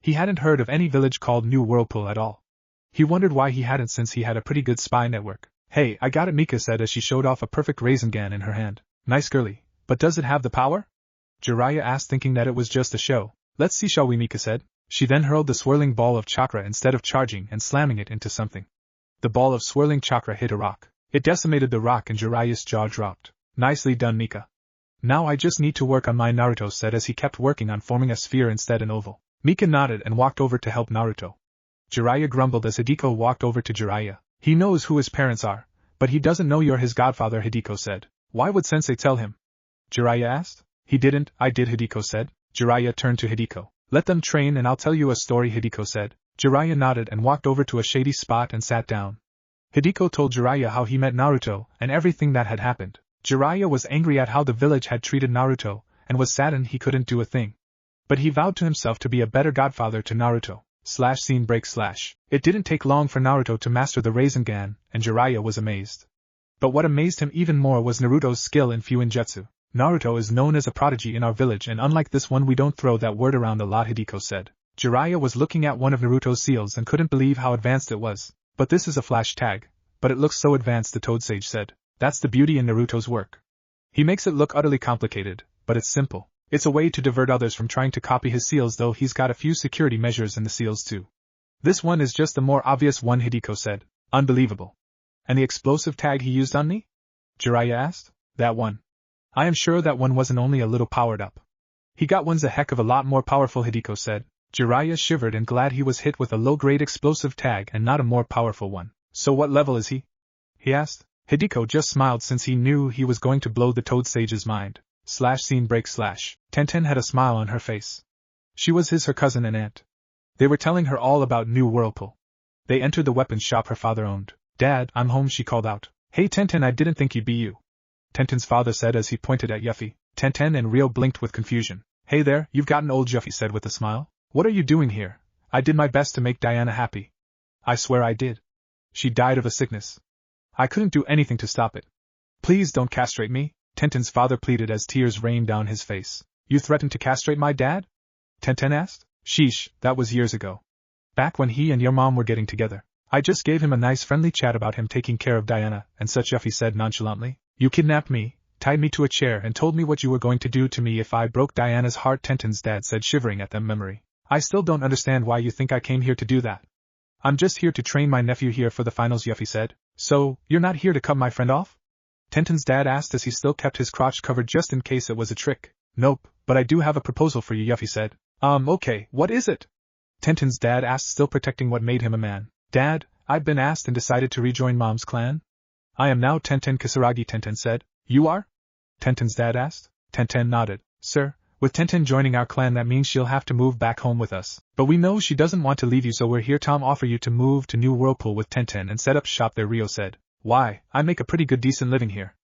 He hadn't heard of any village called New Whirlpool at all. He wondered why he hadn't, since he had a pretty good spy network. Hey, I got it, Mika said as she showed off a perfect Rasengan in her hand. Nice girly, but does it have the power? Jiraiya asked, thinking that it was just a show. Let's see, shall we, Mika said. She then hurled the swirling ball of chakra instead of charging and slamming it into something. The ball of swirling chakra hit a rock. It decimated the rock and Jiraiya's jaw dropped. Nicely done, Mika. Now I just need to work on mine, Naruto said as he kept working on forming a sphere instead an oval. Mika nodded and walked over to help Naruto. Jiraiya grumbled as Hideko walked over to Jiraiya. He knows who his parents are, but he doesn't know you're his godfather, Hideko said. Why would Sensei tell him? Jiraiya asked. He didn't, I did, Hideko said. Jiraiya turned to Hideko. Let them train and I'll tell you a story, Hideko said. Jiraiya nodded and walked over to a shady spot and sat down. Hideko told Jiraiya how he met Naruto and everything that had happened. Jiraiya was angry at how the village had treated Naruto, and was saddened he couldn't do a thing. But he vowed to himself to be a better godfather to Naruto. Scene break. It didn't take long for Naruto to master the Rasengan, and Jiraiya was amazed. But what amazed him even more was Naruto's skill in Fuinjutsu. Naruto is known as a prodigy in our village, and unlike this one we don't throw that word around a lot, Hideko said. Jiraiya was looking at one of Naruto's seals and couldn't believe how advanced it was. But this is a flash tag. But it looks so advanced, the Toad Sage said. That's the beauty in Naruto's work. He makes it look utterly complicated, but it's simple. It's a way to divert others from trying to copy his seals, though he's got a few security measures in the seals too. This one is just the more obvious one, Hideko said. Unbelievable. And the explosive tag he used on me? Jiraiya asked. That one. I am sure that one wasn't only a little powered up. He got one's a heck of a lot more powerful, Hideko said. Jiraiya shivered and glad he was hit with a low-grade explosive tag and not a more powerful one. So what level is he? he asked. Hideko just smiled since he knew he was going to blow the Toad Sage's mind. Scene break / Tenten had a smile on her face. She was her cousin and aunt. They were telling her all about new Whirlpool. They entered the weapons shop her father owned. Dad, I'm home, she called out. Hey Tenten, I didn't think you'd be you. Tenten's father said as he pointed at Yuffie. Tenten and Rio blinked with confusion. Hey there, you've gotten old, Yuffie said with a smile. What are you doing here? I did my best to make Diana happy. I swear I did. She died of a sickness. I couldn't do anything to stop it. Please don't castrate me, Tenten's father pleaded as tears rained down his face. You threatened to castrate my dad? Tenten asked. Sheesh, that was years ago. Back when he and your mom were getting together. I just gave him a nice friendly chat about him taking care of Diana, and such, Yuffie said nonchalantly. You kidnapped me, tied me to a chair and told me what you were going to do to me if I broke Diana's heart, Tenten's dad said, shivering at the memory. I still don't understand why you think I came here to do that. I'm just here to train my nephew here for the finals, Yuffie said. So, you're not here to cut my friend off? Tenten's dad asked as he still kept his crotch covered just in case it was a trick. Nope, but I do have a proposal for you, Yuffie said. Okay, what is it? Tenten's dad asked, still protecting what made him a man. Dad, I've been asked and decided to rejoin Mom's clan. I am now Tenten Kisaragi, Tenten said. You are? Tenten's dad asked. Tenten nodded. Sir, with Tenten joining our clan that means she'll have to move back home with us. But we know she doesn't want to leave you, so we're here to offer you to move to New Whirlpool with Tenten and set up shop there, Rio said. Why, I make a pretty good decent living here.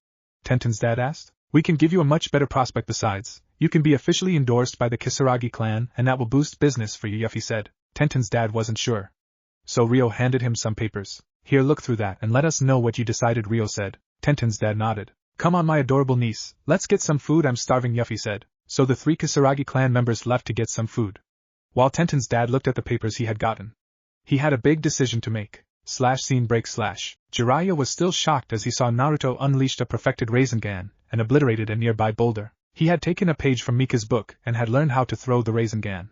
Tenten's dad asked. We can give you a much better prospect besides. You can be officially endorsed by the Kisaragi clan and that will boost business for you, Yuffie said. Tenten's dad wasn't sure. So Rio handed him some papers. Here, look through that and let us know what you decided, Rio said. Tenten's dad nodded. Come on, my adorable niece, let's get some food, I'm starving, Yuffie said. So the 3 Kisaragi clan members left to get some food. While Tenten's dad looked at the papers he had gotten. He had a big decision to make. Scene break / Jiraiya was still shocked as he saw Naruto unleashed a perfected Rasengan and obliterated a nearby boulder. He had taken a page from Mika's book and had learned how to throw the Rasengan.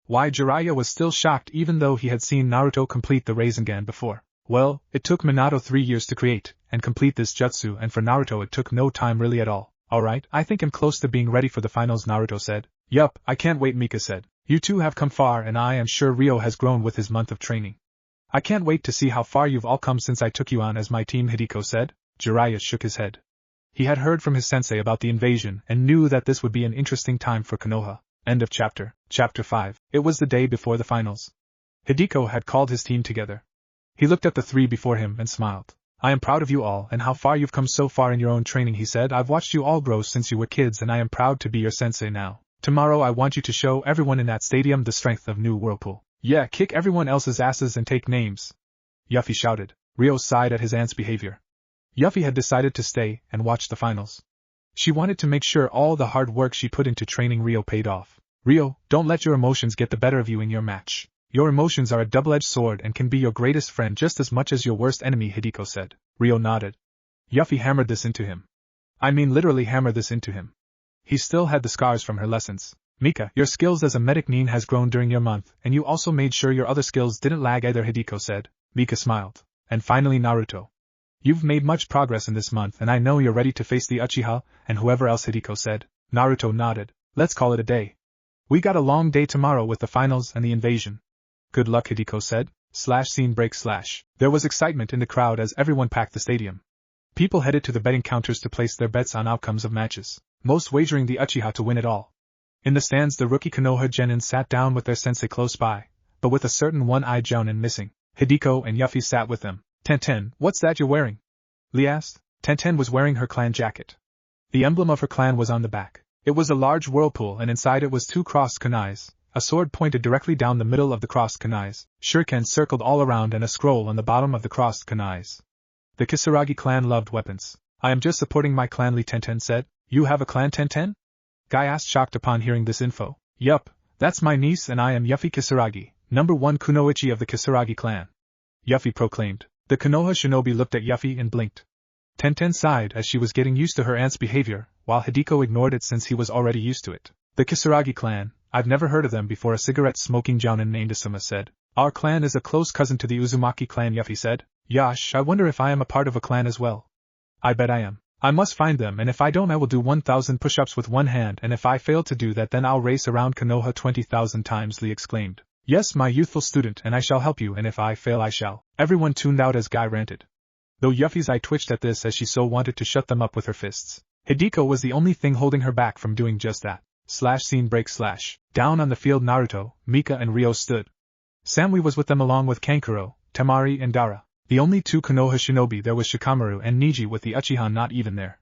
Why Jiraiya was still shocked even though he had seen Naruto complete the Rasengan before. Well, it took Minato 3 years to create and complete this jutsu, and for Naruto it took no time really at all. Alright, I think I'm close to being ready for the finals, Naruto said. Yup, I can't wait, Mika said. You two have come far and I am sure Rio has grown with his month of training. I can't wait to see how far you've all come since I took you on as my team, Hideko said. Jiraiya shook his head. He had heard from his sensei about the invasion and knew that this would be an interesting time for Konoha. End of chapter. Chapter 5. It was the day before the finals. Hideko had called his team together. He looked at the 3 before him and smiled. I am proud of you all and how far you've come so far in your own training, he said. I've watched you all grow since you were kids and I am proud to be your sensei now. Tomorrow I want you to show everyone in that stadium the strength of New Whirlpool. Yeah, kick everyone else's asses and take names. Yuffie shouted. Rio sighed at his aunt's behavior. Yuffie had decided to stay and watch the finals. She wanted to make sure all the hard work she put into training Rio paid off. Rio, don't let your emotions get the better of you in your match. Your emotions are a double-edged sword and can be your greatest friend just as much as your worst enemy, Hideko said. Rio nodded. Yuffie hammered this into him. I mean literally hammered this into him. He still had the scars from her lessons. Mika, your skills as a medic nin has grown during your month, and you also made sure your other skills didn't lag either, Hideko said. Mika smiled. And finally Naruto. You've made much progress in this month and I know you're ready to face the Uchiha, and whoever else, Hideko said. Naruto nodded. Let's call it a day. We got a long day tomorrow with the finals and the invasion. Good luck, Hideko said. Scene break / There was excitement in the crowd as everyone packed the stadium. People headed to the betting counters to place their bets on outcomes of matches, most wagering the Uchiha to win it all. In the stands the rookie Konoha genin sat down with their sensei close by, but with a certain one-eyed jounin missing. Hideko and Yuffie sat with them. Tenten, what's that you're wearing? Lee asked. Tenten was wearing her clan jacket. The emblem of her clan was on the back. It was a large whirlpool and inside it was 2 crossed kunais, a sword pointed directly down the middle of the crossed kunais, shurikens circled all around and a scroll on the bottom of the crossed kunais. The Kisaragi clan loved weapons. I am just supporting my clan, Lee, Tenten said. You have a clan, Tenten? Guy asked, shocked upon hearing this info. Yup, that's my niece and I am Yuffie Kisaragi, #1 kunoichi of the Kisaragi clan. Yuffie proclaimed. The Konoha shinobi looked at Yuffie and blinked. Tenten sighed as she was getting used to her aunt's behavior, while Hideko ignored it since he was already used to it. The Kisaragi clan, I've never heard of them before, a cigarette-smoking jounin named Asuma said. Our clan is a close cousin to the Uzumaki clan, Yuffie said. Yash, I wonder if I am a part of a clan as well. I bet I am. I must find them, and if I don't I will do 1,000 push-ups with one hand, and if I fail to do that then I'll race around Konoha 20,000 times, Lee exclaimed. Yes, my youthful student, and I shall help you, and if I fail I shall. Everyone tuned out as Guy ranted. though Yuffie's eye twitched at this as she so wanted to shut them up with her fists. Hideko was the only thing holding her back from doing just that. Scene break. Down on the field, Naruto, Mika and Ryo stood. Sami was with them along with Kankuro, Temari and Gaara. The only two Konoha shinobi there was Shikamaru and Niji, with the Uchiha not even there.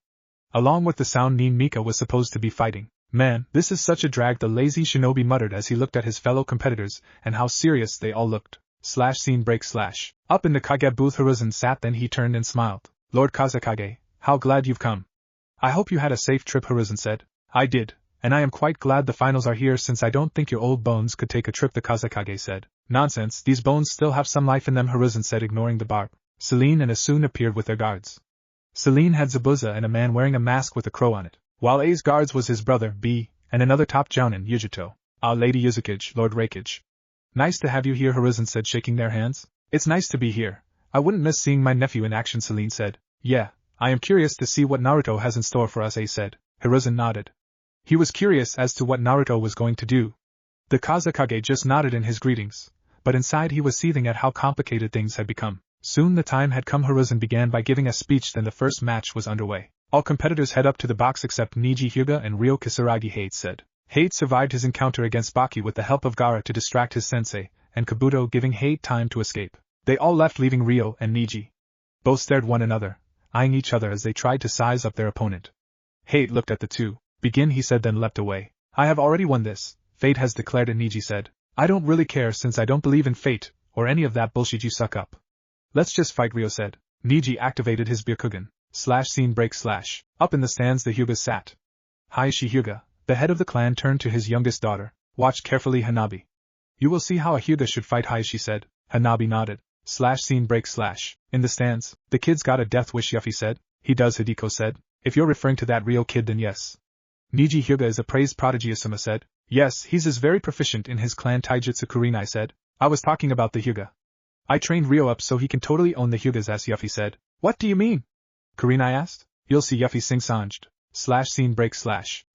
Along with the sound Nin, Mika was supposed to be fighting. Man, this is such a drag, the lazy shinobi muttered as he looked at his fellow competitors and how serious they all looked. Scene break. Up in the Kage booth Hiruzen sat, then he turned and smiled. Lord Kazekage, how glad you've come. I hope you had a safe trip, Hiruzen said. I did, and I am quite glad the finals are here since I don't think your old bones could take a trip, the Kazekage said. Nonsense, these bones still have some life in them, Hiruzen said, ignoring the barb. Celine and Asun appeared with their guards. Celine had Zabuza and a man wearing a mask with a crow on it, while A's guards was his brother, B, and another top jounin, Yujuto. Lady Yuzukage, Lord Reikage. Nice to have you here, Hiruzen said, shaking their hands. It's nice to be here. I wouldn't miss seeing my nephew in action, Celine said. Yeah, I am curious to see what Naruto has in store for us, A said. Hiruzen nodded. He was curious as to what Naruto was going to do. The Kazekage just nodded in his greetings, but inside he was seething at how complicated things had become. Soon the time had come. Hiruzen began by giving a speech, then the first match was underway. All competitors head up to the box except Niji Hyuga and Ryo Kisaragi, Hate said. Hate survived his encounter against Baki with the help of Gaara to distract his sensei, and Kabuto giving Hate time to escape. They all left, leaving Ryo and Niji. Both stared one another, eyeing each other as they tried to size up their opponent. Hate looked at the two. Begin, he said, then leapt away. I have already won this, fate has declared it, Niji said. I don't really care since I don't believe in fate, or any of that bullshit you suck up. Let's just fight, Ryo said. Niji activated his Byakugan. Scene break. Up in the stands the Hyugas sat. Hayashi Hyuga, the head of the clan, turned to his youngest daughter. Watch carefully, Hanabi. You will see how a Hyuga should fight, Hayashi said. Hanabi nodded. Scene break. In the stands, the kid's got a death wish, Yuffie said. He does, Hideko said. If you're referring to that Ryo kid, then yes. Niji Hyuga is a praised prodigy, Asuma said. Yes, he's as very proficient in his clan taijutsu, Kurinai said. I was talking about the Hyuga. I trained Ryo up so he can totally own the Hyugas, as Yuffie said. What do you mean? Kurinai asked. You'll see, Yuffie sing-songed. Scene break.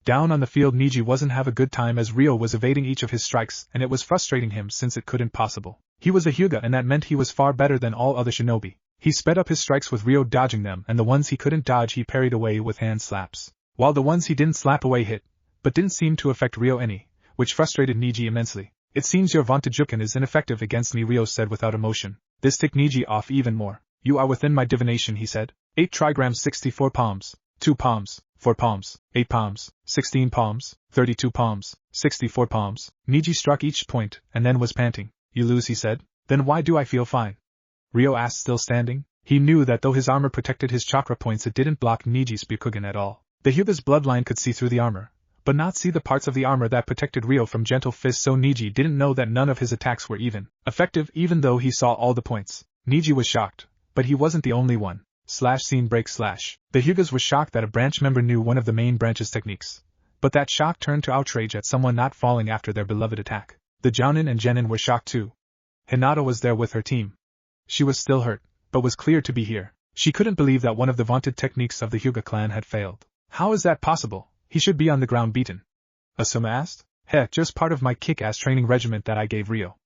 Down on the field, Niji wasn't have a good time as Ryo was evading each of his strikes, and it was frustrating him since it couldn't possible. He was a Hyuga, and that meant he was far better than all other shinobi. He sped up his strikes with Ryo dodging them, and the ones he couldn't dodge he parried away with hand slaps, while the ones he didn't slap away hit, but didn't seem to affect Ryo any, which frustrated Niji immensely. It seems your vaunted Juken is ineffective against me, Ryo said without emotion. This ticked Niji off even more. You are within my divination, he said. 8 trigrams, 64 palms, 2 palms, 4 palms, 8 palms, 16 palms, 32 palms, 64 palms. Niji struck each point, and then was panting. You lose, he said. Then why do I feel fine? Ryo asked, still standing. He knew that though his armor protected his chakra points, it didn't block Niji's Byakugan at all. The Hyuga's bloodline could see through the armor, but not see the parts of the armor that protected Ryo from gentle fists, so Niji didn't know that none of his attacks were even effective, even though he saw all the points. Niji was shocked, but he wasn't the only one. Scene break. The Hyugas were shocked that a branch member knew one of the main branch's techniques, but that shock turned to outrage at someone not falling after their beloved attack. The Jounin and Genin were shocked too. Hinata was there with her team. She was still hurt, but was clear to be here. She couldn't believe that one of the vaunted techniques of the Hyuga clan had failed. How is that possible? He should be on the ground beaten. Asuma asked. Just part of my kick-ass training regiment that I gave Ryo.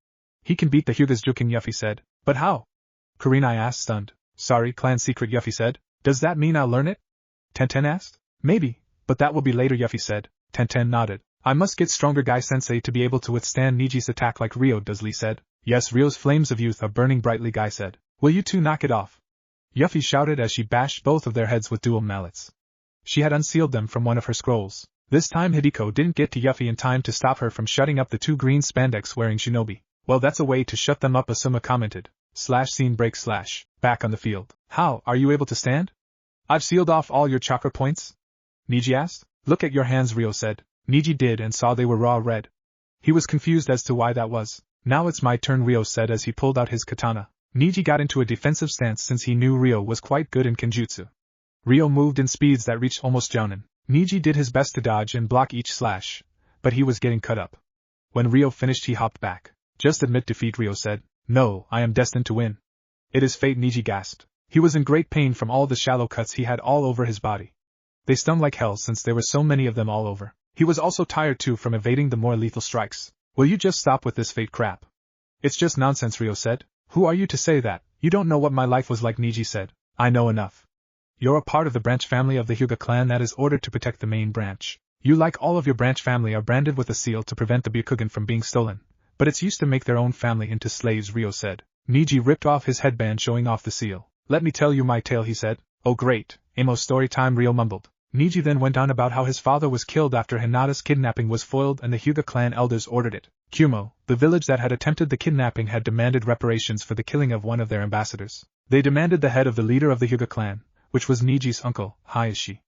He can beat the Hyugas, Juken, Yuffie said. But how? Kurinai asked, stunned. Sorry, clan secret, Yuffie said. Does that mean I'll learn it? Tenten asked. Maybe, but that will be later, Yuffie said. Tenten nodded. I must get stronger, Guy-sensei, to be able to withstand Niji's attack like Ryo does, Lee said. Yes, Ryo's flames of youth are burning brightly, Guy said. Will you two knock it off? Yuffie shouted as she bashed both of their heads with dual mallets. She had unsealed them from one of her scrolls. This time Hideko didn't get to Yuffie in time to stop her from shutting up the two green spandex-wearing shinobi. Well, that's a way to shut them up, Asuma commented. Scene break. Back on the field. How, are you able to stand? I've sealed off all your chakra points? Niji asked. Look at your hands, Ryo said. Niji did and saw they were raw red. He was confused as to why that was. Now it's my turn, Ryo said as he pulled out his katana. Niji got into a defensive stance since he knew Ryo was quite good in kenjutsu. Ryo moved in speeds that reached almost Jounin. Niji did his best to dodge and block each slash, but he was getting cut up. When Ryo finished, he hopped back. Just admit defeat, Ryo said. No, I am destined to win. It is fate, Niji gasped. He was in great pain from all the shallow cuts he had all over his body. They stung like hell since there were so many of them all over. He was also tired too from evading the more lethal strikes. Will you just stop with this fate crap? It's just nonsense, Ryo said. Who are you to say that? You don't know what my life was like, Niji said. I know enough. You're a part of the branch family of the Hyuga clan that is ordered to protect the main branch. You, like all of your branch family, are branded with a seal to prevent the Byakugan from being stolen, but it's used to make their own family into slaves, Ryo said. Niji ripped off his headband showing off the seal. Let me tell you my tale, he said. Oh great, Amo story time, Ryo mumbled. Niji then went on about how his father was killed after Hinata's kidnapping was foiled and the Hyuga clan elders ordered it. Kumo, the village that had attempted the kidnapping, had demanded reparations for the killing of one of their ambassadors. They demanded the head of the leader of the Hyuga clan, which was Niji's uncle, Hayashi.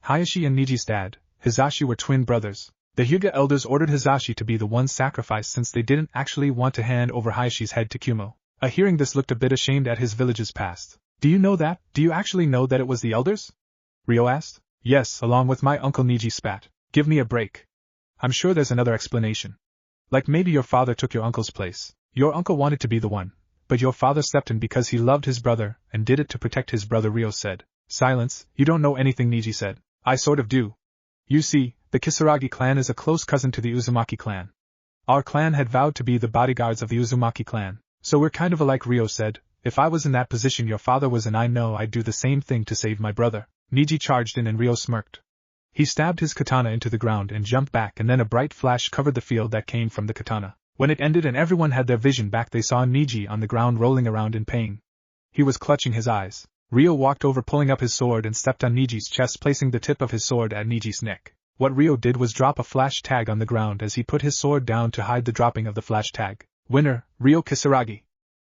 Hayashi and Niji's dad, Hizashi, were twin brothers. The Hyuga elders ordered Hizashi to be the one sacrificed since they didn't actually want to hand over Hayashi's head to Kumo. Hearing this, looked a bit ashamed at his village's past. Do you know that? Do you actually know that it was the elders? Ryo asked. Yes, along with my uncle, Niji spat. Give me a break. I'm sure there's another explanation. Like maybe your father took your uncle's place. Your uncle wanted to be the one, but your father stepped in because he loved his brother and did it to protect his brother, Ryo said. Silence, you don't know anything, Niji said. I sort of do. You see, the Kisaragi clan is a close cousin to the Uzumaki clan. Our clan had vowed to be the bodyguards of the Uzumaki clan, so we're kind of alike, Ryo said. If I was in that position your father was in, I know I'd do the same thing to save my brother. Niji charged in and Ryo smirked. He stabbed his katana into the ground and jumped back, and then a bright flash covered the field that came from the katana. When it ended and everyone had their vision back, they saw Niji on the ground rolling around in pain. He was clutching his eyes. Ryo walked over, pulling up his sword, and stepped on Niji's chest, placing the tip of his sword at Niji's neck. What Ryo did was drop a flash tag on the ground as he put his sword down to hide the dropping of the flash tag. Winner, Ryo Kisaragi.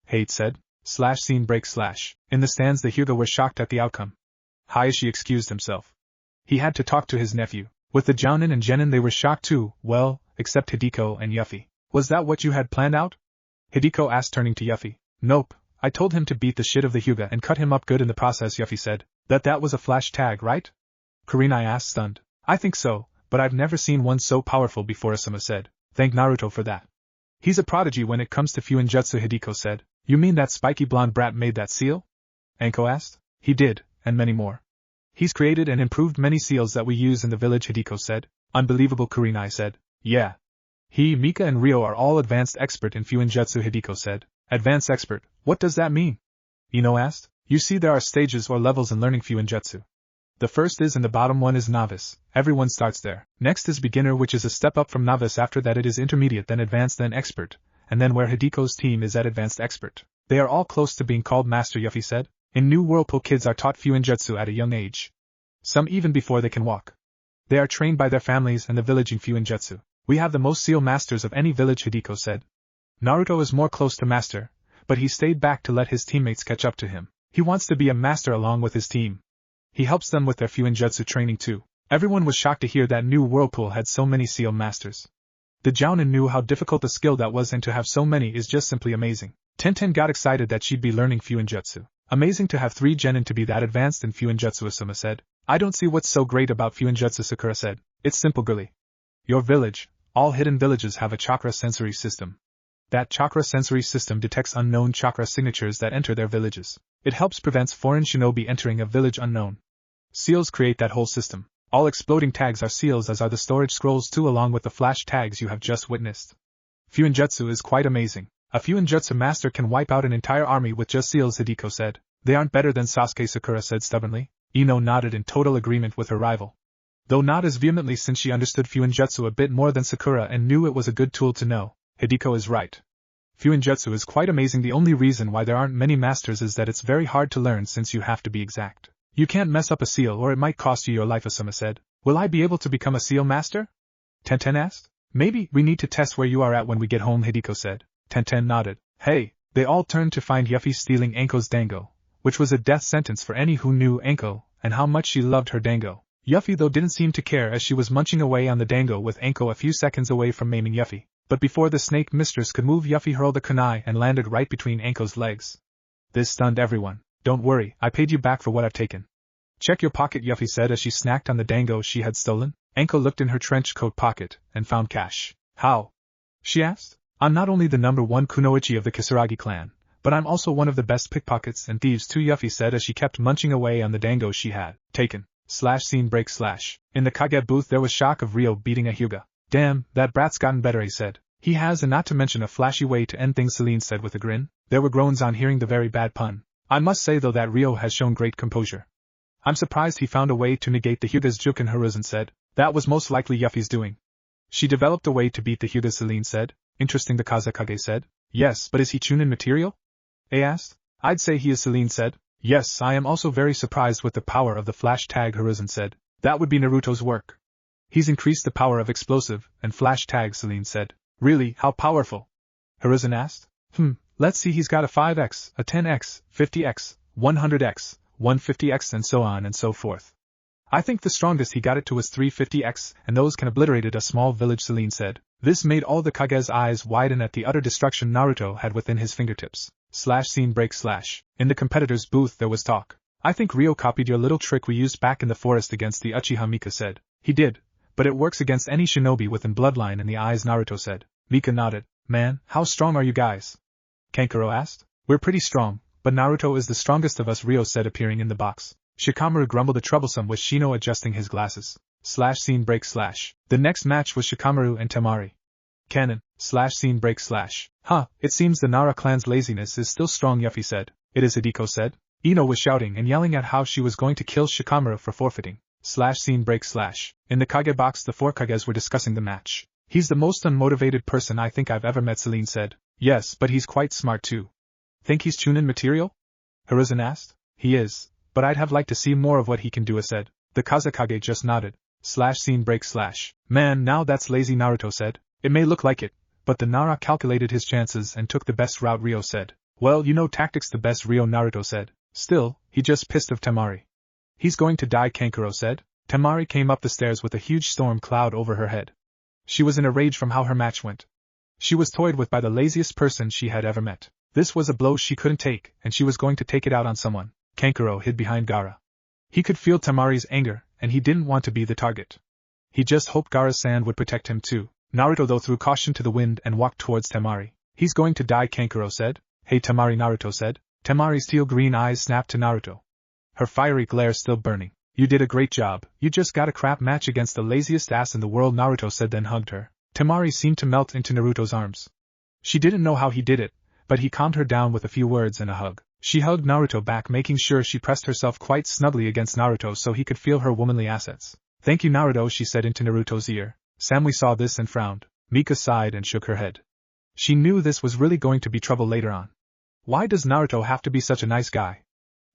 Hate said. Scene break / In the stands, the Hyuga were shocked at the outcome. Hayashi excused himself. He had to talk to his nephew. With the Jounin and Genin, they were shocked too, well, except Hideko and Yuffie. Was that what you had planned out? Hideko asked, turning to Yuffie. Nope, I told him to beat the shit of the Hyuga and cut him up good in the process, Yuffie said. That was a flash tag, right? Kurenai asked, stunned. I think so, but I've never seen one so powerful before, Asuma said. Thank Naruto for that. He's a prodigy when it comes to Fuinjutsu, Hideko said. You mean that spiky blonde brat made that seal? Anko asked. He did, and many more. He's created and improved many seals that we use in the village, Hideko said. Unbelievable, Kurenai said. Yeah. He, Mika and Ryo are all advanced expert in Fuinjutsu, Hideko said. Advanced expert, what does that mean? Ino asked. You see, there are stages or levels in learning Fuinjutsu. The first is and the bottom one is novice. Everyone starts there. Next is beginner, which is a step up from novice. After that it is intermediate, then advanced, then expert. And then where Hideko's team is at advanced expert. They are all close to being called master, Yuffie said. In New Whirlpool, kids are taught Fuinjutsu at a young age. Some even before they can walk. They are trained by their families and the village in Fuinjutsu. We have the most seal masters of any village, Hideko said. Naruto is more close to master, but he stayed back to let his teammates catch up to him. He wants to be a master along with his team. He helps them with their Fuinjutsu training too. Everyone was shocked to hear that New Whirlpool had so many seal masters. The Jounin knew how difficult the skill that was, and to have so many is just simply amazing. Tenten got excited that she'd be learning Fuinjutsu. Amazing to have 3 genin to be that advanced in Fuinjutsu, Asuma said. I don't see what's so great about Fuinjutsu, Sakura said. It's simple, girly. Your village, all hidden villages have a chakra sensory system. That chakra sensory system detects unknown chakra signatures that enter their villages. It helps prevents foreign shinobi entering a village unknown. Seals create that whole system. All exploding tags are seals, as are the storage scrolls too, along with the flash tags you have just witnessed. Fuinjutsu is quite amazing. A Fuinjutsu master can wipe out an entire army with just seals, Hideko said. They aren't better than Sasuke, Sakura said stubbornly. Ino nodded in total agreement with her rival. Though not as vehemently, since she understood Fuinjutsu a bit more than Sakura and knew it was a good tool to know. Hideko is right. Fuinjutsu is quite amazing. The only reason why there aren't many masters is that it's very hard to learn, since you have to be exact. You can't mess up a seal or it might cost you your life, Asuma said. Will I be able to become a seal master? Tenten asked. Maybe. We need to test where you are at when we get home, Hideko said. Tenten nodded. Hey. They all turned to find Yuffie stealing Anko's dango, which was a death sentence for any who knew Anko and how much she loved her dango. Yuffie though didn't seem to care, as she was munching away on the dango with Anko a few seconds away from maiming Yuffie. But before the snake mistress could move, Yuffie hurled a kunai and landed right between Anko's legs. This stunned everyone. Don't worry, I paid you back for what I've taken. Check your pocket, Yuffie said as she snacked on the dango she had stolen. Anko looked in her trench coat pocket and found cash. How? She asked. I'm not only the #1 kunoichi of the Kisaragi clan, but I'm also one of the best pickpockets and thieves too, Yuffie said as she kept munching away on the dango she had taken. Scene break / In the Kage booth there was shock of Ryo beating a Hyuga. Damn, that brat's gotten better, he said. He has, and not to mention a flashy way to end things, Celine said with a grin. There were groans on hearing the very bad pun. I must say though that Ryo has shown great composure. I'm surprised he found a way to negate the Hyuga's juke, and Hiruzen said. That was most likely Yuffie's doing. She developed a way to beat the Hyuga, Celine said. Interesting, the Kage said. Yes, but is he chunin material? A asked. I'd say he is, Celine said. Yes, I am also very surprised with the power of the flash tag, Hiruzen said. That would be Naruto's work. He's increased the power of explosive and flash tag, Celine said. Really, how powerful? Hiruzen asked. Let's see, he's got a 5x, a 10x, 50x, 100x, 150x and so on and so forth. I think the strongest he got it to was 350x, and those can obliterated a small village, Celine said. This made all the Kage's eyes widen at the utter destruction Naruto had within his fingertips. Scene break / In the competitor's booth there was talk. I think Ryo copied your little trick we used back in the forest against the Uchiha, Mika said. He did, but it works against any shinobi within bloodline in the eyes, Naruto said. Mika nodded. Man, how strong are you guys? Kankuro asked. We're pretty strong, but Naruto is the strongest of us, Ryo said, appearing in the box. Shikamaru grumbled a troublesome with Shino adjusting his glasses. Scene break / The next match was Shikamaru and Temari. Canon. Scene break / It seems the Nara clan's laziness is still strong, Yuffie said. It is, Hideko said. Ino was shouting and yelling at how she was going to kill Shikamaru for forfeiting. Scene break / In the Kage box the four Kages were discussing the match. He's the most unmotivated person I think I've ever met, Celine said. Yes, but he's quite smart too. Think he's chunin material? Hiruzen asked. He is, but I'd have liked to see more of what he can do, said. The Kazekage just nodded. Scene break / Man, now that's lazy, Naruto said. It may look like it, but the Nara calculated his chances and took the best route, Ryo said. Well, you know tactics the best, Ryo, Naruto said. Still, he just pissed of Temari. He's going to die, Kankuro said. Temari came up the stairs with a huge storm cloud over her head. She was in a rage from how her match went. She was toyed with by the laziest person she had ever met. This was a blow she couldn't take, and she was going to take it out on someone. Kankuro hid behind Gaara. He could feel Temari's anger, and he didn't want to be the target. He just hoped Gaara's would protect him too. Naruto though threw caution to the wind and walked towards Temari. He's going to die, Kankuro said. Hey Temari, Naruto said. Temari's teal-green eyes snapped to Naruto. Her fiery glare still burning. You did a great job, you just got a crap match against the laziest ass in the world, Naruto said, then hugged her. Temari seemed to melt into Naruto's arms. She didn't know how he did it, but he calmed her down with a few words and a hug. She hugged Naruto back, making sure she pressed herself quite snugly against Naruto so he could feel her womanly assets. Thank you, Naruto, she said into Naruto's ear. Sami saw this and frowned. Mika sighed and shook her head. She knew this was really going to be trouble later on. Why does Naruto have to be such a nice guy?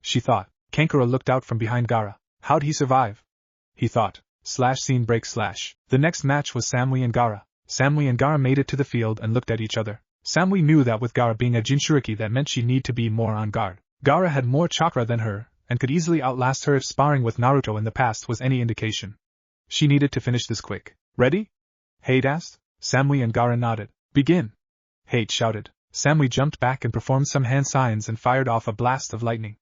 She thought. Kankuro looked out from behind Gaara. How'd he survive? He thought. Scene break / The next match was Samui and Gaara. Samui and Gaara made it to the field and looked at each other. Samui knew that with Gaara being a Jinchuriki that meant she'd need to be more on guard. Gaara had more chakra than her, and could easily outlast her if sparring with Naruto in the past was any indication. She needed to finish this quick. Ready? Hate asked. Samui and Gaara nodded. Begin. Hate shouted. Samui jumped back and performed some hand signs and fired off a blast of lightning.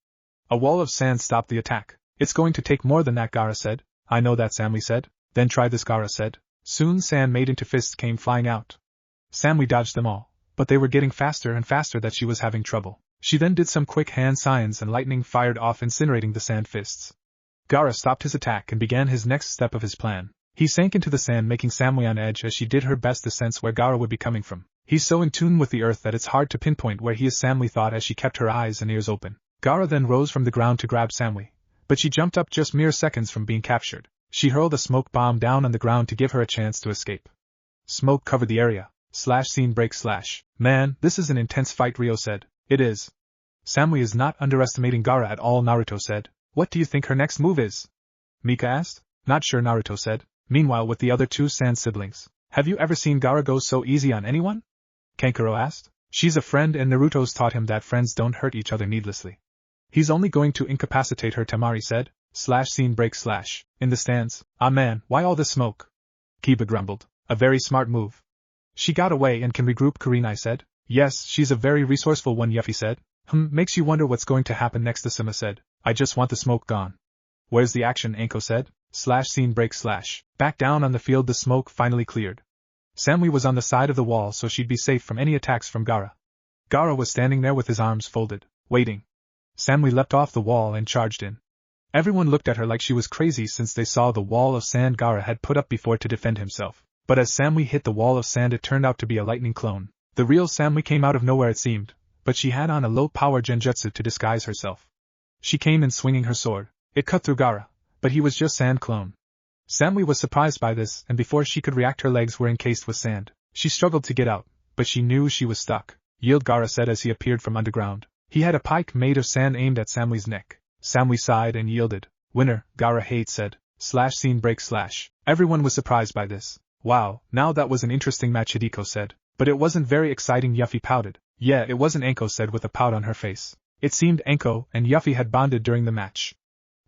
A wall of sand stopped the attack. It's going to take more than that, Gaara said. I know that, Samui said. Then try this, Gaara said. Soon sand made into fists came flying out. Samui dodged them all, but they were getting faster and faster that she was having trouble. She then did some quick hand signs and lightning fired off, incinerating the sand fists. Gaara stopped his attack and began his next step of his plan. He sank into the sand, making Samui on edge as she did her best to sense where Gaara would be coming from. He's so in tune with the earth that it's hard to pinpoint where he is, Samui thought as she kept her eyes and ears open. Gaara then rose from the ground to grab Samui, but she jumped up just mere seconds from being captured. She hurled a smoke bomb down on the ground to give her a chance to escape. Smoke covered the area. Scene break / Man, this is an intense fight, Ryo said. It is. Samui is not underestimating Gaara at all, Naruto said. What do you think her next move is? Mika asked. Not sure, Naruto said. Meanwhile, with the other two Sand siblings, have you ever seen Gaara go so easy on anyone? Kankuro asked. She's a friend and Naruto's taught him that friends don't hurt each other needlessly. He's only going to incapacitate her, Temari said. Scene break / In the stands. Ah man, why all this smoke? Kiba grumbled. A very smart move. She got away and can regroup, Kurenai said. Yes, she's a very resourceful one, Yuffie said. Makes you wonder what's going to happen next, Asuma said. I just want the smoke gone. Where's the action, Anko said. Scene break / Back down on the field, the smoke finally cleared. Samui was on the side of the wall so she'd be safe from any attacks from Gaara. Gaara was standing there with his arms folded, waiting. Samui leapt off the wall and charged in. Everyone looked at her like she was crazy since they saw the wall of sand Gaara had put up before to defend himself. But as Samui hit the wall of sand, it turned out to be a lightning clone. The real Samui came out of nowhere, it seemed, but she had on a low-power genjutsu to disguise herself. She came in swinging her sword. It cut through Gaara, but he was just sand clone. Sami was surprised by this, and before she could react her legs were encased with sand. She struggled to get out, but she knew she was stuck. Yield, Gaara said as he appeared from underground. He had a pike made of sand aimed at Sami's neck. Sami sighed and yielded. Winner, Gaara hate said. Scene break / Everyone was surprised by this. Wow, now that was an interesting match, Hideko said. But it wasn't very exciting, Yuffie pouted. Yeah, it wasn't, Anko said with a pout on her face. It seemed Anko and Yuffie had bonded during the match.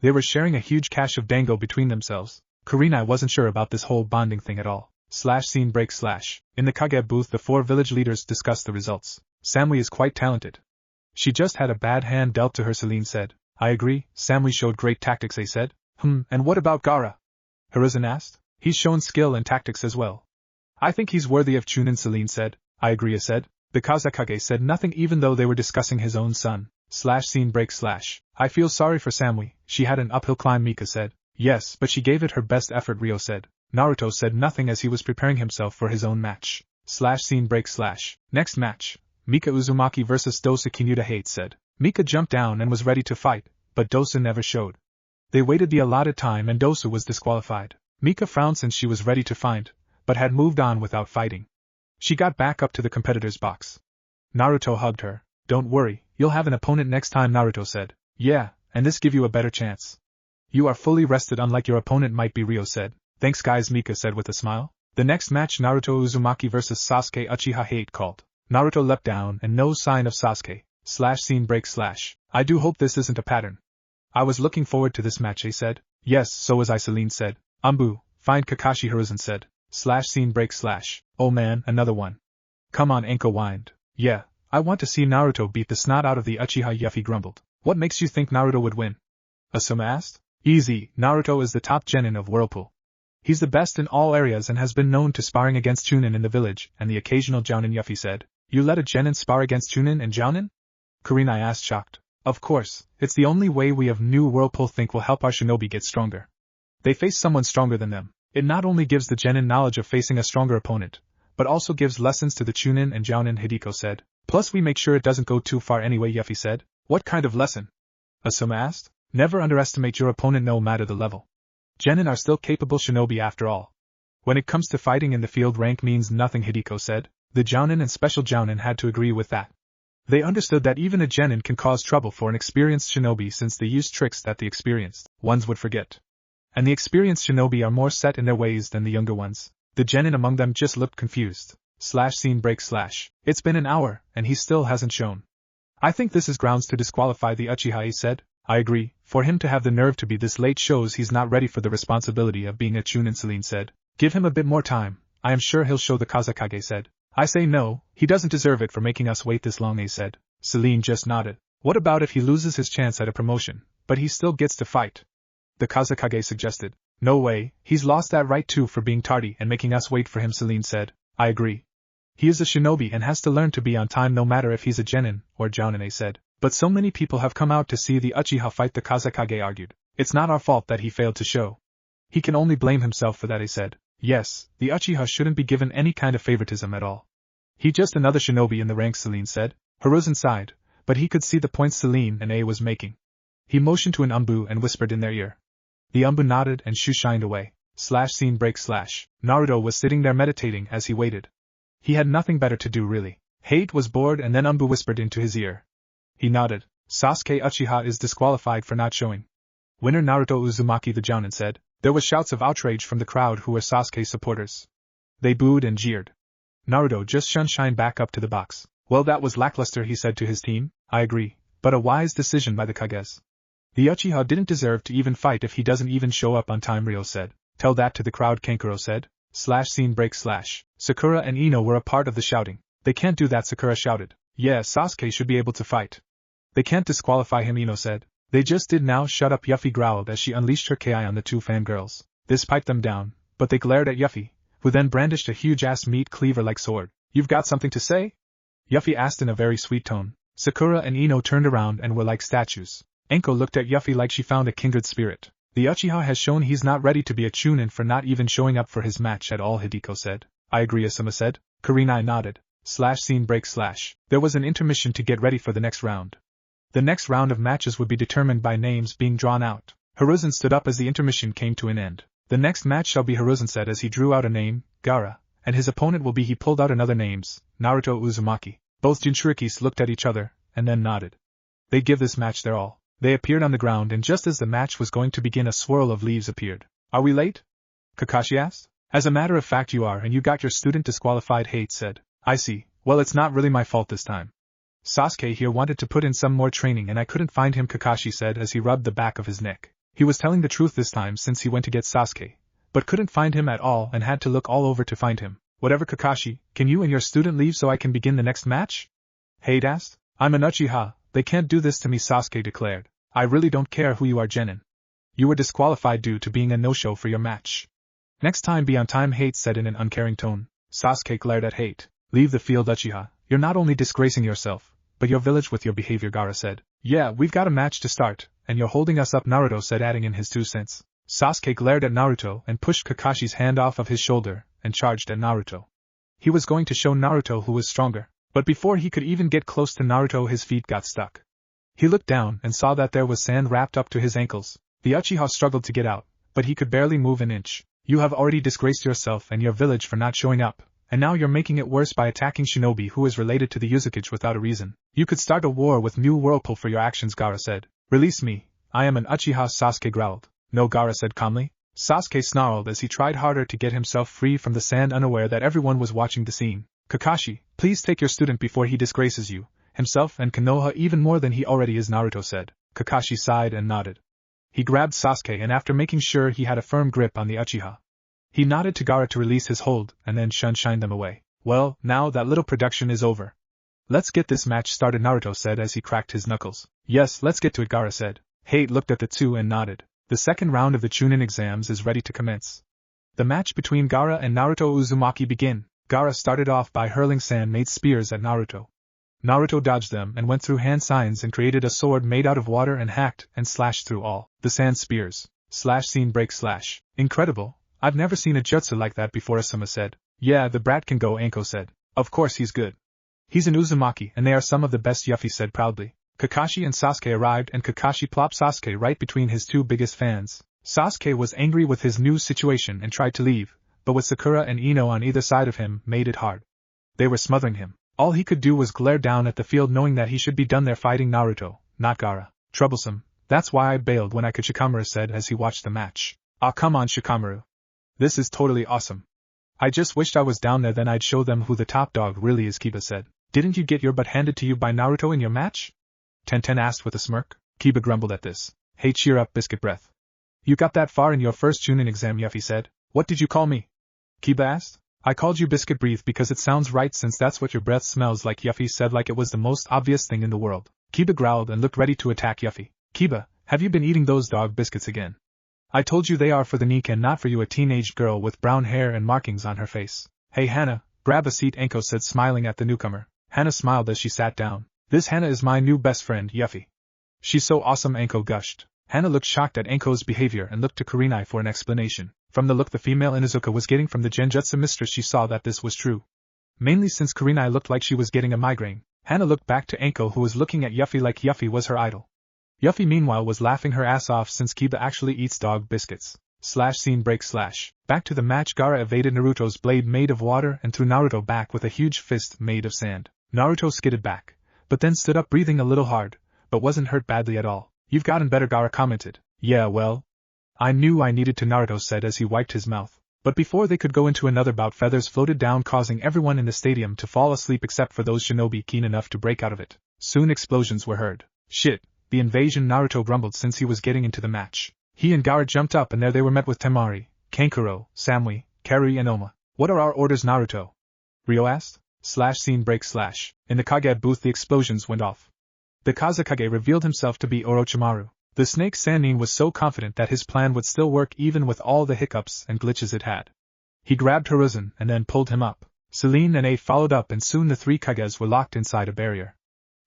They were sharing a huge cache of dango between themselves. Kurenai wasn't sure about this whole bonding thing at all. Scene break / In the Kage booth, the 4 village leaders discussed the results. Sami is quite talented. She just had a bad hand dealt to her, Celine said. I agree, Sami showed great tactics, they said. And what about Gaara? Hiruzen asked. He's shown skill and tactics as well. I think he's worthy of chunin, Celine said. I agree, said. The Kazekage said nothing even though they were discussing his own son. Scene break / I feel sorry for Sami, she had an uphill climb, Mika said. Yes, but she gave it her best effort, Ryo said. Naruto said nothing as he was preparing himself for his own match. Scene break / Next match. Mika Uzumaki vs. Dosa Kinuta Hate said. Mika jumped down and was ready to fight, but Dosa never showed. They waited the allotted time and Dosa was disqualified. Mika frowned since she was ready to fight, but had moved on without fighting. She got back up to the competitor's box. Naruto hugged her. Don't worry, you'll have an opponent next time, Naruto said. Yeah, and this give you a better chance. You are fully rested unlike your opponent might be, Ryo said. Thanks guys, Mika said with a smile. The next match, Naruto Uzumaki vs. Sasuke Uchiha Hate called. Naruto leapt down and no sign of Sasuke. Scene break / I do hope this isn't a pattern. I was looking forward to this match, he said. Yes, so was I, Celine said. Find Kakashi, Hiruzen said. Scene break / Oh man, another one. Come on, Anko whined. Yeah, I want to see Naruto beat the snot out of the Uchiha, Yuffie grumbled. What makes you think Naruto would win? Asuma asked. Easy, Naruto is the top genin of Whirlpool. He's the best in all areas and has been known to sparring against chunin in the village and the occasional jounin, Yuffie said. You let a genin spar against chunin and jounin? Kurenai asked, shocked. Of course, it's the only way we of New Whirlpool think will help our shinobi get stronger. They face someone stronger than them. It not only gives the genin knowledge of facing a stronger opponent, but also gives lessons to the chunin and jounin, Hideko said. Plus we make sure it doesn't go too far anyway, Yuffie said. What kind of lesson? Asuma asked. Never underestimate your opponent no matter the level. Genin are still capable shinobi after all. When it comes to fighting in the field, rank means nothing, Hideko said. The jounin and special jounin had to agree with that. They understood that even a genin can cause trouble for an experienced shinobi since they use tricks that the experienced ones would forget. And the experienced shinobi are more set in their ways than the younger ones. The genin among them just looked confused. Scene break / It's been an hour, and he still hasn't shown. I think this is grounds to disqualify the Uchiha, he said. I agree, for him to have the nerve to be this late shows he's not ready for the responsibility of being a chunin, Celine said. Give him a bit more time, I am sure he'll show, the Kazekage said. I say no, he doesn't deserve it for making us wait this long, he said. Celine just nodded. What about if he loses his chance at a promotion, but he still gets to fight? The Kazekage suggested. No way, he's lost that right too for being tardy and making us wait for him, Celine said. I agree. He is a shinobi and has to learn to be on time no matter if he's a genin or jounin, said. But so many people have come out to see the Uchiha fight, the Kazekage argued. It's not our fault that he failed to show. He can only blame himself for that, he said. Yes, the Uchiha shouldn't be given any kind of favoritism at all. He just another shinobi in the ranks, Celine said. Hiruzen sighed, but he could see the points Celine and A was making. He motioned to an Umbu and whispered in their ear. The Umbu nodded and shined away. Scene break / Naruto was sitting there meditating as he waited. He had nothing better to do really. Hate was bored and then Umbu whispered into his ear. He nodded. Sasuke Uchiha is disqualified for not showing. Winner Naruto Uzumaki, the jounin said. There was shouts of outrage from the crowd who were Sasuke supporters. They booed and jeered. Naruto just shined back up to the box. Well, that was lackluster, he said to his team. I agree, but a wise decision by the Kages. The Uchiha didn't deserve to even fight if he doesn't even show up on time, Ryo said. Tell that to the crowd, Kankuro said. Scene break / Sakura and Ino were a part of the shouting. They can't do that, Sakura shouted. Yeah, Sasuke should be able to fight. They can't disqualify him, Ino said. They just did now. Shut up, Yuffie growled as she unleashed her Ki on the two fangirls. This piped them down, but they glared at Yuffie, who then brandished a huge-ass meat cleaver-like sword. You've got something to say? Yuffie asked in a very sweet tone. Sakura and Ino turned around and were like statues. Enko looked at Yuffie like she found a kindred spirit. The Uchiha has shown he's not ready to be a chunin for not even showing up for his match at all, Hideko said. I agree, Asuma said. Kurenai nodded. Scene break / There was an intermission to get ready for the next round. The next round of matches would be determined by names being drawn out. Hiruzen stood up as the intermission came to an end. The next match shall be, Hiruzen said as he drew out a name, Gaara, and his opponent will be. He pulled out another names, Naruto Uzumaki. Both Jinchurikis looked at each other, and then nodded. They'd give this match their all. They appeared on the ground, and just as the match was going to begin, a swirl of leaves appeared. Are we late? Kakashi asked. As a matter of fact you are, and you got your student disqualified, Hate said. I see. Well, it's not really my fault this time. Sasuke here wanted to put in some more training and I couldn't find him, Kakashi said as he rubbed the back of his neck. He was telling the truth this time since he went to get Sasuke, but couldn't find him at all and had to look all over to find him. Whatever, Kakashi, can you and your student leave so I can begin the next match? Hate asked. I'm an Uchiha, they can't do this to me, Sasuke declared. I really don't care who you are, Genin. You were disqualified due to being a no-show for your match. Next time be on time, Hate said in an uncaring tone. Sasuke glared at Hate. Leave the field, Uchiha. You're not only disgracing yourself, but your village with your behavior, Gaara said. Yeah, we've got a match to start, and you're holding us up, Naruto said, adding in his 2 cents. Sasuke glared at Naruto and pushed Kakashi's hand off of his shoulder and charged at Naruto. He was going to show Naruto who was stronger, but before he could even get close to Naruto his feet got stuck. He looked down and saw that there was sand wrapped up to his ankles. The Uchiha struggled to get out, but he could barely move an inch. You have already disgraced yourself and your village for not showing up, and now you're making it worse by attacking shinobi who is related to the Uzukage without a reason. You could start a war with New Whirlpool for your actions, Gaara said. Release me, I am an Uchiha, Sasuke growled. No, Gaara said calmly. Sasuke snarled as he tried harder to get himself free from the sand, unaware that everyone was watching the scene. Kakashi, please take your student before he disgraces you, himself and Konoha even more than he already is, Naruto said. Kakashi sighed and nodded. He grabbed Sasuke and after making sure he had a firm grip on the Uchiha, he nodded to Gaara to release his hold and then shined them away. Well, now that little production is over. Let's get this match started, Naruto said as he cracked his knuckles. Yes, let's get to it, Gaara said. Hate looked at the two and nodded. The second round of the chunin exams is ready to commence. The match between Gaara and Naruto Uzumaki begin. Gaara started off by hurling sand-made spears at Naruto. Naruto dodged them and went through hand signs and created a sword made out of water and hacked and slashed through all the sand spears. Scene break / Incredible. I've never seen a jutsu like that before, Asuma said. Yeah, the brat can go, Anko said. Of course he's good. He's an Uzumaki and they are some of the best, Yuffie said proudly. Kakashi and Sasuke arrived and Kakashi plopped Sasuke right between his 2 biggest fans. Sasuke was angry with his new situation and tried to leave, but with Sakura and Ino on either side of him made it hard. They were smothering him. All he could do was glare down at the field knowing that he should be done there fighting Naruto, not Gaara. Troublesome. That's why I bailed when I could, Shikamaru said as he watched the match. Ah, come on, Shikamaru. This is totally awesome. I just wished I was down there, then I'd show them who the top dog really is, Kiba said. Didn't you get your butt handed to you by Naruto in your match? Tenten asked with a smirk. Kiba grumbled at this. Hey, cheer up, Biscuit Breath. You got that far in your first chunin exam, Yuffie said. What did you call me? Kiba asked. I called you Biscuit Breath because it sounds right since that's what your breath smells like, Yuffie said like it was the most obvious thing in the world. Kiba growled and looked ready to attack Yuffie. Kiba, have you been eating those dog biscuits again? I told you they are for the Nika and not for you, a teenage girl with brown hair and markings on her face. Hey Hana, grab a seat, Anko said smiling at the newcomer. Hana smiled as she sat down. This Hana is my new best friend, Yuffie. She's so awesome, Anko gushed. Hana looked shocked at Anko's behavior and looked to Kurenai for an explanation. From the look the female Inuzuka was getting from the Genjutsu mistress, she saw that this was true. Mainly since Kurenai looked like she was getting a migraine. Hana looked back to Anko who was looking at Yuffie like Yuffie was her idol. Yuffie meanwhile was laughing her ass off since Kiba actually eats dog biscuits. Scene break / Back to the match. Gaara evaded Naruto's blade made of water and threw Naruto back with a huge fist made of sand. Naruto skidded back, but then stood up breathing a little hard, but wasn't hurt badly at all. You've gotten better, Gaara commented. Yeah, well, I knew I needed to, Naruto said as he wiped his mouth. But before they could go into another bout, feathers floated down causing everyone in the stadium to fall asleep except for those shinobi keen enough to break out of it. Soon explosions were heard. Shit. The invasion, Naruto grumbled since he was getting into the match. He and Gaara jumped up and there they were met with Temari, Kankuro, Samui, Karui and Oma. What are our orders, Naruto? Ryo asked. Scene break / In the Kage booth the explosions went off. The Kazekage revealed himself to be Orochimaru. The snake Sannin was so confident that his plan would still work even with all the hiccups and glitches it had. He grabbed Hiruzen and then pulled him up. Selene and A followed up and soon the 3 Kages were locked inside a barrier.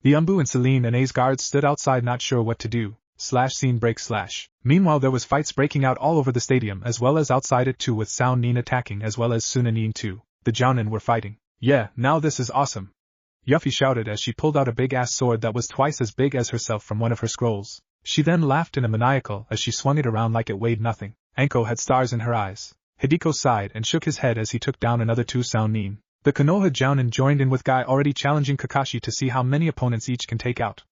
The Umbu and Selene and A's guards stood outside not sure what to do. Scene break / Meanwhile there was fights breaking out all over the stadium as well as outside it too, with Sao Nin attacking as well as Suna Nin too. The Jounin were fighting. Yeah, now this is awesome. Yuffie shouted as she pulled out a big-ass sword that was twice as big as herself from one of her scrolls. She then laughed in a maniacal as she swung it around like it weighed nothing. Anko had stars in her eyes. Hideko sighed and shook his head as he took down another 2 Chunin. The Konoha Jounin joined in with Guy already challenging Kakashi to see how many opponents each can take out.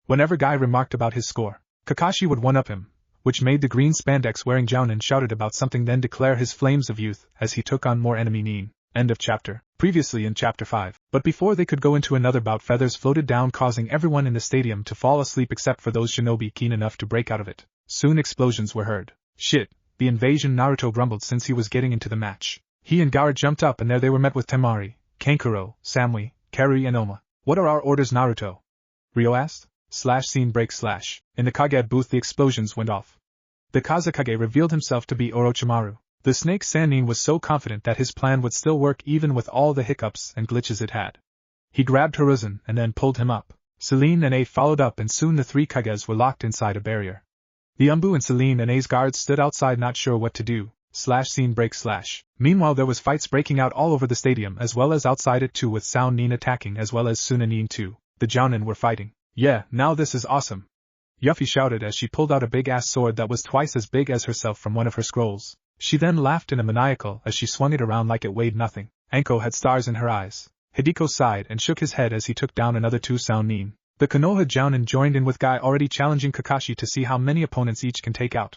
Whenever Guy remarked about his score, Kakashi would one-up him, which made the green spandex-wearing Jounin shouted about something then declare his flames of youth as he took on more enemy Nin. End of chapter. Previously in chapter 5. But before they could go into another bout, feathers floated down, causing everyone in the stadium to fall asleep except for those shinobi keen enough to break out of it. Soon explosions were heard. Shit, the invasion, Naruto grumbled since he was getting into the match. He and Gaara jumped up and there they were met with Temari, Kankuro, Samui, Karui and Oma. What are our orders, Naruto? Ryo asked. Scene break / In the Kage booth the explosions went off. The Kazekage revealed himself to be Orochimaru. The snake Sannin was so confident that his plan would still work even with all the hiccups and glitches it had. He grabbed Hiruzen and then pulled him up. Celine and A followed up and soon the 3 Kages were locked inside a barrier. The Umbu and Celine and A's guards stood outside not sure what to do. Scene break / Meanwhile there was fights breaking out all over the stadium as well as outside it too, with Sound Nin attacking as well as Suna Nin too. The Jounin were fighting. Yeah, now this is awesome. Yuffie shouted as she pulled out a big-ass sword that was twice as big as herself from one of her scrolls. She then laughed in a maniacal as she swung it around like it weighed nothing. Anko had stars in her eyes. Hideko sighed and shook his head as he took down another 2 Chunin. The Konoha Jounin joined in with Guy already challenging Kakashi to see how many opponents each can take out.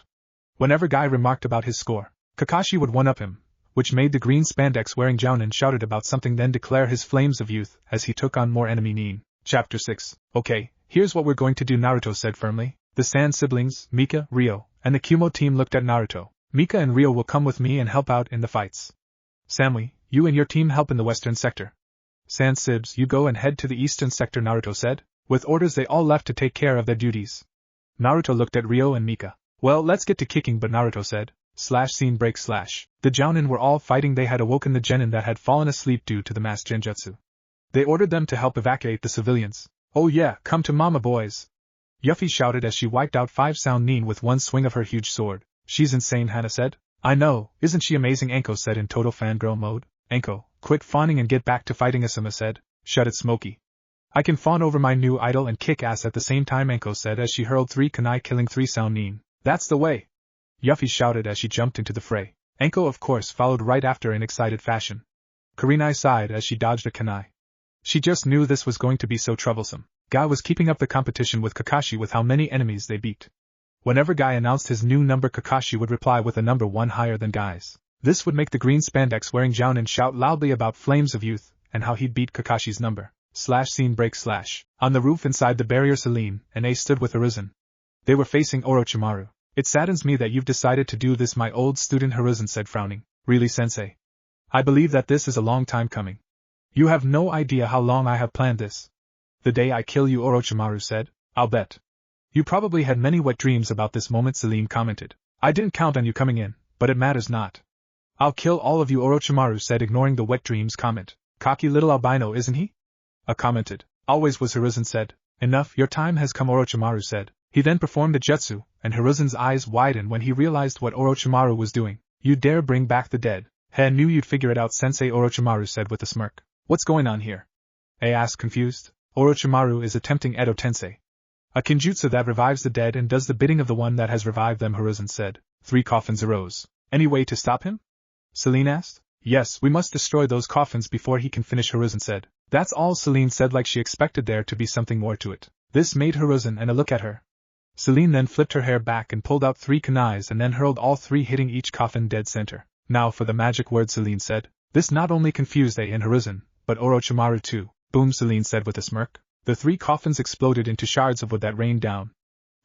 Whenever Guy remarked about his score, Kakashi would one-up him, which made the green spandex-wearing Jounin shouted about something then declare his flames of youth as he took on more enemy Nin. Chapter 6. Okay, here's what we're going to do, Naruto said firmly. The Sand siblings, Mika, Ryo, and the Kumo team looked at Naruto. Mika and Ryo will come with me and help out in the fights. Samui, you and your team help in the western sector. Sand Sibs, you go and head to the eastern sector, Naruto said. With orders they all left to take care of their duties. Naruto looked at Ryo and Mika. Well, let's get to kicking, but Naruto said. Scene break / The Jounin were all fighting. They had awoken the genin that had fallen asleep due to the mass genjutsu. They ordered them to help evacuate the civilians. Oh yeah, come to mama, boys. Yuffie shouted as she wiped out 5 Chunin with one swing of her huge sword. She's insane, Hana said. I know, isn't she amazing, Anko said in total fangirl mode. Anko, quit fawning and get back to fighting, Asuma said. Shut it, Smokey. I can fawn over my new idol and kick ass at the same time, Anko said as she hurled 3 kunai killing 3 Chunin. That's the way. Yuffie shouted as she jumped into the fray. Anko of course followed right after in excited fashion. Kurenai sighed as she dodged a kunai. She just knew this was going to be so troublesome. Guy was keeping up the competition with Kakashi with how many enemies they beat. Whenever Guy announced his new number, Kakashi would reply with a number 1 higher than Guy's. This would make the green spandex-wearing Jounin shout loudly about flames of youth and how he'd beat Kakashi's number. Scene break / On the roof inside the barrier, Celine and A stood with Hiruzen. They were facing Orochimaru. It saddens me that you've decided to do this, my old student, Hiruzen said, frowning. Really, sensei? I believe that this is a long time coming. You have no idea how long I have planned this. The day I kill you, Orochimaru said. I'll bet. You probably had many wet dreams about this moment, Celine commented. I didn't count on you coming in, but it matters not. I'll kill all of you, Orochimaru said, ignoring the wet dreams comment. Cocky little albino, isn't he? A commented. Always was, Hiruzen said. Enough, your time has come, Orochimaru said. He then performed the jutsu, and Hiruzen's eyes widened when he realized what Orochimaru was doing. You dare bring back the dead? He knew you'd figure it out, Sensei, Orochimaru said with a smirk. What's going on here? A asked, confused. Orochimaru is attempting Edo Tensei. A kinjutsu that revives the dead and does the bidding of the one that has revived them, Hiruzen said. 3 coffins arose. Any way to stop him? Celine asked. Yes, we must destroy those coffins before he can finish, Hiruzen said. That's all, Celine said, like she expected there to be something more to it. This made Hiruzen and a look at her. Celine then flipped her hair back and pulled out 3 kunais and then hurled all 3, hitting each coffin dead center. Now for the magic word, Celine said. This not only confused A and Hiruzen, but Orochimaru too. Boom, Celine said with a smirk. The 3 coffins exploded into shards of wood that rained down.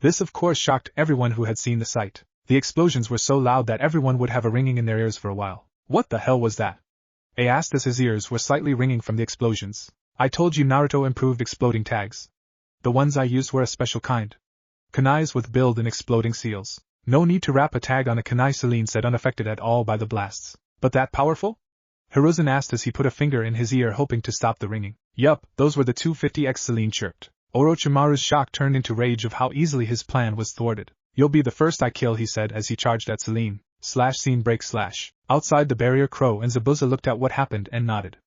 This of course shocked everyone who had seen the sight. The explosions were so loud that everyone would have a ringing in their ears for a while. What the hell was that? A asked as his ears were slightly ringing from the explosions. I told you Naruto improved exploding tags. The ones I used were a special kind. Kunais with build-in exploding seals. No need to wrap a tag on a kunai, Celine said, unaffected at all by the blasts. But that powerful? Hiruzen asked as he put a finger in his ear hoping to stop the ringing. Yup, those were the 250x, Celine chirped. Orochimaru's shock turned into rage of how easily his plan was thwarted. You'll be the first I kill, he said as he charged at Celine. Scene break / Outside the barrier, Crow and Zabuza looked at what happened and nodded.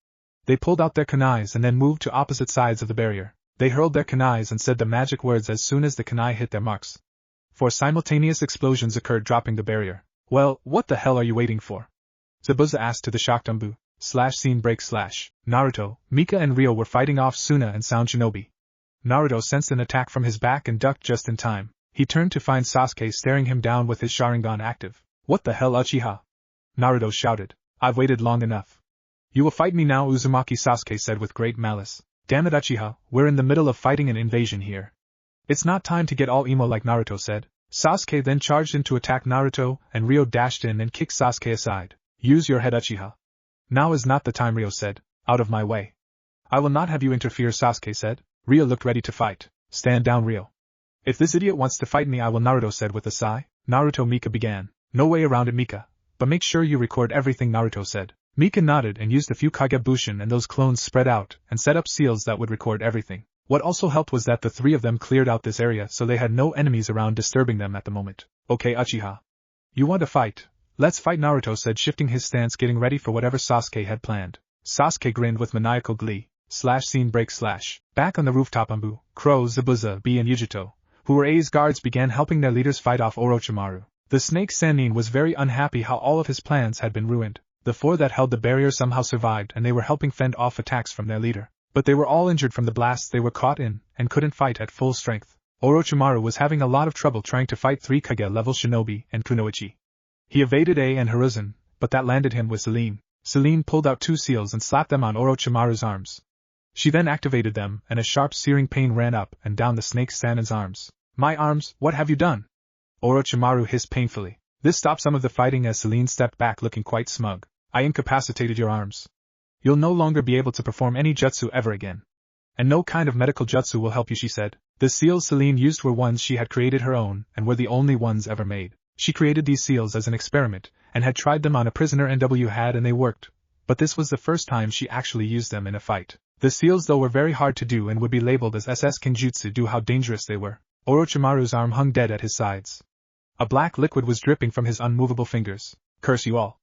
They pulled out their kunais and then moved to opposite sides of the barrier. They hurled their kunais and said the magic words as soon as the kunai hit their marks. 4 simultaneous explosions occurred, dropping the barrier. Well, what the hell are you waiting for? Zabuza asked to the shocked Umbu. Scene break / Naruto, Mika and Ryo were fighting off Suna and Sound Shinobi. Naruto sensed an attack from his back and ducked just in time. He turned to find Sasuke staring him down with his Sharingan active. What the hell, Uchiha? Naruto shouted. I've waited long enough. You will fight me now, Uzumaki, Sasuke said with great malice. Damn it, Uchiha, we're in the middle of fighting an invasion here. It's not time to get all emo like Naruto said. Sasuke then charged in to attack Naruto, and Ryo dashed in and kicked Sasuke aside. Use your head, Uchiha. Now is not the time, Ryo said. Out of my way. I will not have you interfere, Sasuke said. Ryo looked ready to fight. Stand down, Ryo. If this idiot wants to fight me, I will, Naruto said with a sigh. Naruto, Mika began. No way around it, Mika. But make sure you record everything, Naruto said. Mika nodded and used a few Kage Bushin, and those clones spread out and set up seals that would record everything. What also helped was that the 3 of them cleared out this area, so they had no enemies around disturbing them at the moment. Okay, Uchiha. You want to fight? Let's fight, Naruto said, shifting his stance, getting ready for whatever Sasuke had planned. Sasuke grinned with maniacal glee. Scene break / Back on the rooftop, Umbu, Crow, Zabuza, B and Yujito, who were A's guards, began helping their leaders fight off Orochimaru. The snake Sannin was very unhappy how all of his plans had been ruined. The 4 that held the barrier somehow survived, and they were helping fend off attacks from their leader. But they were all injured from the blasts they were caught in, and couldn't fight at full strength. Orochimaru was having a lot of trouble trying to fight 3 Kage-level shinobi and kunoichi. He evaded A and Hiruzen, but that landed him with Selene. Selene pulled out 2 seals and slapped them on Orochimaru's arms. She then activated them, and a sharp searing pain ran up and down the snake Sannin's arms. My arms, what have you done? Orochimaru hissed painfully. This stopped some of the fighting as Selene stepped back looking quite smug. I incapacitated your arms. You'll no longer be able to perform any jutsu ever again. And no kind of medical jutsu will help you, she said. The seals Selene used were ones she had created her own, and were the only ones ever made. She created these seals as an experiment, and had tried them on a prisoner NW had, and they worked. But this was the first time she actually used them in a fight. The seals though were very hard to do and would be labeled as SS Kenjutsu due how dangerous they were. Orochimaru's arm hung dead at his sides. A black liquid was dripping from his unmovable fingers. Curse you all.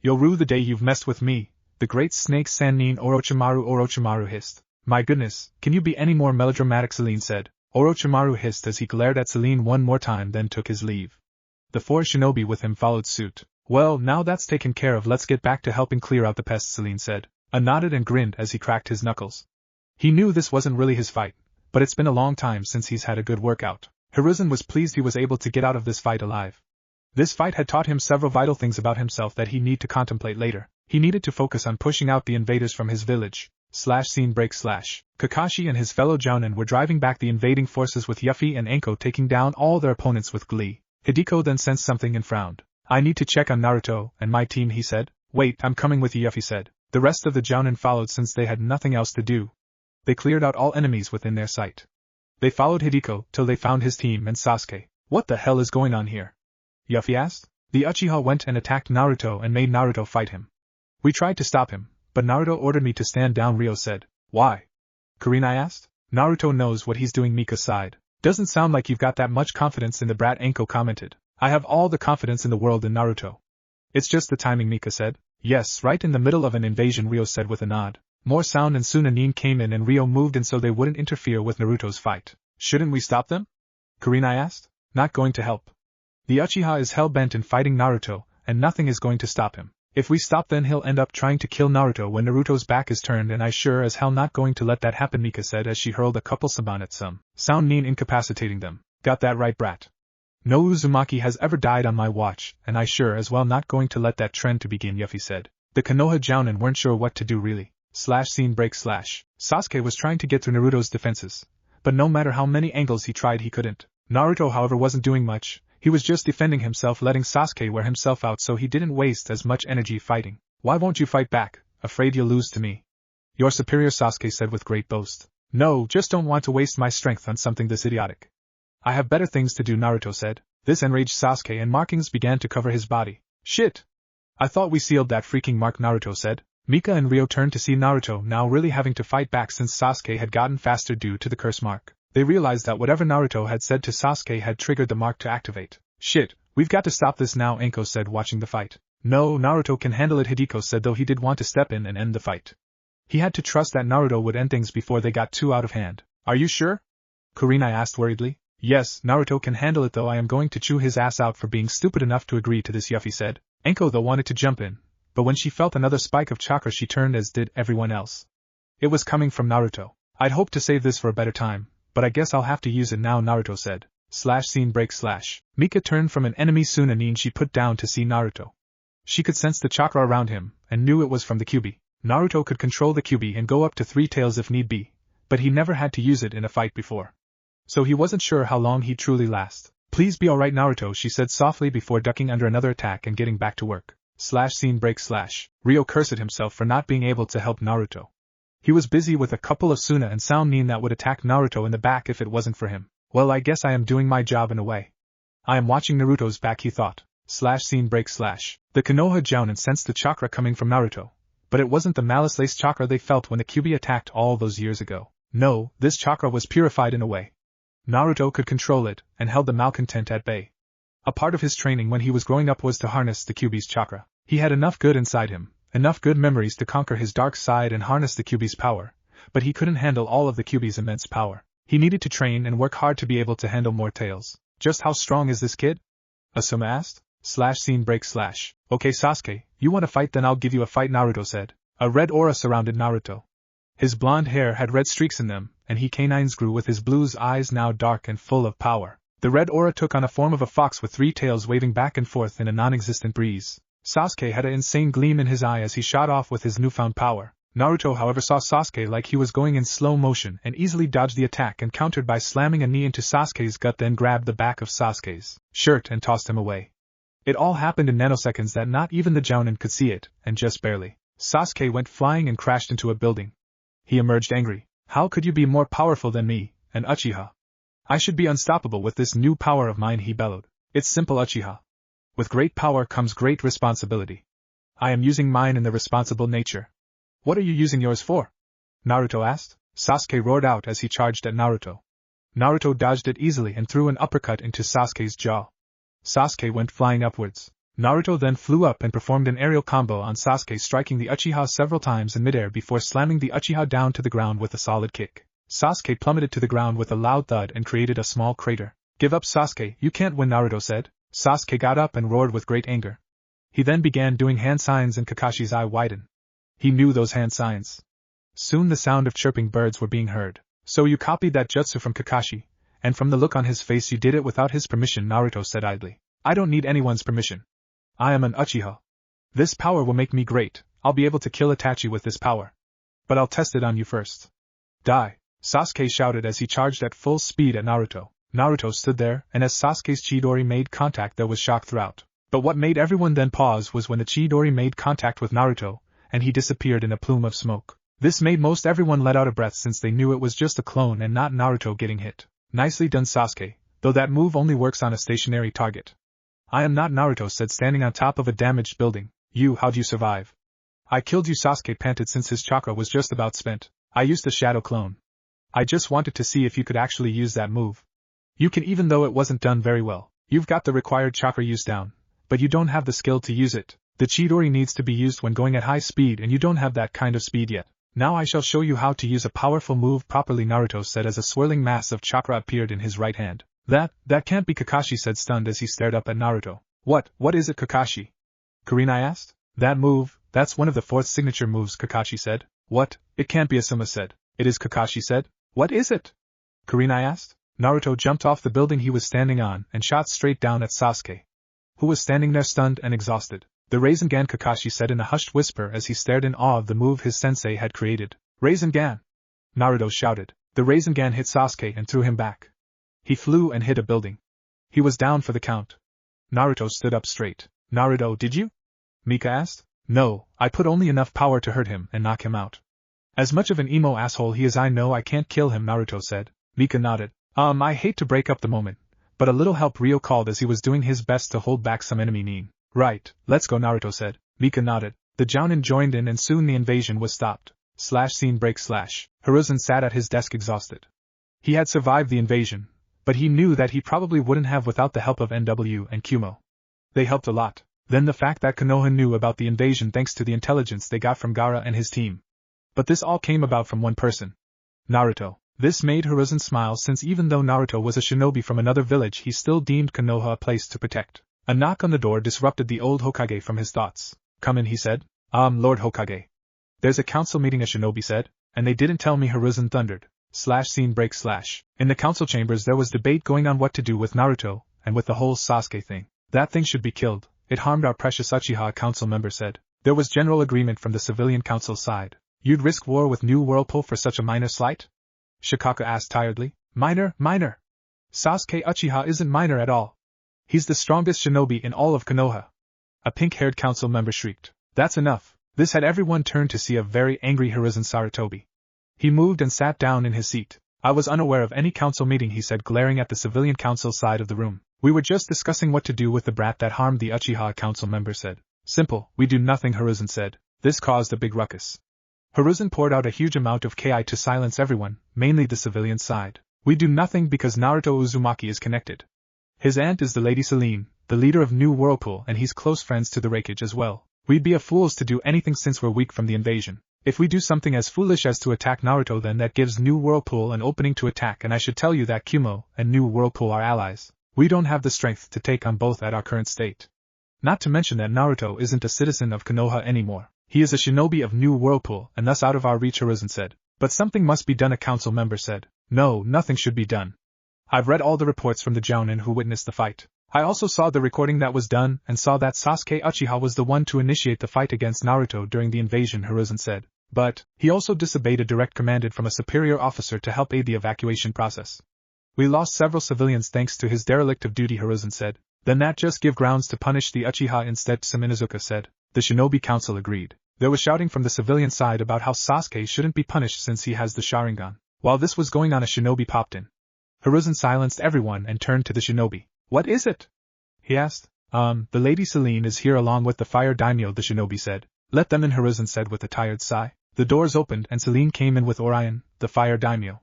You'll rue the day you've messed with me, the great snake Sannin. Orochimaru hissed. My goodness, can you be any more melodramatic, Selene said. Orochimaru hissed as he glared at Selene one more time, then took his leave. The 4 shinobi with him followed suit. Well, now that's taken care of, let's get back to helping clear out the pests, Selene said. A nodded and grinned as he cracked his knuckles. He knew this wasn't really his fight, but it's been a long time since he's had a good workout. Hiruzen was pleased he was able to get out of this fight alive. This fight had taught him several vital things about himself that he need to contemplate later. He needed to focus on pushing out the invaders from his village. Scene break / Kakashi and his fellow Jounin were driving back the invading forces with Yuffie and Anko taking down all their opponents with glee. Hideko then sensed something and frowned. I need to check on Naruto and my team, he said. Wait, I'm coming with you, Yuffie said. The rest of the Jounin followed since they had nothing else to do. They cleared out all enemies within their sight. They followed Hideko till they found his team and Sasuke. What the hell is going on here? Yuffie asked. The Uchiha went and attacked Naruto and made Naruto fight him. We tried to stop him, but Naruto ordered me to stand down, Ryo said. Why? Kurenai asked. Naruto knows what he's doing, Mika sighed. Doesn't sound like you've got that much confidence in the brat, Anko commented. I have all the confidence in the world in Naruto. It's just the timing, Mika said. Yes, right in the middle of an invasion, Ryo said with a nod. More Sound and Suna came in and Ryo moved in so they wouldn't interfere with Naruto's fight. Shouldn't we stop them? Kurenai asked. Not going to help. The Uchiha is hell-bent in fighting Naruto, and nothing is going to stop him. If we stop, then he'll end up trying to kill Naruto when Naruto's back is turned, and I sure as hell not going to let that happen, Mika said as she hurled a couple saban at some Sound, incapacitating them. Got that right, brat. No Uzumaki has ever died on my watch, and I sure as well not going to let that trend to begin, Yuffie said. The Konoha Jounin weren't sure what to do really. Scene break / Sasuke was trying to get through Naruto's defenses, but no matter how many angles he tried he couldn't. Naruto, however, wasn't doing much. He was just defending himself, letting Sasuke wear himself out so he didn't waste as much energy fighting. Why won't you fight back? Afraid you'll lose to me? Your superior, Sasuke said with great boast. No, just don't want to waste my strength on something this idiotic. I have better things to do, Naruto said. This enraged Sasuke and markings began to cover his body. Shit! I thought we sealed that freaking mark, Naruto said. Mika and Ryo turned to see Naruto now really having to fight back since Sasuke had gotten faster due to the curse mark. They realized that whatever Naruto had said to Sasuke had triggered the mark to activate. Shit, we've got to stop this now, Anko said watching the fight. No, Naruto can handle it, Hideko said, though he did want to step in and end the fight. He had to trust that Naruto would end things before they got too out of hand. Are you sure? Kurenai asked worriedly. Yes, Naruto can handle it, though I am going to chew his ass out for being stupid enough to agree to this, Yuffie said. Enko though wanted to jump in, but when she felt another spike of chakra she turned, as did everyone else. It was coming from Naruto. I'd hoped to save this for a better time, but I guess I'll have to use it now, Naruto said. Scene break / Mika turned from an enemy Suna nin she put down to see Naruto. She could sense the chakra around him, and knew it was from the Kyuubi. Naruto could control the Kyuubi and go up to 3 tails if need be, but he never had to use it in a fight before. So he wasn't sure how long he'd truly last. Please be alright, Naruto, she said softly before ducking under another attack and getting back to work. Scene break / Ryo cursed at himself for not being able to help Naruto. He was busy with a couple of Suna and Sound Nin that would attack Naruto in the back if it wasn't for him. Well, I guess I am doing my job in a way. I am watching Naruto's back, he thought. Scene break / The Konoha Jounin sensed the chakra coming from Naruto, but it wasn't the malice-laced chakra they felt when the Kyuubi attacked all those years ago. No, this chakra was purified in a way. Naruto could control it, and held the malcontent at bay. A part of his training when he was growing up was to harness the Kyuubi's chakra. He had enough good inside him, enough good memories to conquer his dark side and harness the Kyuubi's power, but he couldn't handle all of the Kyuubi's immense power. He needed to train and work hard to be able to handle more tails. Just how strong is this kid? Asuma asked. Scene break / Okay, Sasuke, you want to fight, then I'll give you a fight, Naruto said. A red aura surrounded Naruto. His blonde hair had red streaks in them, and he canines grew with his blue's eyes now dark and full of power. The red aura took on a form of a fox with 3 tails waving back and forth in a non-existent breeze. Sasuke had an insane gleam in his eye as he shot off with his newfound power. Naruto, however, saw Sasuke like he was going in slow motion and easily dodged the attack and countered by slamming a knee into Sasuke's gut, then grabbed the back of Sasuke's shirt and tossed him away. It all happened in nanoseconds that not even the Jounin could see it, and just barely. Sasuke went flying and crashed into a building. He emerged angry. How could you be more powerful than me, an Uchiha? I should be unstoppable with this new power of mine, he bellowed. It's simple, Uchiha. With great power comes great responsibility. I am using mine in the responsible nature. What are you using yours for? Naruto asked. Sasuke roared out as he charged at Naruto. Naruto dodged it easily and threw an uppercut into Sasuke's jaw. Sasuke went flying upwards. Naruto then flew up and performed an aerial combo on Sasuke, striking the Uchiha several times in midair before slamming the Uchiha down to the ground with a solid kick. Sasuke plummeted to the ground with a loud thud and created a small crater. Give up, Sasuke, you can't win, Naruto said. Sasuke got up and roared with great anger. He then began doing hand signs and Kakashi's eye widened. He knew those hand signs. Soon the sound of chirping birds were being heard. So you copied that jutsu from Kakashi, and from the look on his face you did it without his permission, Naruto said idly. I don't need anyone's permission. I am an Uchiha. This power will make me great. I'll be able to kill Itachi with this power. But I'll test it on you first. Die! Sasuke shouted as he charged at full speed at Naruto. Naruto stood there, and as Sasuke's Chidori made contact there was shock throughout. But what made everyone then pause was when the Chidori made contact with Naruto, and he disappeared in a plume of smoke. This made most everyone let out a breath since they knew it was just a clone and not Naruto getting hit. Nicely done, Sasuke, though that move only works on a stationary target. I am not, Naruto said, standing on top of a damaged building. How'd you survive? I killed you, Sasuke panted since his chakra was just about spent. I used the shadow clone. I just wanted to see if you could actually use that move. You can, even though it wasn't done very well. You've got the required chakra use down, but you don't have the skill to use it. The Chidori needs to be used when going at high speed and you don't have that kind of speed yet. Now I shall show you how to use a powerful move properly, Naruto said as a swirling mass of chakra appeared in his right hand. That can't be, Kakashi said stunned as he stared up at Naruto. What is it, Kakashi? Kurenai asked. That move, that's one of the 4th signature moves, Kakashi said. What? It can't be, Asuma said. It is, Kakashi said. What is it? Kurenai asked. Naruto jumped off the building he was standing on and shot straight down at Sasuke, who was standing there stunned and exhausted. The Rasengan, Kakashi said in a hushed whisper as he stared in awe of the move his sensei had created. Rasengan! Naruto shouted. The Rasengan hit Sasuke and threw him back. He flew and hit a building. He was down for the count. Naruto stood up straight. Naruto, did you? Mika asked. No, I put only enough power to hurt him and knock him out. As much of an emo asshole he is, I know I can't kill him, Naruto said. Mika nodded. I hate to break up the moment, but a little help, Ryo called as he was doing his best to hold back some enemy nin. Right, let's go, Naruto said. Mika nodded. The Jounin joined in and soon the invasion was stopped. Scene break / Hiruzen sat at his desk exhausted. He had survived the invasion, but he knew that he probably wouldn't have without the help of NW and Kumo. They helped a lot. Then the fact that Konoha knew about the invasion thanks to the intelligence they got from Gaara and his team. But this all came about from one person. Naruto. This made Hiruzen smile, since even though Naruto was a shinobi from another village, he still deemed Konoha a place to protect. A knock on the door disrupted the old Hokage from his thoughts. Come in, he said. Lord Hokage. There's a council meeting, a shinobi said, and they didn't tell me, Hiruzen thundered. Scene break. In the council chambers there was debate going on what to do with Naruto, and with the whole Sasuke thing. That thing should be killed, it harmed our precious Uchiha, a council member said. There was general agreement from the civilian council side. You'd risk war with New Whirlpool for such a minor slight? Shikaka asked tiredly. Minor? Sasuke Uchiha isn't minor at all. He's the strongest shinobi in all of Konoha. A pink-haired council member shrieked. That's enough. This had everyone turned to see a very angry Hiruzen Sarutobi. He moved and sat down in his seat. I was unaware of any council meeting, he said, glaring at the civilian council side of the room. We were just discussing what to do with the brat that harmed the Uchiha, a council member said. Simple, we do nothing, Hiruzen said. This caused a big ruckus. Hiruzen poured out a huge amount of ki to silence everyone, mainly the civilian side. We do nothing because Naruto Uzumaki is connected. His aunt is the Lady Selene, the leader of New Whirlpool, and he's close friends to the Raikage as well. We'd be a fools to do anything since we're weak from the invasion. If we do something as foolish as to attack Naruto, then that gives New Whirlpool an opening to attack, and I should tell you that Kumo and New Whirlpool are allies. We don't have the strength to take on both at our current state. Not to mention that Naruto isn't a citizen of Konoha anymore. He is a shinobi of New Whirlpool, and thus out of our reach, Hiruzen said. But something must be done, a council member said. No, nothing should be done. I've read all the reports from the jounin who witnessed the fight. I also saw the recording that was done, and saw that Sasuke Uchiha was the one to initiate the fight against Naruto during the invasion, Hiruzen said. But, he also disobeyed a direct command from a superior officer to help aid the evacuation process. We lost several civilians thanks to his derelict of duty, Hiruzen said. Then that just give grounds to punish the Uchiha instead, Minazuka said. The Shinobi Council agreed. There was shouting from the civilian side about how Sasuke shouldn't be punished since he has the Sharingan. While this was going on, a shinobi popped in. Hiruzen silenced everyone and turned to the shinobi. What is it? He asked. The Lady Selene is here along with the fire daimyo, the shinobi said. Let them in, Hiruzen said with a tired sigh. The doors opened and Selene came in with Orion, the fire daimyo.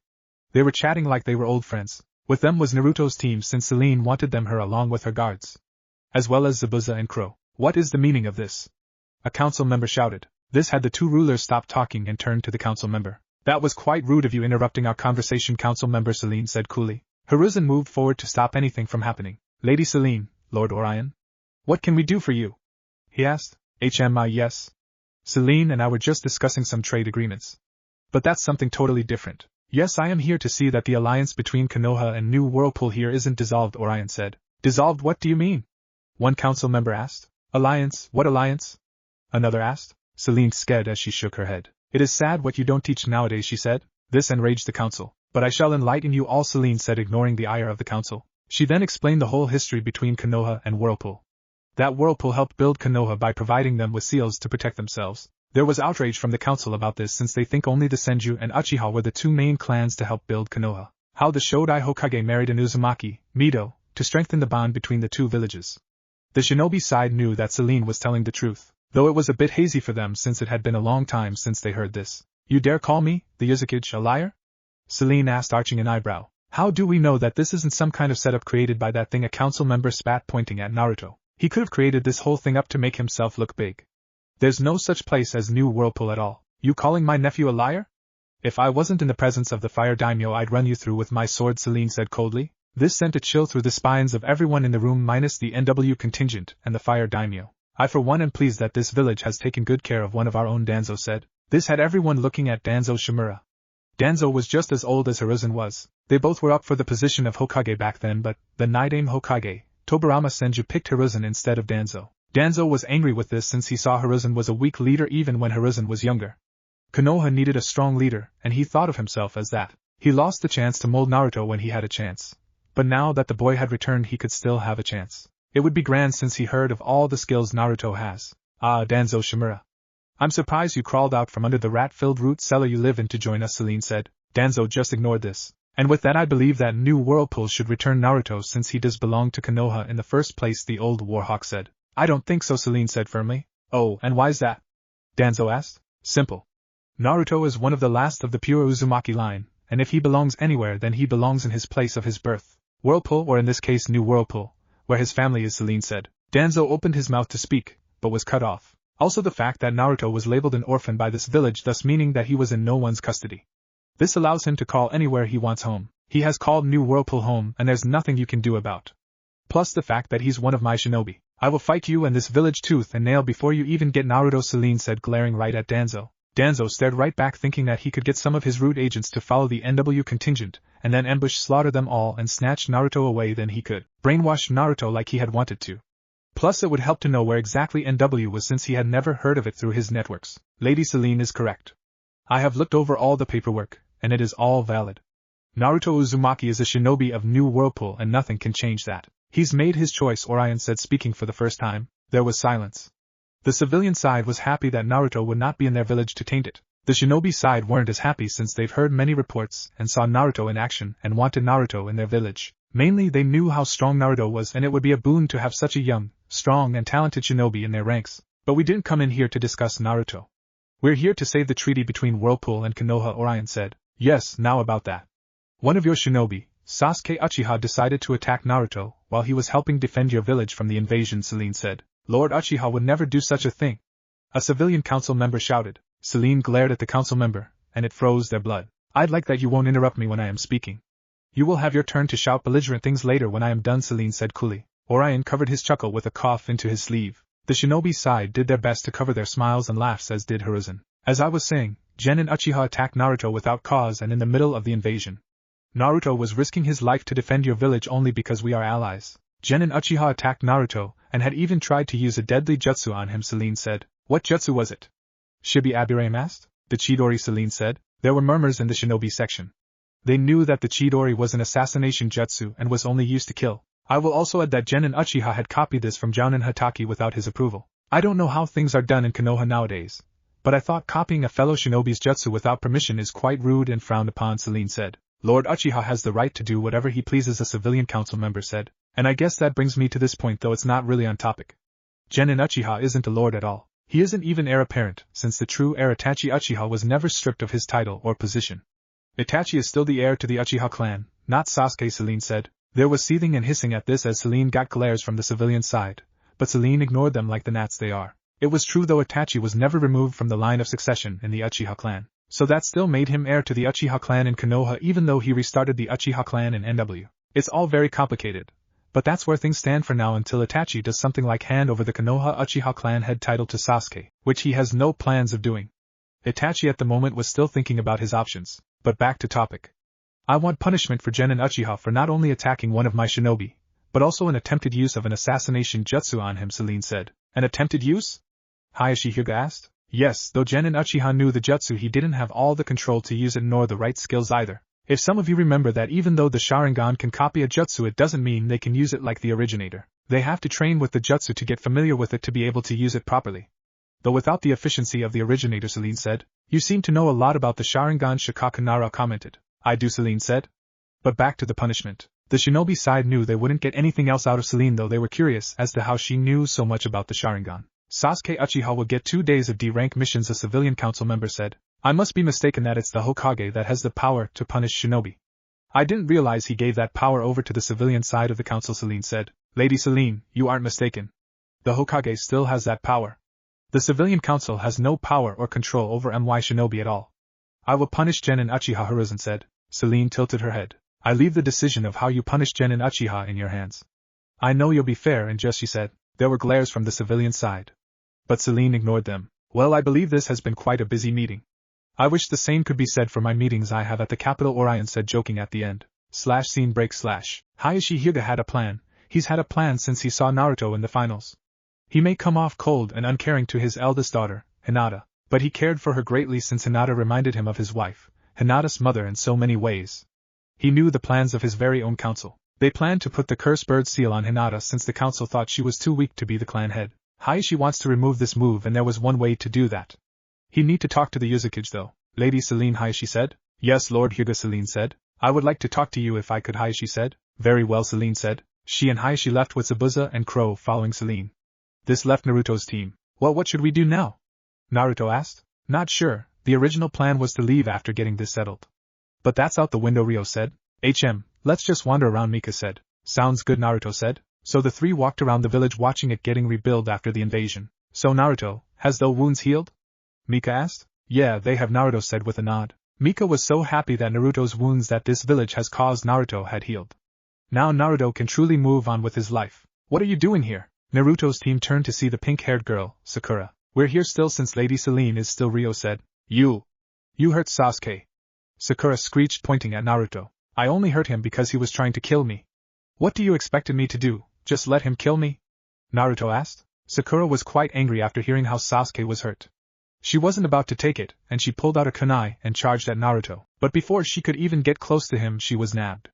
They were chatting like they were old friends. With them was Naruto's team, since Selene wanted them her along with her guards. As well as Zabuza and Crow. What is the meaning of this? A council member shouted. This had the two rulers stop talking and turned to the council member. That was quite rude of you interrupting our conversation, council member, Selene said coolly. Hiruzen moved forward to stop anything from happening. Lady Selene, Lord Orion. What can we do for you? He asked. Yes. Selene and I were just discussing some trade agreements. But that's something totally different. Yes, I am here to see that the alliance between Konoha and New Whirlpool here isn't dissolved, Orion said. Dissolved? What do you mean? One council member asked. Alliance? What alliance? Another asked. Selene scared as she shook her head. It is sad what you don't teach nowadays, she said. This enraged the council. But I shall enlighten you all, Selene said, ignoring the ire of the council. She then explained the whole history between Konoha and Whirlpool. That Whirlpool helped build Konoha by providing them with seals to protect themselves. There was outrage from the council about this, since they think only the Senju and Uchiha were the two main clans to help build Konoha. How the Shodai Hokage married an Uzumaki, Mido, to strengthen the bond between the two villages. The shinobi side knew that Selene was telling the truth, though it was a bit hazy for them since it had been a long time since they heard this. You dare call me, the Uzukage, a liar? Selene asked, arching an eyebrow. How do we know that this isn't some kind of setup created by that thing? A council member spat, pointing at Naruto. He could have created this whole thing up to make himself look big. There's no such place as New Whirlpool at all. You calling my nephew a liar? If I wasn't in the presence of the fire daimyo, I'd run you through with my sword, Selene said coldly. This sent a chill through the spines of everyone in the room minus the NW contingent and the fire daimyo. I for one am pleased that this village has taken good care of one of our own, Danzo said. This had everyone looking at Danzo Shimura. Danzo was just as old as Hiruzen was. They both were up for the position of Hokage back then, but the Nidaime Hokage, Tobirama Senju, picked Hiruzen instead of Danzo. Danzo was angry with this since he saw Hiruzen was a weak leader even when Hiruzen was younger. Konoha needed a strong leader, and he thought of himself as that. He lost the chance to mold Naruto when he had a chance. But now that the boy had returned, he could still have a chance. It would be grand since he heard of all the skills Naruto has. Ah, Danzo Shimura. I'm surprised you crawled out from under the rat-filled root cellar you live in to join us, Selene said. Danzo just ignored this. And with that, I believe that New Whirlpool should return Naruto since he does belong to Konoha in the first place, the old warhawk said. I don't think so, Selene said firmly. Oh, and why's that? Danzo asked. Simple. Naruto is one of the last of the pure Uzumaki line, and if he belongs anywhere, then he belongs in his place of his birth. Whirlpool, or in this case New Whirlpool, where his family is, Selene said. Danzo opened his mouth to speak, but was cut off. Also the fact that Naruto was labeled an orphan by this village, thus meaning that he was in no one's custody. This allows him to call anywhere he wants home. He has called New Whirlpool home and there's nothing you can do about. Plus the fact that he's one of my shinobi. I will fight you and this village tooth and nail before you even get Naruto, Celine said, glaring right at Danzo. Danzo stared right back, thinking that he could get some of his rude agents to follow the NW contingent, and then ambush slaughter them all and snatch Naruto away. Then he could brainwash Naruto like he had wanted to. Plus it would help to know where exactly NW was, since he had never heard of it through his networks. Lady Celine is correct. I have looked over all the paperwork, and it is all valid. Naruto Uzumaki is a shinobi of New Whirlpool and nothing can change that. He's made his choice, Orion said, speaking for the first time. There was silence. The civilian side was happy that Naruto would not be in their village to taint it. The shinobi side weren't as happy since they've heard many reports and saw Naruto in action and wanted Naruto in their village. Mainly they knew how strong Naruto was and it would be a boon to have such a young, strong and talented shinobi in their ranks. But we didn't come in here to discuss Naruto. We're here to save the treaty between Whirlpool and Konoha, Orion said. Yes, now about that. One of your shinobi, Sasuke Uchiha, decided to attack Naruto while he was helping defend your village from the invasion, Celine said. Lord Uchiha would never do such a thing. A civilian council member shouted. Celine glared at the council member, and it froze their blood. I'd like that you won't interrupt me when I am speaking. You will have your turn to shout belligerent things later when I am done, Celine said coolly. Orion covered his chuckle with a cough into his sleeve. The shinobi side did their best to cover their smiles and laughs, as did Hiruzen. As I was saying, Gen and Uchiha attacked Naruto without cause and in the middle of the invasion. Naruto was risking his life to defend your village only because we are allies. Gen and Uchiha attacked Naruto, and had even tried to use a deadly jutsu on him, Celine said. What jutsu was it? Shibi Abirame asked. The Chidori, Celine said. There were murmurs in the shinobi section. They knew that the Chidori was an assassination jutsu and was only used to kill. I will also add that Gen and Uchiha had copied this from Jounin Hatake without his approval. I don't know how things are done in Konoha nowadays, but I thought copying a fellow shinobi's jutsu without permission is quite rude and frowned upon, Celine said. Lord Uchiha has the right to do whatever he pleases, a civilian council member said. And I guess that brings me to this point, though it's not really on topic. Genin Uchiha isn't a lord at all. He isn't even heir apparent, since the true heir Itachi Uchiha was never stripped of his title or position. Itachi is still the heir to the Uchiha clan, not Sasuke, Celine said. There was seething and hissing at this as Celine got glares from the civilian side, but Celine ignored them like the gnats they are. It was true, though, Itachi was never removed from the line of succession in the Uchiha clan, so that still made him heir to the Uchiha clan in Konoha, even though he restarted the Uchiha clan in NW. It's all very complicated, but that's where things stand for now until Itachi does something like hand over the Konoha Uchiha clan head title to Sasuke, which he has no plans of doing. Itachi at the moment was still thinking about his options, but back to topic. I want punishment for Genin Uchiha for not only attacking one of my shinobi, but also an attempted use of an assassination jutsu on him, Celine said. An attempted use? Hayashi Hyuga asked. Yes, though Genin Uchiha knew the jutsu, he didn't have all the control to use it nor the right skills either. If some of you remember that even though the Sharingan can copy a jutsu, it doesn't mean they can use it like the originator. They have to train with the jutsu to get familiar with it to be able to use it properly. Though without the efficiency of the originator, Celine said. You seem to know a lot about the Sharingan, Shikaku Nara commented. I do, Celine said. But back to the punishment. The shinobi side knew they wouldn't get anything else out of Celine, though they were curious as to how she knew so much about the Sharingan. Sasuke Uchiha will get 2 days of D-rank missions, a civilian council member said. I must be mistaken that it's the Hokage that has the power to punish shinobi. I didn't realize he gave that power over to the civilian side of the council, Celine said. Lady Celine, you aren't mistaken. The Hokage still has that power. The civilian council has no power or control over my shinobi at all. I will punish Genin Uchiha, Hiruzen said. Celine tilted her head. I leave the decision of how you punish Genin Uchiha in your hands. I know you'll be fair and just, she said. There were glares from the civilian side, but Celine ignored them. Well, I believe this has been quite a busy meeting. I wish the same could be said for my meetings I have at the capital, Orion said, joking at the end. Scene break. Hayashi Hyuga had a plan. He's had a plan since he saw Naruto in the finals. He may come off cold and uncaring to his eldest daughter, Hinata, but he cared for her greatly since Hinata reminded him of his wife, Hinata's mother, in so many ways. He knew the plans of his very own council. They planned to put the cursed bird seal on Hinata since the council thought she was too weak to be the clan head. Hayashi wants to remove this move, and there was one way to do that. He need to talk to the Uzukage, though. Lady Celine, Hayashi said. Yes, Lord Hyuga, Celine said. I would like to talk to you if I could, Hayashi said. Very well, Celine said. She and Hayashi left with Zabuza and Crow following Celine. This left Naruto's team. Well, what should we do now? Naruto asked. Not sure. The original plan was to leave after getting this settled. But that's out the window, Ryo said. Let's just wander around, Mika said. Sounds good, Naruto said. So the three walked around the village watching it getting rebuilt after the invasion. So Naruto, has the wounds healed? Mika asked. Yeah, they have, Naruto said with a nod. Mika was so happy that Naruto's wounds that this village has caused Naruto had healed. Now Naruto can truly move on with his life. What are you doing here? Naruto's team turned to see the pink-haired girl, Sakura. We're here still since Lady Selene is still, Ryo said. You hurt Sasuke. Sakura screeched, pointing at Naruto. I only hurt him because he was trying to kill me. What do you expected me to do, just let him kill me? Naruto asked. Sakura was quite angry after hearing how Sasuke was hurt. She wasn't about to take it, and she pulled out a kunai and charged at Naruto, but before she could even get close to him she was nabbed.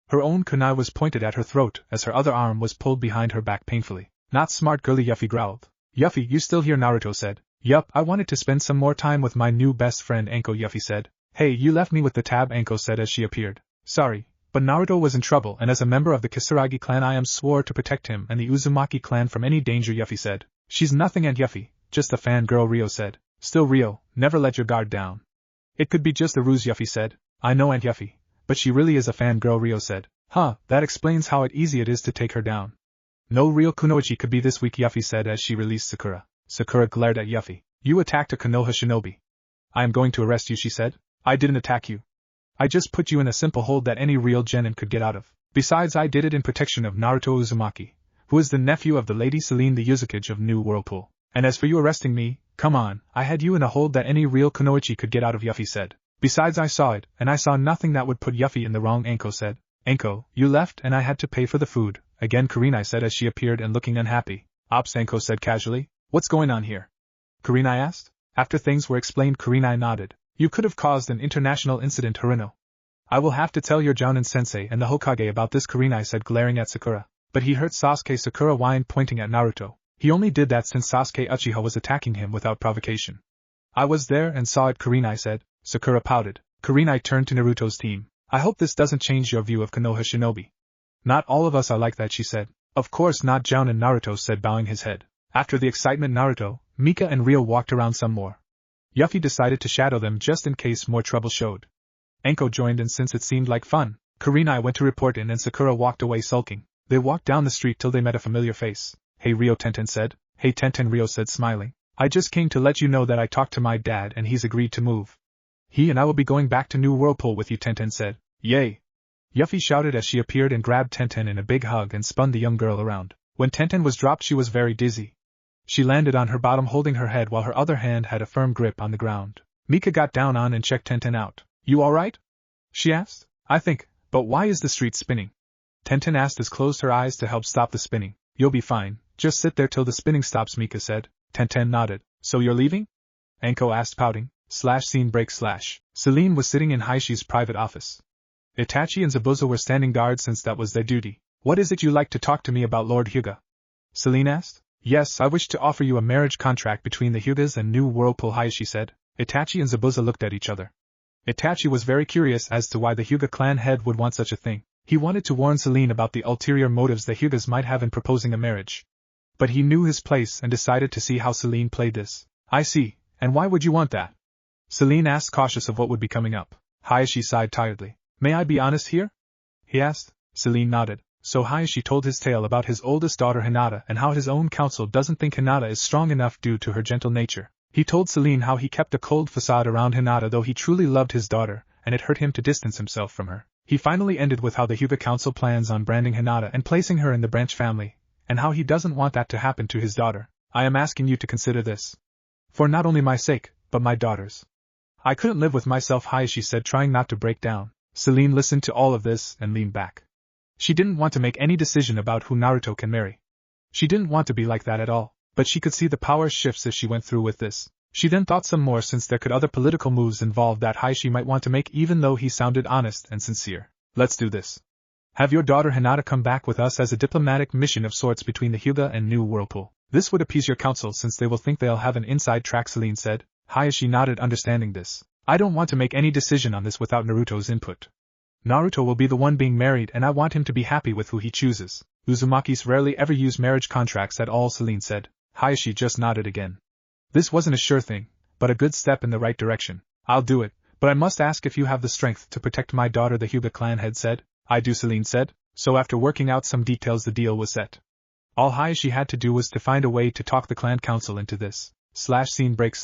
Her own kunai was pointed at her throat as her other arm was pulled behind her back painfully. Not smart, girly, Yuffie growled. Yuffie, you still here? Naruto said. Yup, I wanted to spend some more time with my new best friend Anko, Yuffie said. Hey, you left me with the tab, Anko said as she appeared. Sorry, but Naruto was in trouble, and as a member of the Kisaragi clan I am swore to protect him and the Uzumaki clan from any danger, Yuffie said. She's nothing, Aunt Yuffie, just a fangirl, Ryo said. Still, Ryo, never let your guard down. It could be just a ruse, Yuffie said. I know, Aunt Yuffie, but she really is a fangirl, Ryo said. Huh, that explains how easy it is to take her down. No real kunoichi could be this weak, Yuffie said as she released Sakura. Sakura glared at Yuffie. You attacked a Konoha shinobi. I am going to arrest you, she said. I didn't attack you. I just put you in a simple hold that any real genin could get out of. Besides, I did it in protection of Naruto Uzumaki, who is the nephew of the Lady Selene, the Uzukage of New Whirlpool. And as for you arresting me, come on, I had you in a hold that any real kunoichi could get out of, Yuffie said. Besides, I saw it, and I saw nothing that would put Yuffie in the wrong, Anko said. Anko, you left and I had to pay for the food, again, Kurenai said as she appeared and looking unhappy. Ops, Anko said casually. What's going on here? Kurenai asked. After things were explained, Kurenai nodded. You could have caused an international incident, Harino. I will have to tell your Jounin-sensei and the Hokage about this, Kurenai said, glaring at Sakura. But he hurt Sasuke, Sakura whined, pointing at Naruto. He only did that since Sasuke Uchiha was attacking him without provocation. I was there and saw it, Kurenai said. Sakura pouted. Kurenai turned to Naruto's team. I hope this doesn't change your view of Konoha shinobi. Not all of us are like that, she said. Of course not, Jounin, Naruto said, bowing his head. After the excitement, Naruto, Mika and Ryo walked around some more. Yuffie decided to shadow them just in case more trouble showed. Anko joined, and since it seemed like fun, Kurenai went to report in and Sakura walked away sulking. They walked down the street till they met a familiar face. Hey Ryo, Tenten said. Hey Tenten, Ryo said, smiling. I just came to let you know that I talked to my dad and he's agreed to move. He and I will be going back to New Whirlpool with you, Tenten said. Yay! Yuffie shouted as she appeared and grabbed Tenten in a big hug and spun the young girl around. When Tenten was dropped, she was very dizzy. She landed on her bottom holding her head while her other hand had a firm grip on the ground. Mika got down on and checked Tenten out. You alright? She asked. I think, but why is the street spinning? Tenten asked as closed her eyes to help stop the spinning. You'll be fine, just sit there till the spinning stops, Mika said. Tenten nodded. So you're leaving? Anko asked, pouting. Scene break. Selene was sitting in Haishi's private office. Itachi and Zabuza were standing guard since that was their duty. What is it you like to talk to me about, Lord Hyuga? Selene asked. Yes, I wish to offer you a marriage contract between the Hyugas and New Whirlpool, Hayashi said. Itachi and Zabuza looked at each other. Itachi was very curious as to why the Hyuga clan head would want such a thing. He wanted to warn Selene about the ulterior motives the Hyugas might have in proposing a marriage. But he knew his place and decided to see how Selene played this. I see, and why would you want that? Selene asked, cautious of what would be coming up. Hayashi sighed tiredly. May I be honest here? He asked. Selene nodded. So Hayashi told his tale about his oldest daughter Hinata and how his own council doesn't think Hinata is strong enough due to her gentle nature. He told Selene how he kept a cold facade around Hinata though he truly loved his daughter, and it hurt him to distance himself from her. He finally ended with how the Hyuga Council plans on branding Hinata and placing her in the branch family, and how he doesn't want that to happen to his daughter. I am asking you to consider this. For not only my sake, but my daughter's. I couldn't live with myself, Hayashi said, trying not to break down. Selene listened to all of this and leaned back. She didn't want to make any decision about who Naruto can marry. She didn't want to be like that at all, but she could see the power shifts as she went through with this. She then thought some more since there could other political moves involved that Hayashi might want to make even though he sounded honest and sincere. Let's do this. Have your daughter Hinata come back with us as a diplomatic mission of sorts between the Hyuga and New Whirlpool. This would appease your council since they will think they'll have an inside track, Selene said. Hayashi nodded, understanding this. I don't want to make any decision on this without Naruto's input. Naruto will be the one being married and I want him to be happy with who he chooses. Uzumakis rarely ever use marriage contracts at all, Selene said. Hayashi just nodded again. This wasn't a sure thing, but a good step in the right direction. I'll do it, but I must ask if you have the strength to protect my daughter, the Hyuga clan head said. I do, Selene said. So after working out some details, the deal was set. All Hayashi had to do was to find a way to talk the clan council into this. Scene break.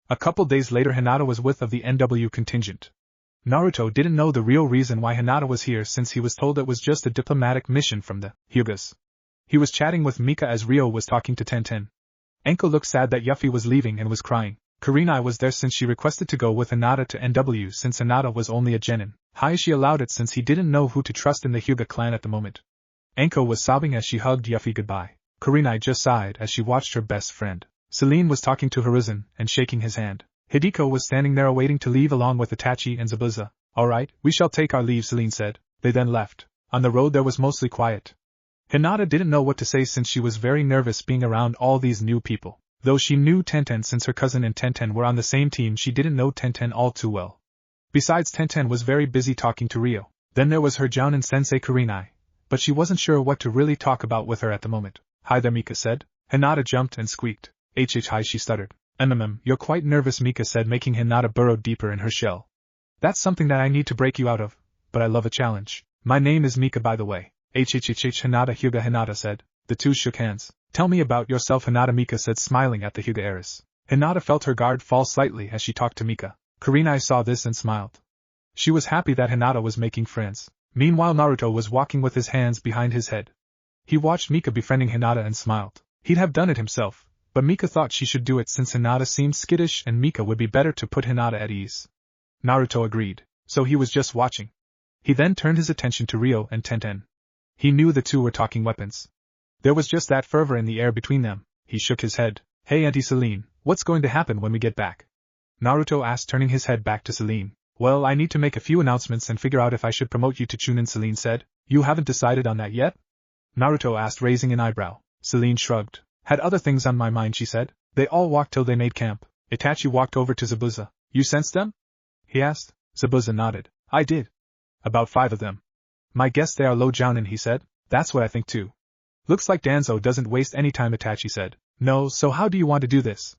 A couple days later, Hinata was with of the NW contingent. Naruto didn't know the real reason why Hinata was here, since he was told it was just a diplomatic mission from the Hyugas. He was chatting with Mika as Ryo was talking to Tenten. Enko looked sad that Yuffie was leaving and was crying. Kurenai was there since she requested to go with Hinata to NW, since Hinata was only a genin. Hayashi allowed it since he didn't know who to trust in the Hyuga clan at the moment. Enko was sobbing as she hugged Yuffie goodbye. Kurenai just sighed as she watched her best friend. Celine was talking to Hiruzen and shaking his hand. Hideko was standing there awaiting to leave along with Itachi and Zabuza. Alright, we shall take our leave, Celine said. They then left. On the road there was mostly quiet. Hinata didn't know what to say since she was very nervous being around all these new people. Though she knew Tenten since her cousin and Tenten were on the same team, she didn't know Tenten all too well. Besides, Tenten was very busy talking to Ryo. Then there was her Jounin sensei Kurenai, but she wasn't sure what to really talk about with her at the moment. Hi there, Mika said. Hinata jumped and squeaked. Hi, she stuttered. You're quite nervous, Mika said, making Hinata burrow deeper in her shell. That's something that I need to break you out of, but I love a challenge. My name is Mika, by the way. Hinata Hyuga, Hinata said. The two shook hands. Tell me about yourself, Hinata, Mika said, smiling at the Hyuga heiress. Hinata felt her guard fall slightly as she talked to Mika. Kurenai saw this and smiled. She was happy that Hinata was making friends. Meanwhile, Naruto was walking with his hands behind his head. He watched Mika befriending Hinata and smiled. He'd have done it himself, but Mika thought she should do it since Hinata seemed skittish and Mika would be better to put Hinata at ease. Naruto agreed, so he was just watching. He then turned his attention to Ryo and Tenten. He knew the two were talking weapons. There was just that fervor in the air between them. He shook his head. Hey, Auntie Celine, what's going to happen when we get back? Naruto asked, turning his head back to Celine. Well, I need to make a few announcements and figure out if I should promote you to chunin, Celine said. You haven't decided on that yet? Naruto asked, raising an eyebrow. Celine shrugged. Had other things on my mind, she said. They all walked till they made camp. Itachi walked over to Zabuza. You sensed them? He asked. Zabuza nodded. I did. About 5 of them. My guess they are low jounin, he said. That's what I think too. Looks like Danzo doesn't waste any time, Itachi said. No, so how do you want to do this?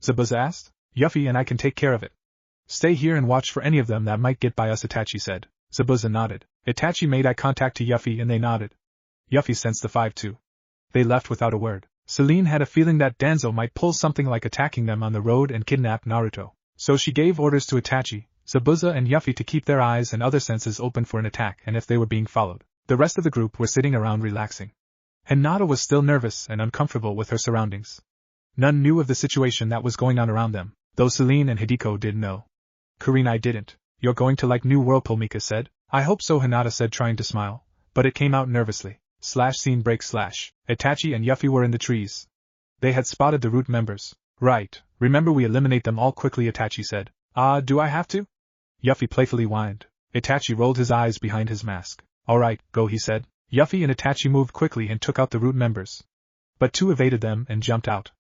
Zabuza asked. Yuffie and I can take care of it. Stay here and watch for any of them that might get by us, Itachi said. Zabuza nodded. Itachi made eye contact to Yuffie and they nodded. Yuffie sensed the 5 too. They left without a word. Celine had a feeling that Danzo might pull something like attacking them on the road and kidnap Naruto. So she gave orders to Itachi, Zabuza and Yuffie to keep their eyes and other senses open for an attack and if they were being followed. The rest of the group were sitting around relaxing. Hinata was still nervous and uncomfortable with her surroundings. None knew of the situation that was going on around them, though Celine and Hideko did know. Kurenai didn't. You're going to like new Whirlpool, Mika said. I hope so, Hinata said, trying to smile, but it came out nervously. Scene break. Itachi and Yuffie were in the trees. They had spotted the root members. Right, remember we eliminate them all quickly, Itachi said. Do I have to? Yuffie playfully whined. Itachi rolled his eyes behind his mask. Alright, go, he said. Yuffie and Itachi moved quickly and took out the root members. But 2 evaded them and jumped out.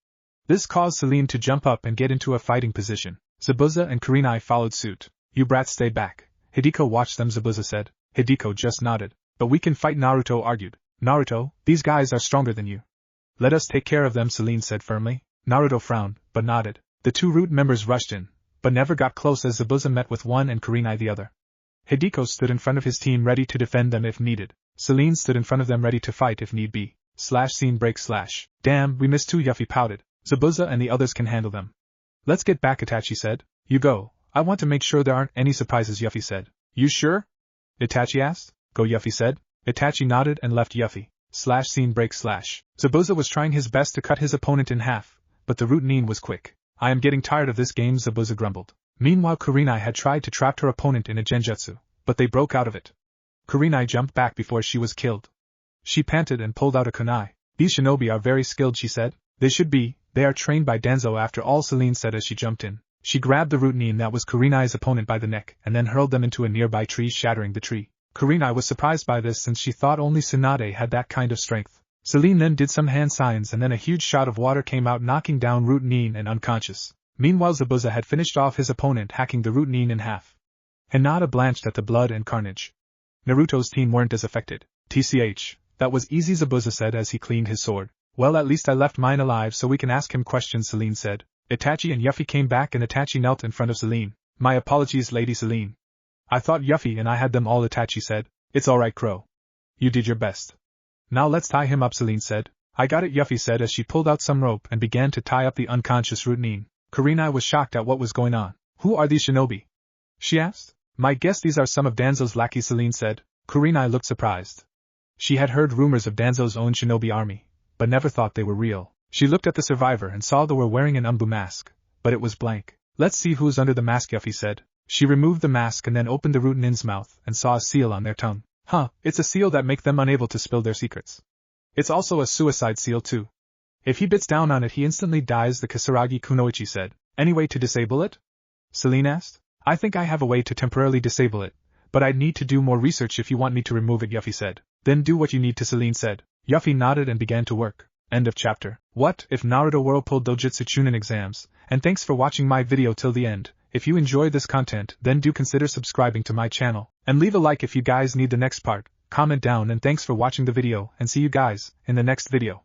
This caused Celine to jump up and get into a fighting position. Zabuza and Kurenai followed suit. You brats stay back. Hideko watched them, Zabuza said. Hideko just nodded. But we can fight, Naruto argued. Naruto, these guys are stronger than you. Let us take care of them, Celine said firmly. Naruto frowned, but nodded. The 2 root members rushed in, but never got close as Zabuza met with one and Kurenai the other. Hideko stood in front of his team ready to defend them if needed. Celine stood in front of them ready to fight if need be. Scene break. Damn, we missed 2, Yuffie pouted. Zabuza and the others can handle them. Let's get back, Itachi said. You go. I want to make sure there aren't any surprises, Yuffie said. You sure? Itachi asked. Go, Yuffie said. Itachi nodded and left Yuffie. Scene break. Zabuza was trying his best to cut his opponent in half, but the root nin was quick. I am getting tired of this game, Zabuza grumbled. Meanwhile, Kurenai had tried to trap her opponent in a genjutsu, but they broke out of it. Kurenai jumped back before she was killed. She panted and pulled out a kunai. These shinobi are very skilled, she said. They should be. They are trained by Danzo, after all, Celine said as she jumped in. She grabbed the root nin that was Kurenai's opponent by the neck and then hurled them into a nearby tree, shattering the tree. Kurenai was surprised by this since she thought only Tsunade had that kind of strength. Celine then did some hand signs and then a huge shot of water came out, knocking down root nin and unconscious. Meanwhile, Zabuza had finished off his opponent, hacking the root nin in half. Hinata blanched at the blood and carnage. Naruto's team weren't as affected. TCH, that was easy, Zabuza said as he cleaned his sword. Well, at least I left mine alive so we can ask him questions, Celine said. Itachi and Yuffie came back and Itachi knelt in front of Celine. My apologies, Lady Celine. I thought Yuffie and I had them all, Itachi said. It's alright, Crow. You did your best. Now let's tie him up, Celine said. I got it, Yuffie said as she pulled out some rope and began to tie up the unconscious routine. Karina was shocked at what was going on. Who are these shinobi? She asked. Might guess these are some of Danzo's lackeys, Celine said. Karina looked surprised. She had heard rumors of Danzo's own shinobi army, but never thought they were real. She looked at the survivor and saw they were wearing an umbu mask, but it was blank. Let's see who's under the mask, Yuffie said. She removed the mask and then opened the routinin's mouth and saw a seal on their tongue. Huh, it's a seal that make them unable to spill their secrets. It's also a suicide seal too. If he bits down on it he instantly dies, the Kisaragi Kunoichi said. Any way to disable it? Celine asked. I think I have a way to temporarily disable it, but I'd need to do more research if you want me to remove it, Yuffie said. Then do what you need to, Celine said. Yuffie nodded and began to work. End of chapter. What if Naruto Whirlpool Dojutsu Chunin exams? And thanks for watching my video till the end. If you enjoyed this content, then do consider subscribing to my channel, and leave a like if you guys need the next part. Comment down, and thanks for watching the video, and see you guys in the next video.